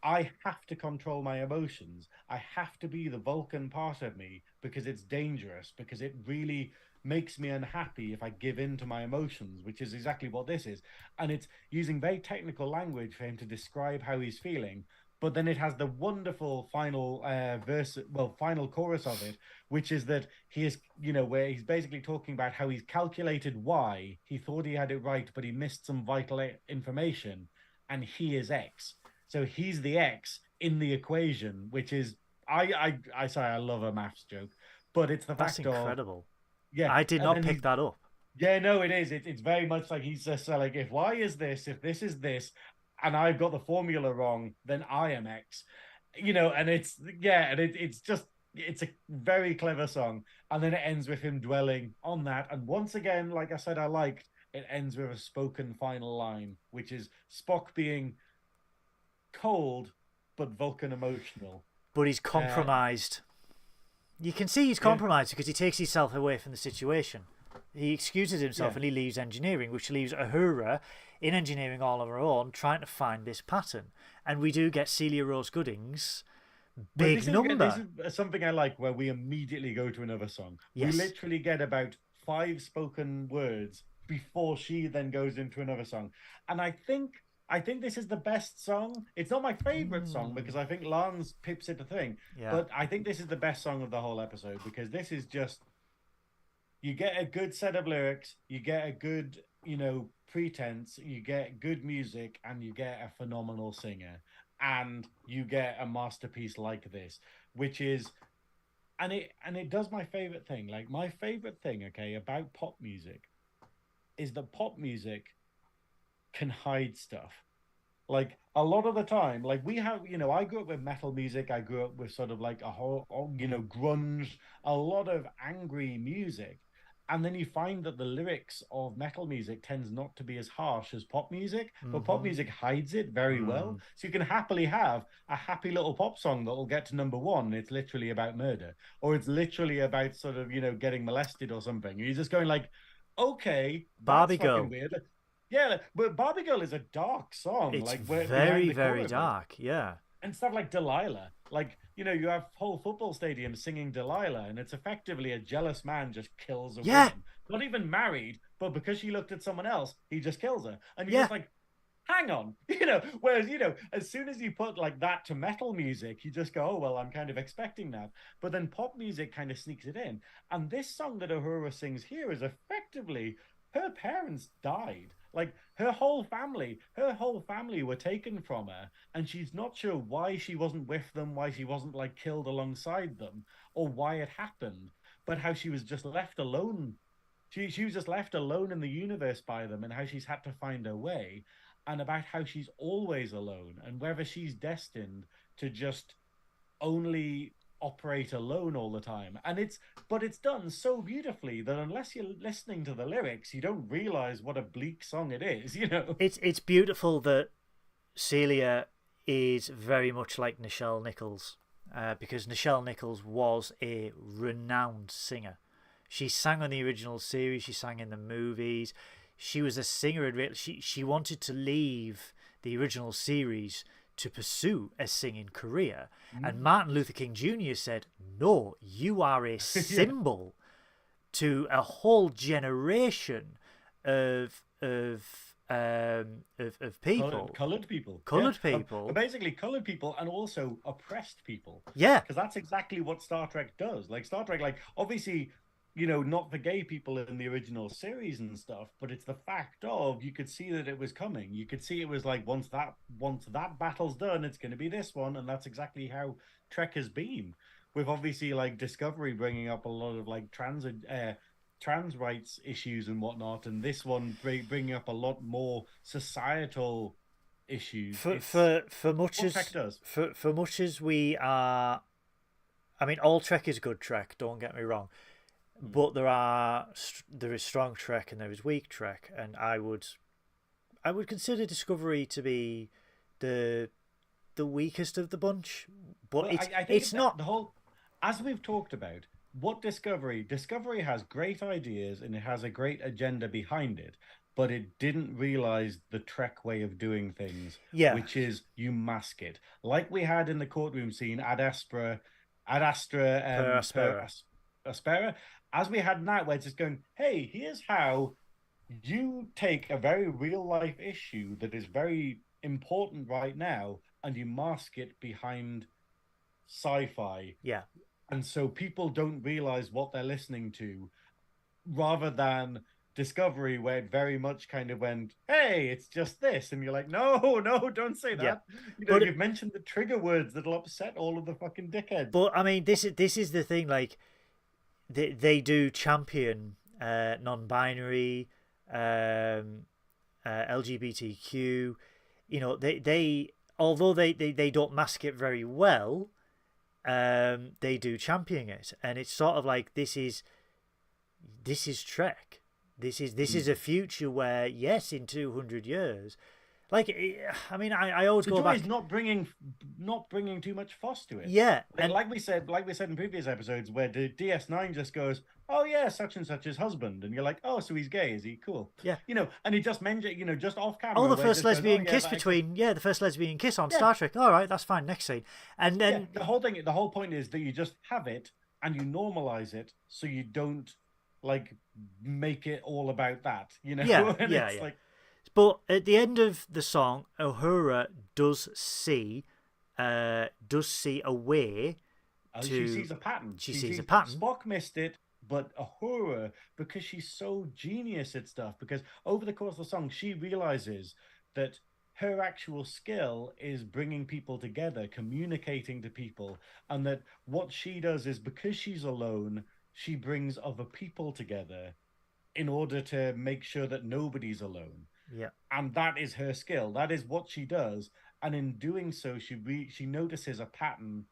S2: I have to control my emotions. I have to be the Vulcan part of me because it's dangerous, because it really makes me unhappy if I give in to my emotions, which is exactly what this is. And it's using very technical language for him to describe how he's feeling. But then it has the wonderful final final chorus of it, which is that he is, where he's basically talking about how he's calculated why he thought he had it right, but he missed some vital information, and he is X. So he's the X in the equation, which is I say I love a maths joke, but it's the
S1: That's
S2: fact of
S1: incredible.
S2: yeah,
S1: I did
S2: and
S1: not
S2: then
S1: pick that up.
S2: yeah, no, it is. It's very much like he's just like, if Y is this, if this is this, and I've got the formula wrong, then I am X, and it's a very clever song, and then it ends with him dwelling on that, and once again, like I said, I liked it ends with a spoken final line, which is Spock being cold but Vulcan emotional.
S1: But he's compromised. You can see he's
S2: Yeah,
S1: compromised because he takes himself away from the situation. He excuses himself
S2: yeah.
S1: and he leaves engineering, which leaves Uhura in engineering all of her own, trying to find this pattern. And we do get Celia Rose Gooding's
S2: But
S1: big number.
S2: this is something I like where we immediately go to another song. We
S1: Yes.
S2: literally get about 5 spoken words before she then goes into another song. And I think this is the best song. It's not my favorite song because I think Lance pips it a thing.
S1: Yeah.
S2: But I think this is the best song of the whole episode because this is just you get a good set of lyrics, you get a good, pretense, you get good music, and you get a phenomenal singer, and you get a masterpiece like this, which is, and it does my favorite thing. Like my favorite thing, okay, about pop music, is that pop music can hide stuff. Like a lot of the time, like we have, I grew up with metal music. I grew up with sort of like a whole, grunge, a lot of angry music. And then you find that the lyrics of metal music tends not to be as harsh as pop music, but pop music hides it very well. So you can happily have a happy little pop song that will get to number one. It's literally about murder, or it's literally about sort of, getting molested or something. You're just going like, okay, that's
S1: Barbie
S2: fucking
S1: Girl.
S2: weird. Yeah, but Barbie Girl is a dark song.
S1: It's
S2: Like
S1: very,
S2: the
S1: very
S2: core of it.
S1: dark. Yeah.
S2: And stuff like Delilah. Like, you have whole football stadiums singing Delilah, and it's effectively a jealous man just kills a woman. Not even married, but because she looked at someone else, he just kills her. And you're just like, hang on. Whereas, as soon as you put like that to metal music, you just go, oh, well, I'm kind of expecting that. But then pop music kind of sneaks it in. And this song that Uhura sings here is effectively her parents died. Like her whole family were taken from her, and she's not sure why she wasn't with them, why she wasn't like killed alongside them, or why it happened, but how she was just left alone. She was just left alone in the universe by them, and how she's had to find her way, and about how she's always alone, and whether she's destined to just only operate alone all the time. But it's done so beautifully that unless you're listening to the lyrics, you don't realize what a bleak song it is.
S1: It's beautiful that Celia is very much like Nichelle Nichols, because Nichelle Nichols was a renowned singer. She sang on the original series, she sang in the movies, she was a singer. She wanted to leave the original series to pursue a singing career. And Martin Luther King Jr. said, no, you are a symbol to a whole generation of people.
S2: Colored people.
S1: Colored people.
S2: Basically colored people and also oppressed people.
S1: Yeah.
S2: Because that's exactly what Star Trek does. Like Star Trek, like obviously, not the gay people in the original series and stuff, but it's the fact of you could see that it was coming. You could see it was like once that battle's done, it's going to be this one, and that's exactly how Trek has been. With obviously like Discovery bringing up a lot of like trans rights issues and whatnot, and this one bringing up a lot more societal issues.
S1: For much as we are, I mean, all Trek is good Trek. Don't get me wrong. But there is strong Trek and there is weak Trek, and I would consider Discovery to be the weakest of the bunch. But
S2: I think
S1: it's not
S2: the whole, as we've talked about, what Discovery has great ideas and it has a great agenda behind it, but it didn't realize the Trek way of doing things,
S1: Yeah.
S2: which is you mask it, like we had in the courtroom scene ad astra aspera, as we had now, where it's just going, hey, here's how you take a very real life issue that is very important right now and you mask it behind sci-fi.
S1: Yeah.
S2: And so people don't realize what they're listening to, rather than Discovery, where it very much kind of went, hey, it's just this. And you're like, no, don't say that.
S1: But
S2: you've mentioned the trigger words that'll upset all of the fucking dickheads.
S1: But I mean, this is the thing. Like, they do champion non-binary, LGBTQ. You know, they although they don't mask it very well, they do champion it, and it's sort of like this is Trek. This is a future where, yes, in 200 years, like, I mean, I always go back.
S2: Is not bringing too much fuss to it.
S1: Yeah,
S2: and like we said in previous episodes, where the DS9 just goes, oh yeah, such and such his husband, and you're like, oh, so he's gay? Is he cool?
S1: Yeah,
S2: and he just mentioned, just off camera.
S1: Oh, the first lesbian kiss the first lesbian kiss on Star Trek. All right, that's fine. Next scene, and then
S2: the whole point is that you just have it and you normalize it, so you don't like make it all about that.
S1: Yeah. Like... But at the end of the song, Uhura does see a way to...
S2: She sees a pattern.
S1: She sees a pattern.
S2: Spock missed it, but Uhura, because she's so genius at stuff, because over the course of the song, she realizes that her actual skill is bringing people together, communicating to people, and that what she does is, because she's alone, she brings other people together in order to make sure that nobody's alone.
S1: Yeah.
S2: And that is her skill. That is what she does. And in doing so, she notices a pattern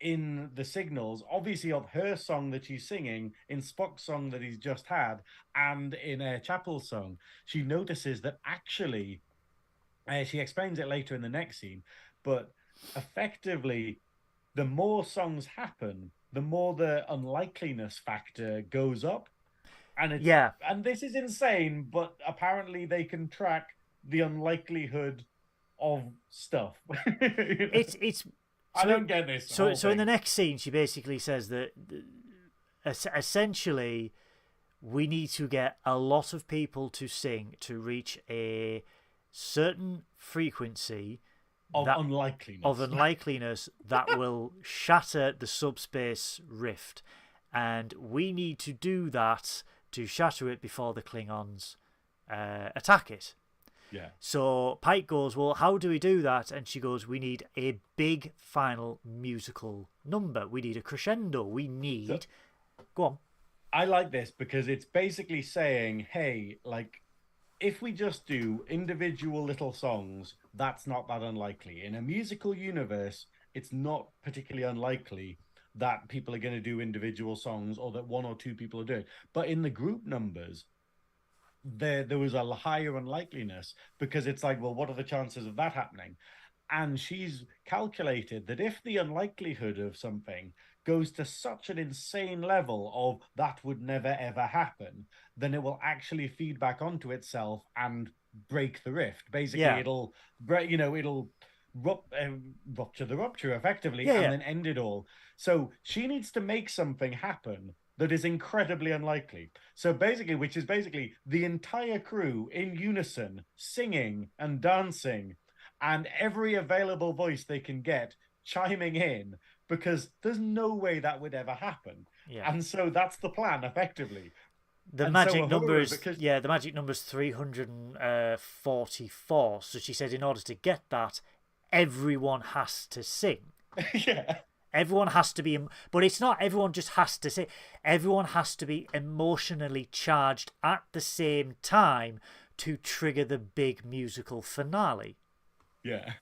S2: in the signals, obviously of her song that she's singing, in Spock's song that he's just had, and in Chapel's song. She notices that actually, she explains it later in the next scene, but effectively, the more songs happen, the more the unlikeliness factor goes up. And and this is insane, but apparently they can track the unlikelihood of stuff.
S1: It's
S2: I don't get this.
S1: So in the next scene, she basically says that essentially we need to get a lot of people to sing to reach a certain frequency
S2: of unlikeliness
S1: that will shatter the subspace rift, and we need to do that to shatter it before the Klingons attack it.
S2: Yeah.
S1: So Pike goes, well, how do we do that? And she goes, we need a big final musical number. We need a crescendo. We need... Go on.
S2: I like this because it's basically saying, hey, like, if we just do individual little songs, that's not that unlikely. In a musical universe, it's not particularly unlikely that people are going to do individual songs, or that one or two people are doing. But in the group numbers, there was a higher unlikeliness, because it's like, well, what are the chances of that happening? And she's calculated that if the unlikelihood of something goes to such an insane level of that would never ever happen, then it will actually feed back onto itself and break the rift. Basically, it'll rupture the rupture effectively, and then end it all. So she needs to make something happen that is incredibly unlikely. So basically, which is basically the entire crew in unison singing and dancing, and every available voice they can get chiming in, because there's no way that would ever happen.
S1: Yeah.
S2: And so that's the plan, effectively.
S1: The magic number is 344. So she said, in order to get that, everyone has to sing.
S2: Yeah.
S1: Everyone has to be, but it's not everyone just has to sing. Everyone has to be emotionally charged at the same time to trigger the big musical finale.
S2: Yeah.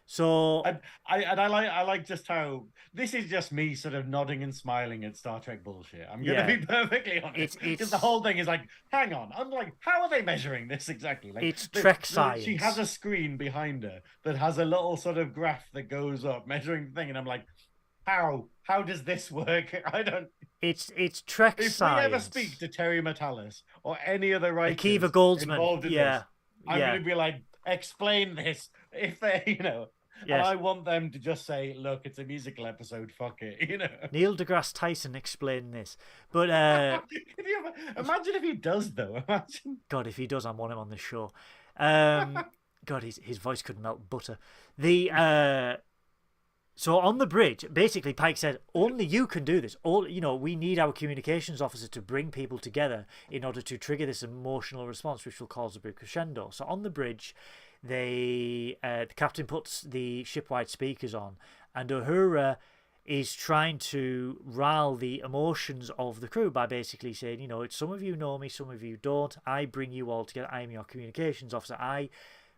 S1: So
S2: I like just how this is just me sort of nodding and smiling at Star Trek bullshit. I'm gonna be perfectly honest, because the whole thing is like, hang on, I'm like, how are they measuring this exactly? Like,
S1: it's Trek science.
S2: She has a screen behind her that has a little sort of graph that goes up measuring the thing, and I'm like, How does this work? I don't.
S1: It's Trek
S2: If we ever
S1: science.
S2: speak to Terry Matalis or any other
S1: Akiva
S2: writers
S1: Goldsman.
S2: involved in
S1: Yeah.
S2: this, I'm
S1: Yeah.
S2: going to be like, explain this. If they, and
S1: Yes.
S2: I want them to just say, look, it's a musical episode. Fuck it,
S1: Neil deGrasse Tyson explained this, but
S2: Can you imagine if he does though? Imagine.
S1: God, if he does, I want him on the show. God, his voice could melt butter. So on the bridge, basically, Pike said, "Only you can do this. We need our communications officer to bring people together in order to trigger this emotional response, which will cause a big crescendo." So on the bridge, the captain puts the ship-wide speakers on, and Uhura is trying to rile the emotions of the crew by basically saying, some of you know me, some of you don't. I bring you all together. I am your communications officer. I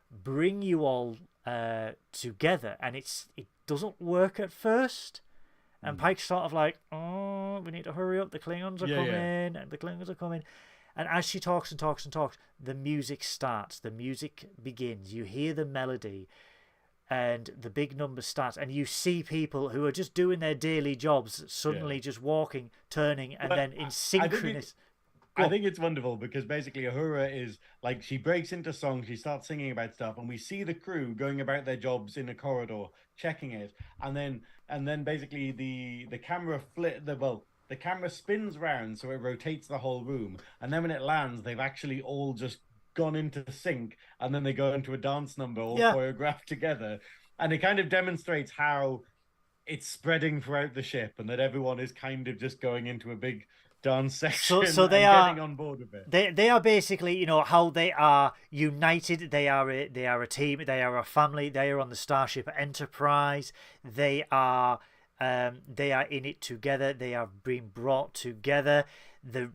S1: bring you all together, and it doesn't work at first. And Pike's sort of like, "Oh, we need to hurry up. The Klingons are coming, and the Klingons are coming." And as she talks and talks and talks, the music starts. The music begins. You hear the melody, and the big number starts, and you see people who are just doing their daily jobs suddenly just walking, turning, and then in synchronous.
S2: I think it's wonderful because basically Uhura is like, she breaks into song, she starts singing about stuff, and we see the crew going about their jobs in a corridor, checking it, and then basically the camera the camera spins round so it rotates the whole room, and then when it lands, they've actually all just gone into sync, and then they go into a dance number all choreographed together, and it kind of demonstrates how it's spreading throughout the ship, and that everyone is kind of just going into a big dance section
S1: so they
S2: and
S1: are
S2: getting on board with it.
S1: They are basically, how they are united. They are a team. They are a family. They are on the Starship Enterprise. They are in it together. They are being brought together. The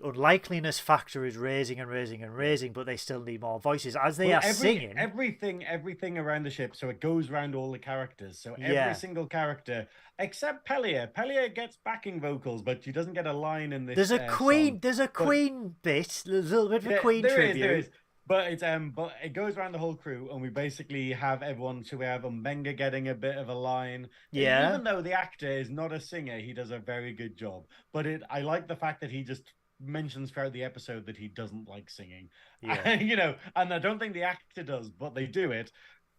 S1: unlikeliness factor is raising and raising and raising, but they still need more voices as they are singing.
S2: Everything around the ship, so it goes around all the characters. So every single character, except Pelia. Pelia gets backing vocals, but she doesn't get a line in this.
S1: There's a Queen.
S2: Song.
S1: There's a Queen bit. There's a little bit of a Queen tribute.
S2: There is. But it goes around the whole crew, and we basically have everyone. So we have Mbenga getting a bit of a line.
S1: Yeah.
S2: Even though the actor is not a singer, he does a very good job. But I like the fact that he just mentions throughout the episode that he doesn't like singing. Yeah. And I don't think the actor does, but they do it.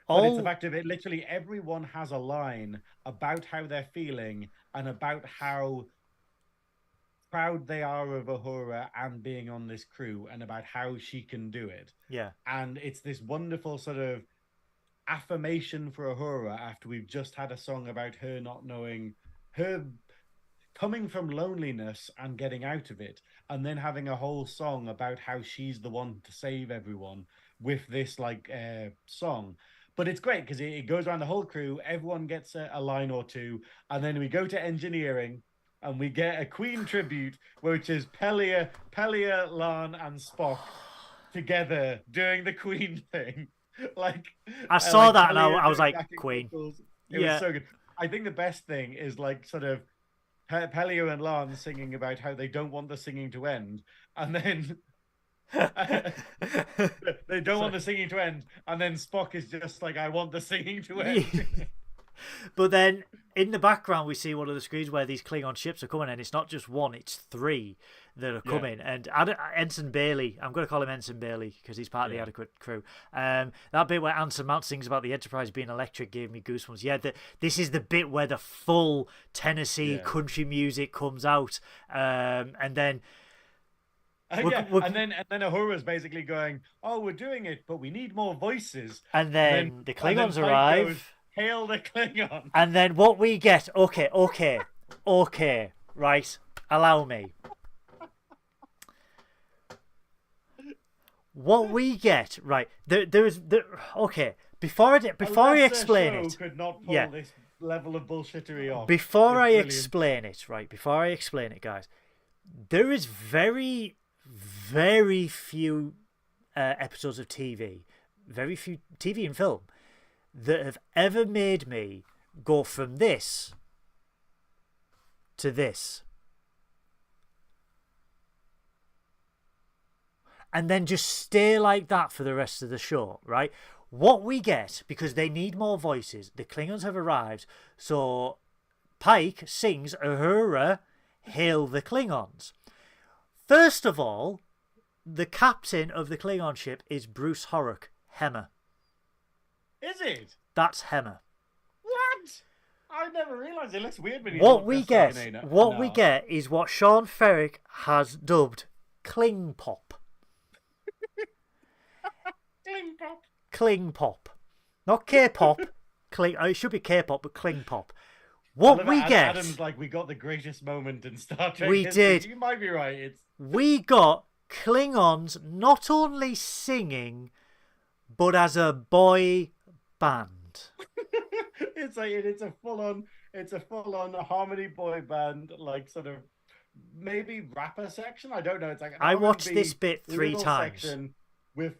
S2: But it's the fact of it. Literally, everyone has a line about how they're feeling and about how proud they are of Uhura and being on this crew, and about how she can do it.
S1: Yeah.
S2: And it's this wonderful sort of affirmation for Uhura after we've just had a song about her not knowing, her coming from loneliness and getting out of it, and then having a whole song about how she's the one to save everyone with this song. But it's great because it goes around the whole crew, everyone gets a line or two, and then we go to engineering, and we get a Queen tribute, which is Pelia, Lan, and Spock together doing the Queen thing.
S1: I saw that, and I was like, Queen.
S2: It was so good. I think the best thing is sort of Pelia and Lan singing about how they don't want the singing to end, and then they don't want the singing to end, and then Spock is just like, I want the singing to end.
S1: But then in the background we see one of the screens where these Klingon ships are coming, and it's not just one, it's three that are coming. And Ensign Bailey, I'm going to call him Ensign Bailey because he's part of the Adequate crew. That bit where Anson Mount sings about the Enterprise being electric gave me goosebumps. This is the bit where the full Tennessee country music comes out, and then
S2: and then Uhura's basically going, "Oh, we're doing it, but we need more voices."
S1: And then the Klingons arrive.
S2: Goes, hail the Klingon.
S1: And then what we get, okay, right, allow me. What we get, right, okay, before I explain it.
S2: Could not pull this level of bullshittery off.
S1: Before I explain it, guys, there is very, very few episodes of TV, very few TV and film, that have ever made me go from this to this. And then just stay like that for the rest of the show, right? What we get, because they need more voices, the Klingons have arrived, so Pike sings Uhura, Hail the Klingons. First of all, the captain of the Klingon ship is Bruce Horrock, Hemmer.
S2: Is it?
S1: That's Hemmer.
S2: What? I never realised. It looks weird when you
S1: What we get is what Sean Ferrick has dubbed Kling Pop.
S2: Kling Pop.
S1: Kling Pop. Not K-pop. It should be K-pop, but Kling Pop. What we get...
S2: Adam's like, we got the greatest moment in Star Trek
S1: We
S2: history.
S1: did.
S2: You might be right.
S1: We got Klingons not only singing, but as a boy band.
S2: It's a full on harmony boy band, like sort of maybe rapper section. I don't know. It's like
S1: I watched this bit 3 times
S2: section with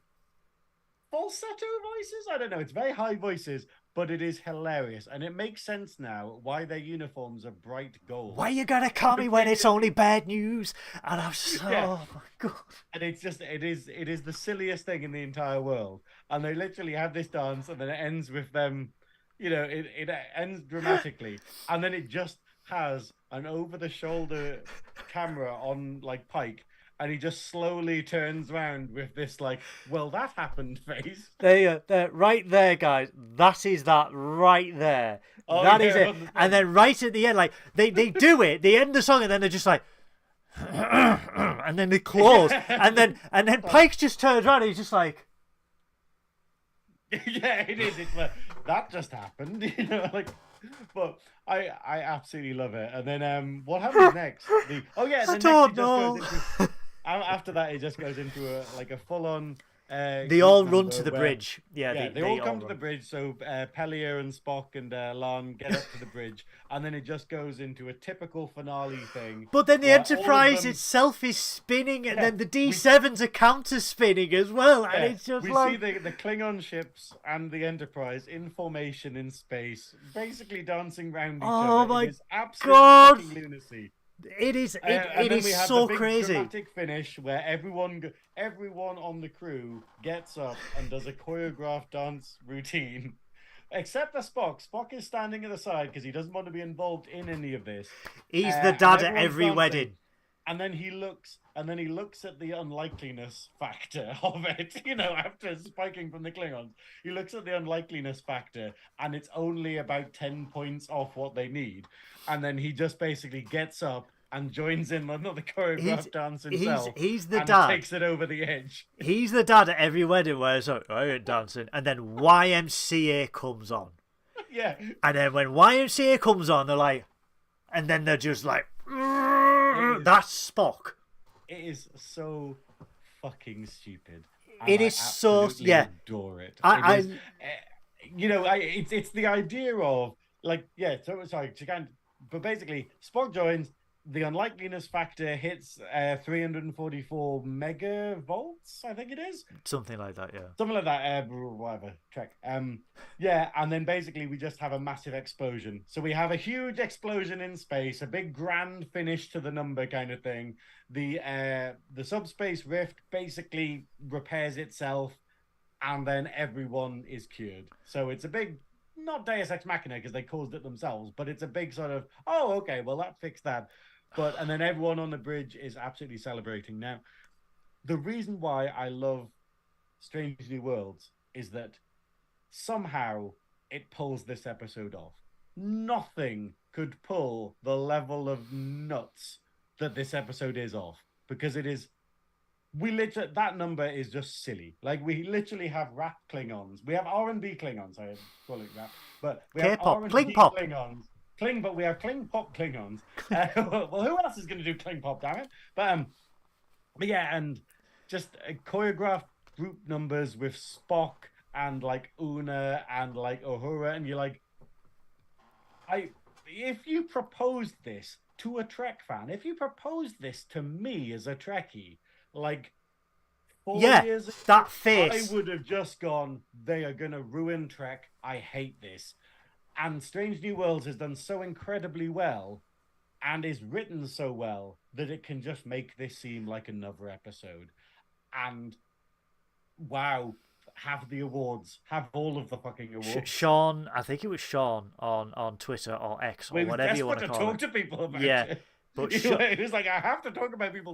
S2: falsetto voices. I don't know. It's very high voices, but it is hilarious, and it makes sense now why their uniforms are bright gold.
S1: Why you gonna call me when it's only bad news? And I'm so oh my god.
S2: And it's just it is the silliest thing in the entire world. And they literally have this dance, and then it ends with them. You know, it ends dramatically, and then it just has an over-the-shoulder camera on like Pike, and he just slowly turns around with this like, well, that happened face.
S1: There, right there, guys. That is that right there.
S2: Oh,
S1: that
S2: yeah,
S1: is it. And then right at the end, like they do it. They end the song, and then they're just like, and then they close, and then Pike just turns around, and he's just like.
S2: Yeah, it is. It's like, that just happened, you know. Like, but I absolutely love it. And then what happens next? After that, it just goes into a full on.
S1: They all run to the bridge. Yeah,
S2: they all come to the bridge. So Pellier and Spock and Lon get up to the bridge, and then it just goes into a typical finale thing.
S1: But then the Enterprise itself is spinning, and then the D7s are counter spinning as well, and it's just
S2: we see the Klingon ships and the Enterprise in formation in space, basically dancing around each other.
S1: Oh my
S2: it is absolute
S1: god!
S2: fucking lunacy.
S1: It is. It is
S2: we have
S1: so
S2: the big
S1: crazy.
S2: Dramatic finish where everyone on the crew gets up and does a choreographed dance routine, except for Spock. Spock is standing at the side because he doesn't want to be involved in any of this.
S1: He's the dad at every wedding.
S2: And then he looks at the unlikeliness factor of it. You know, after spiking from the Klingons, he looks at the unlikeliness factor, and it's only about 10 points off what they need. And then he just basically gets up and joins in another choreographed dance himself.
S1: He's the
S2: and
S1: dad.
S2: Takes it over the edge.
S1: He's the dad at every wedding where it's like, I ain't dancing, and then YMCA comes on.
S2: Yeah.
S1: And then when YMCA comes on, they're like, and then they're just like, that's Spock.
S2: It is so fucking stupid.
S1: It is so
S2: adore it. It's the idea of like but basically Spock joins. The unlikeliness factor hits 344 megavolts, I think it is.
S1: Something like that, yeah.
S2: Something like that, whatever, Trek. Yeah, and then basically we just have a massive explosion. So we have a huge explosion in space, a big grand finish to the number kind of thing. The subspace rift basically repairs itself, and then everyone is cured. So it's a big, not Deus Ex Machina because they caused it themselves, but it's a big sort of, oh, okay, well, that fixed that. And then everyone on the bridge is absolutely celebrating. Now, the reason why I love Strange New Worlds is that somehow it pulls this episode off. Nothing could pull the level of nuts that this episode is off, because it is. That number is just silly. Like, we literally have rap Klingons. We have R&B Klingons. I call it rap, but we have
S1: K-pop, Kling Pop
S2: Klingons. But we have Kling Pop Klingons. Well, who else is going to do Kling Pop, damn it? But yeah, and just choreographed group numbers with Spock and like Una and like Uhura, and you're like, if you proposed this to a Trek fan, if you proposed this to me as a Trekkie, like 4 years ago,
S1: that face,
S2: I would have just gone, they are going to ruin Trek. I hate this. And Strange New Worlds has done so incredibly well and is written so well that it can just make this seem like another episode. And wow, have the awards, have all of the fucking awards.
S1: Sean, I think it was Sean on Twitter or X or
S2: He was
S1: whatever you want
S2: desperate
S1: to
S2: to
S1: call
S2: talk
S1: it.
S2: to people about
S1: Yeah,
S2: it.
S1: but
S2: He was like, I have to talk about people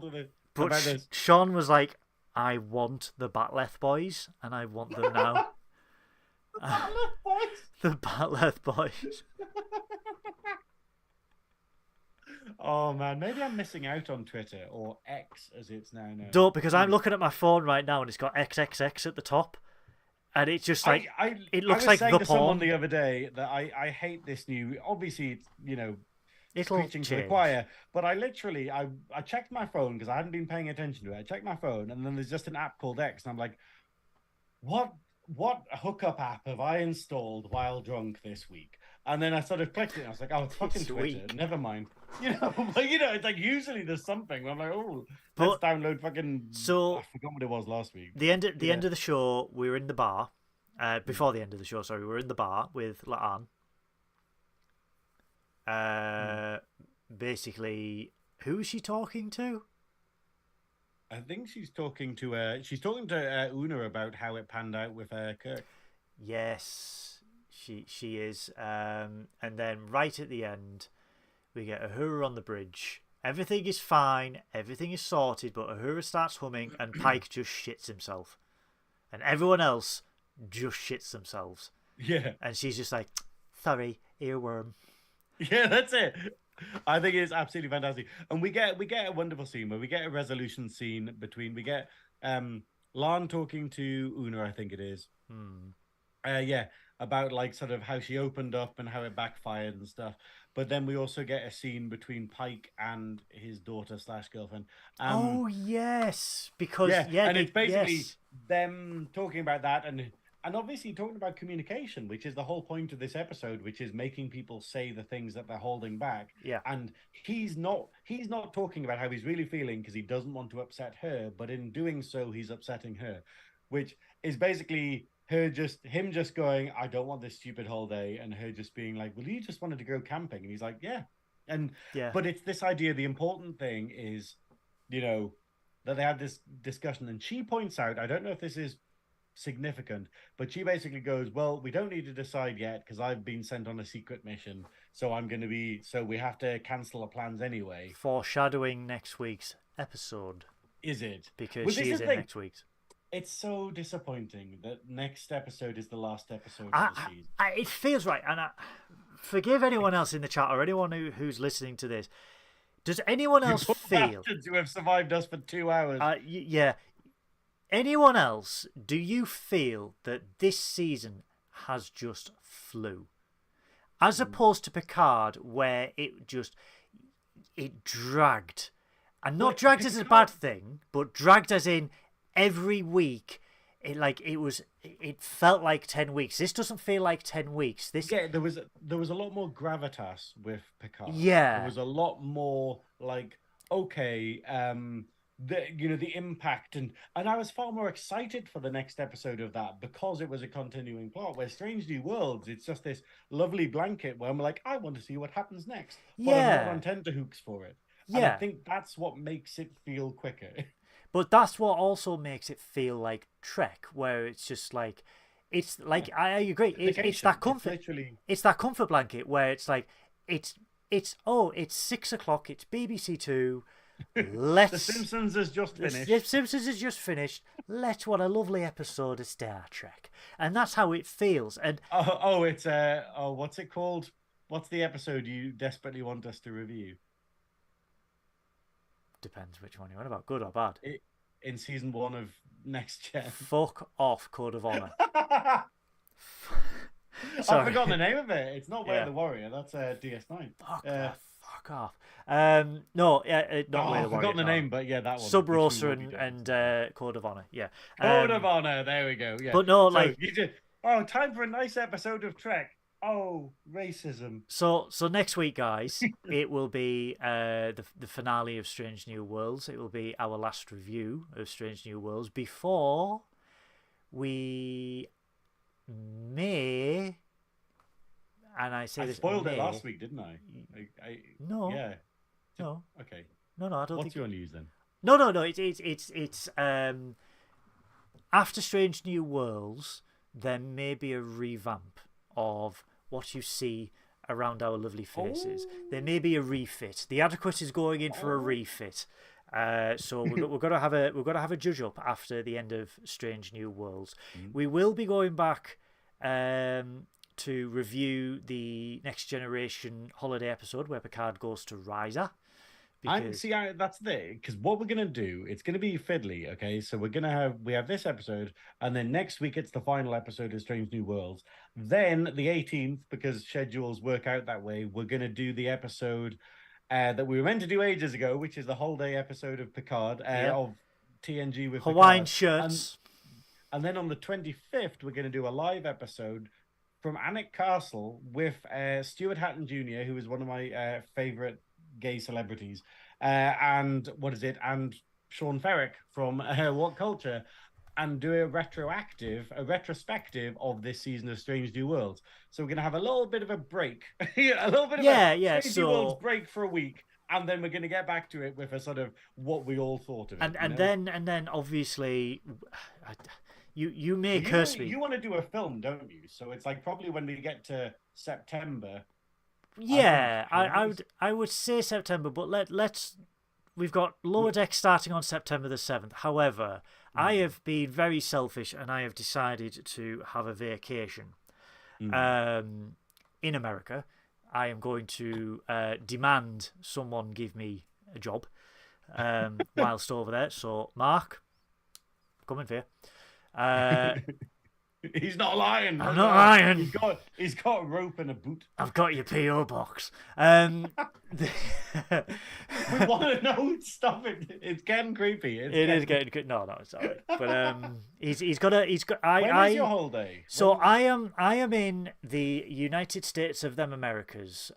S2: about this.
S1: Sean was like, I want the Batleth boys, and I want them now. The Batleth boys.
S2: Oh man, maybe I'm missing out on Twitter or X as it's now known.
S1: Don't, because I'm looking at my phone right now and it's got XXX at the top, and it's just like it looks like the
S2: I was saying to someone
S1: porn.
S2: the other day that I hate this new. Obviously, it's, you know,
S1: It'll
S2: preaching to the
S1: change.
S2: choir, but I literally I checked my phone because I hadn't been paying attention to it. I checked my phone, and then there's just an app called X, and I'm like, what hookup app have I installed while drunk this week? And then I sort of clicked it, and I was like, oh, it's fucking Twitter. Never mind. You know, but it's like usually there's something. I'm like, oh, let's download fucking.
S1: So
S2: I forgot what it was last week.
S1: The end of the show, we were in the bar. Before the end of the show, sorry, we were in the bar with La'an. Basically, who is she talking to?
S2: I think she's talking to Una about how it panned out with Kirk.
S1: Yes, she is. And then right at the end, we get Uhura on the bridge. Everything is fine, everything is sorted, but Uhura starts humming and Pike just shits himself. And everyone else just shits themselves.
S2: Yeah.
S1: And she's just like, sorry, earworm.
S2: Yeah, that's it. I think it's absolutely fantastic. And we get a wonderful scene where we get a resolution scene between, we get Lan talking to Una, I think it is. Yeah, about like sort of how she opened up and how it backfired and stuff. But then we also get a scene between Pike and his daughter / girlfriend.
S1: Oh yes, because
S2: and it's basically them talking about that and obviously talking about communication, which is the whole point of this episode, which is making people say the things that they're holding back.
S1: Yeah.
S2: And he's not talking about how he's really feeling because he doesn't want to upset her, but in doing so, he's upsetting her, which is basically him just going, I don't want this stupid holiday, and her just being like, well, you just wanted to go camping, and he's like, yeah. But it's this idea, the important thing is, you know, that they had this discussion, and she points out, I don't know if this is significant, but she basically goes, well, we don't need to decide yet because I've been sent on a secret mission, so we have to cancel the plans anyway.
S1: Foreshadowing next week's episode.
S2: Is it?
S1: Because she is in next week's.
S2: It's so disappointing that next episode is the last episode of the season.
S1: It feels right, and forgive anyone else in the chat or anyone who's listening to this. Does anyone else feel
S2: to have survived us for 2 hours?
S1: Yeah. Anyone else? Do you feel that this season has just flew, as opposed to Picard, where it dragged, and not dragged as a bad thing, but dragged as in every week? It felt like 10 weeks. This doesn't feel like 10 weeks.
S2: There was a lot more gravitas with Picard.
S1: Yeah,
S2: there was a lot more like, okay, the impact, and I was far more excited for the next episode of that because it was a continuing plot. Where Strange New Worlds, it's just this lovely blanket where I'm like, I want to see what happens next, but I'm not on tenterhooks for it. And I think that's what makes it feel quicker.
S1: But that's what also makes it feel like Trek, where it's just like, it's like, I agree. It's that comfort. It's that comfort blanket where it's like, it's 6 o'clock. It's BBC Two.
S2: The Simpsons has just finished.
S1: The Simpsons has just finished. Let's what a lovely episode of Star Trek, and that's how it feels. And
S2: it's what's it called? What's the episode you desperately want us to review?
S1: Depends which one you're on about, good or bad.
S2: In season 1 of Next Gen.
S1: Fuck off, Code of Honor.
S2: I've forgotten the name of it. It's not Way of the Warrior. That's DS9.
S1: Fuck off. Not Way of the Warrior.
S2: I've forgotten the name, but yeah, that one.
S1: Sub Rosa and Code of Honor. Yeah.
S2: Code of Honor. There we go. Yeah.
S1: But no,
S2: time for a nice episode of Trek. Oh, racism.
S1: So next week, guys, it will be the finale of Strange New Worlds. It will be our last review of Strange New Worlds before we may. And I
S2: spoiled it last week, didn't I?
S1: No.
S2: Yeah.
S1: No.
S2: Okay.
S1: No, I don't.
S2: What's your news then?
S1: No. It's after Strange New Worlds, there may be a revamp of what you see around our lovely faces. There may be a refit. The Adequate is going in for a refit. So we're gonna have a judge up after the end of Strange New Worlds. We will be going back to review the Next Generation holiday episode where Picard goes to Risa.
S2: That's because what we're gonna do, it's gonna be fiddly, okay? So we have this episode, and then next week it's the final episode of Strange New Worlds. Then the 18th, because schedules work out that way, we're gonna do the episode that we were meant to do ages ago, which is the whole day episode of Picard of TNG with
S1: Hawaiian
S2: Picard.
S1: shirts.
S2: And then on the 25th, we're gonna do a live episode from Alnwick Castle with Stuart Hatton Jr., who is one of my favorite gay celebrities, and Sean Ferrick from What Culture, and do a retrospective of this season of Strange New Worlds. So we're gonna have a little bit of a break, a Strange New Worlds break for a week, and then we're gonna get back to it with a sort of what we all thought of it.
S1: And then obviously, you may curse me.
S2: You want to do a film, don't you? So it's like probably when we get to September.
S1: Yeah, I would say September, but we've got Lower Deck starting on September the 7th. However, I have been very selfish and I have decided to have a vacation in America. I am going to demand someone give me a job whilst over there. So, Mark, coming for you.
S2: He's not lying.
S1: I'm not lying.
S2: He's got a rope and a boot.
S1: I've got your PO box.
S2: We want to know. Stop it. It's getting creepy.
S1: It is getting creepy. No, it's all right. But he's got.
S2: When is your holiday?
S1: So I am in the United States of them Americas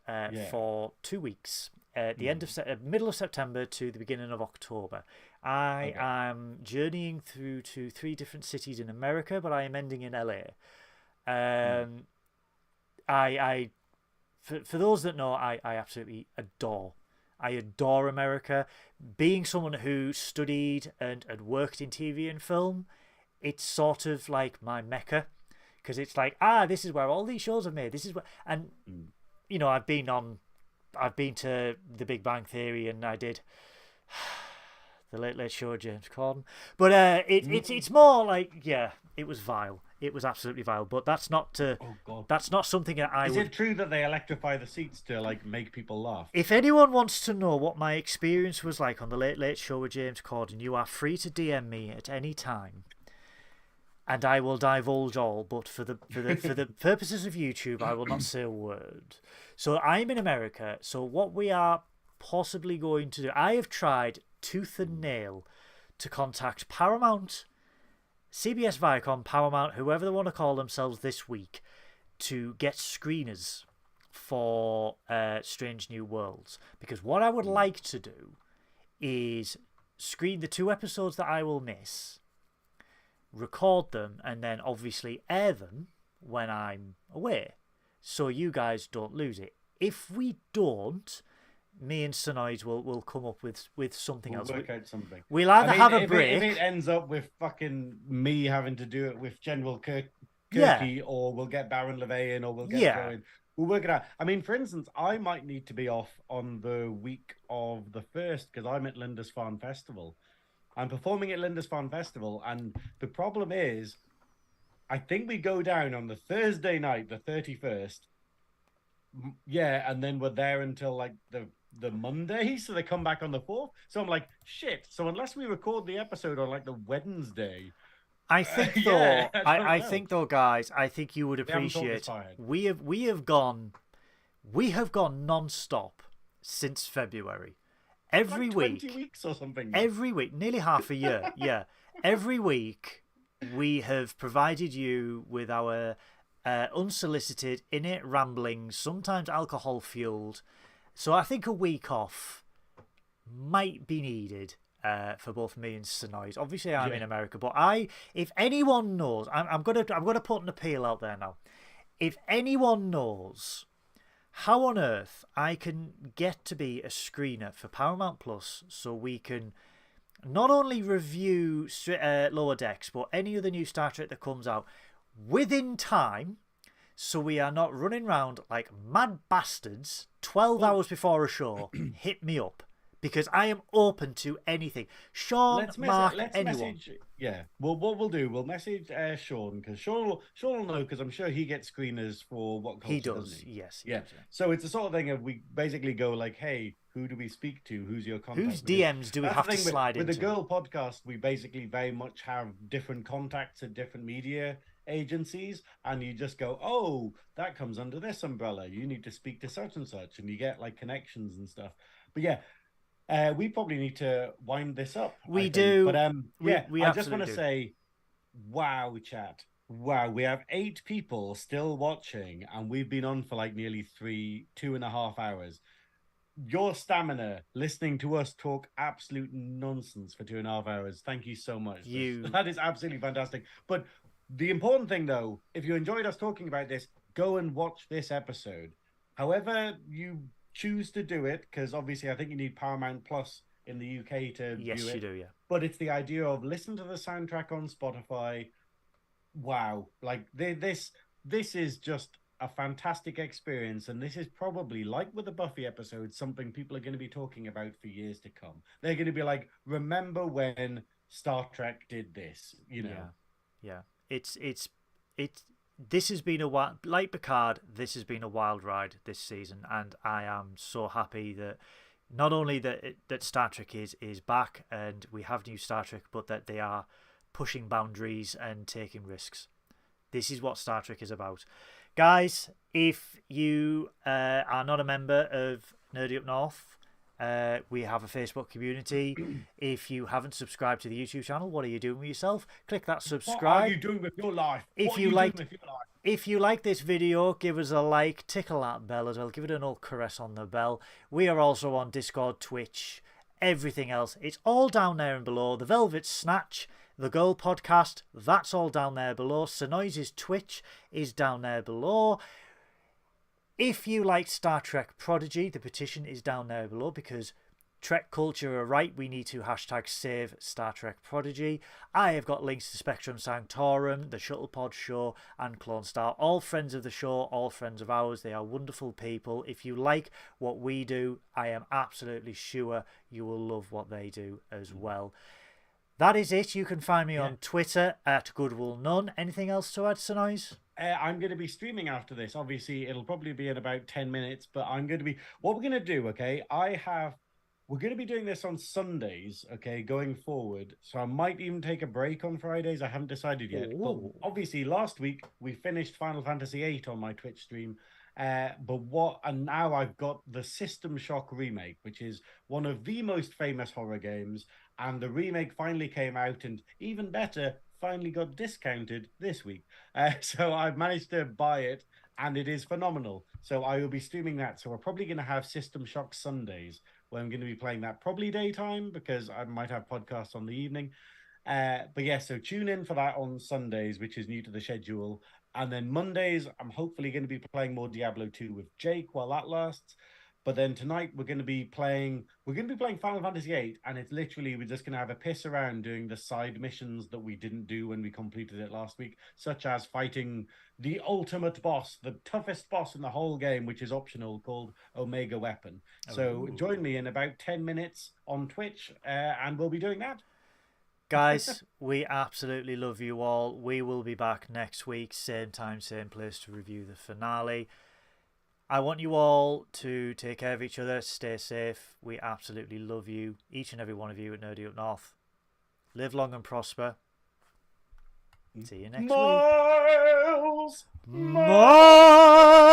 S1: for 2 weeks. The end of middle of September to the beginning of October. I am journeying through to 3 different cities in America, but I am ending in LA. For those that know, I absolutely adore. I adore America. Being someone who studied and worked in TV and film, it's sort of like my mecca, because it's like, this is where all these shows are made. This is where, and you know, I've been to The Big Bang Theory, and I did The Late Late Show with James Corden. But it's more like, it was vile. It was absolutely vile. But that's not that's not something that I would...
S2: Is it true that they electrify the seats to like make people laugh?
S1: If anyone wants to know what my experience was like on The Late Late Show with James Corden, you are free to DM me at any time, and I will divulge all. But for the purposes of YouTube, I will not say a word. So I'm in America. So what we are possibly going to do, I have tried tooth and nail to contact Paramount, CBS, Viacom, Paramount, whoever they want to call themselves this week, to get screeners for Strange New Worlds. Because what I would like to do is screen the 2 episodes that I will miss, record them, and then obviously air them when I'm away, so you guys don't lose it. If we don't, me and Synoiz will come up with something else.
S2: We'll work out something.
S1: We'll either have a break.
S2: If it ends up with fucking me having to do it with General Kirky, or we'll get Baron LeVay in, or we'll get going. We'll work it out. I mean, for instance, I might need to be off on the week of the 1st because I'm at Lindisfarne Festival. I'm performing at Lindisfarne Festival, and the problem is, I think we go down on the Thursday night, the 31st. Yeah, and then we're there until like the Monday, so they come back on the 4th. So I'm like, shit. So unless we record the episode on like the Wednesday,
S1: I think though, I think though, guys, I think you would appreciate we have gone non-stop since February. Every
S2: like
S1: week,
S2: 20 weeks or something.
S1: Every week, nearly half a year. Yeah, every week we have provided you with our unsolicited, innate ramblings, sometimes alcohol-fueled. So I think a week off might be needed for both me and Synoiz. Obviously, I'm in America, but if anyone knows, I'm gonna put an appeal out there now. If anyone knows how on earth I can get to be a screener for Paramount Plus, so we can not only review Lower Decks, but any other new Star Trek that comes out within time, so we are not running around like mad bastards 12 hours before a show. Hit me up, because I am open to anything. Sean, Mark, anyone.
S2: Yeah. Well, what we'll do, we'll message Sean, because Sean will know, because I'm sure he gets screeners for What Culture,
S1: He does,
S2: doesn't he?
S1: yes.
S2: Yeah.
S1: Does, yeah.
S2: So it's the sort of thing of we basically go like, hey, who do we speak to? Who's your contact?
S1: Whose DMs do we have to slide into?
S2: With the Girl podcast, we basically very much have different contacts at different media agencies, and you just go, oh, that comes under this umbrella. You need to speak to such and such, and you get like connections and stuff. But yeah, we probably need to wind this up.
S1: We do.
S2: But
S1: we
S2: I just want to say, wow, chat. Wow, we have 8 people still watching, and we've been on for like nearly 2.5 hours. Your stamina listening to us talk absolute nonsense for 2.5 hours. Thank you so much. That is absolutely fantastic. But the important thing, though, if you enjoyed us talking about this, go and watch this episode. However you choose to do it, because obviously I think you need Paramount Plus in the UK to view it.
S1: Yes, you do, yeah.
S2: But it's the idea of listen to the soundtrack on Spotify. Wow, like this is just a fantastic experience, and this is probably, like with the Buffy episode, something people are going to be talking about for years to come. They're going to be like, remember when Star Trek did this, you know?
S1: Yeah. It's this has been like Picard, this has been a wild ride this season, and I am so happy that not only that Star Trek is back and we have new Star Trek, but that they are pushing boundaries and taking risks. This is what Star Trek is about. Guys, if you are not a member of Nerdy Up North, we have a Facebook community. If you haven't subscribed to the YouTube channel, what are you doing with yourself? Click that subscribe.
S2: What are you doing with your life?
S1: If you like this video, give us a like, tickle that bell as well, give it an old caress on the bell. We are also on Discord, Twitch, everything else. It's all down there and below. The Velvet Snatch, the Girl podcast, that's all down there below. Synoiz's Twitch is down there below. If you like Star Trek Prodigy, the petition is down there below, because Trek culture are right. We need to hashtag save Star Trek Prodigy. I have got links to Spectrum Sanctorum, the Shuttlepod Show, and Clone Star. All friends of the show, all friends of ours. They are wonderful people. If you like what we do, I am absolutely sure you will love what they do as well. That is it. You can find me on Twitter at Goodwill None. Anything else to add, Synoiz?
S2: I'm going to be streaming after this. Obviously, it'll probably be in about 10 minutes, but I'm going to be... What we're going to do, okay, we're going to be doing this on Sundays, okay, going forward. So I might even take a break on Fridays. I haven't decided yet.
S1: Ooh.
S2: But obviously, last week, we finished Final Fantasy VIII on my Twitch stream. And now I've got the System Shock remake, which is one of the most famous horror games. And the remake finally came out, and even better, finally got discounted this week. So I've managed to buy it, and it is phenomenal. So I will be streaming that. So we're probably going to have System Shock Sundays, where I'm going to be playing that probably daytime, because I might have podcasts on the evening. But yeah, so tune in for that on Sundays, which is new to the schedule. And then Mondays, I'm hopefully going to be playing more Diablo 2 with Jake while that lasts. But then tonight we're going to be playing Final Fantasy VIII, and it's literally, we're just going to have a piss around doing the side missions that we didn't do when we completed it last week, such as fighting the ultimate boss, the toughest boss in the whole game, which is optional, called Omega Weapon. So join me in about 10 minutes on Twitch, and we'll be doing that.
S1: Guys, we absolutely love you all. We will be back next week, same time, same place, to review the finale. I want you all to take care of each other, stay safe. We absolutely love you, each and every one of you at Nerdy Up North. Live long and prosper. See you next week.
S2: Miles!
S1: Miles!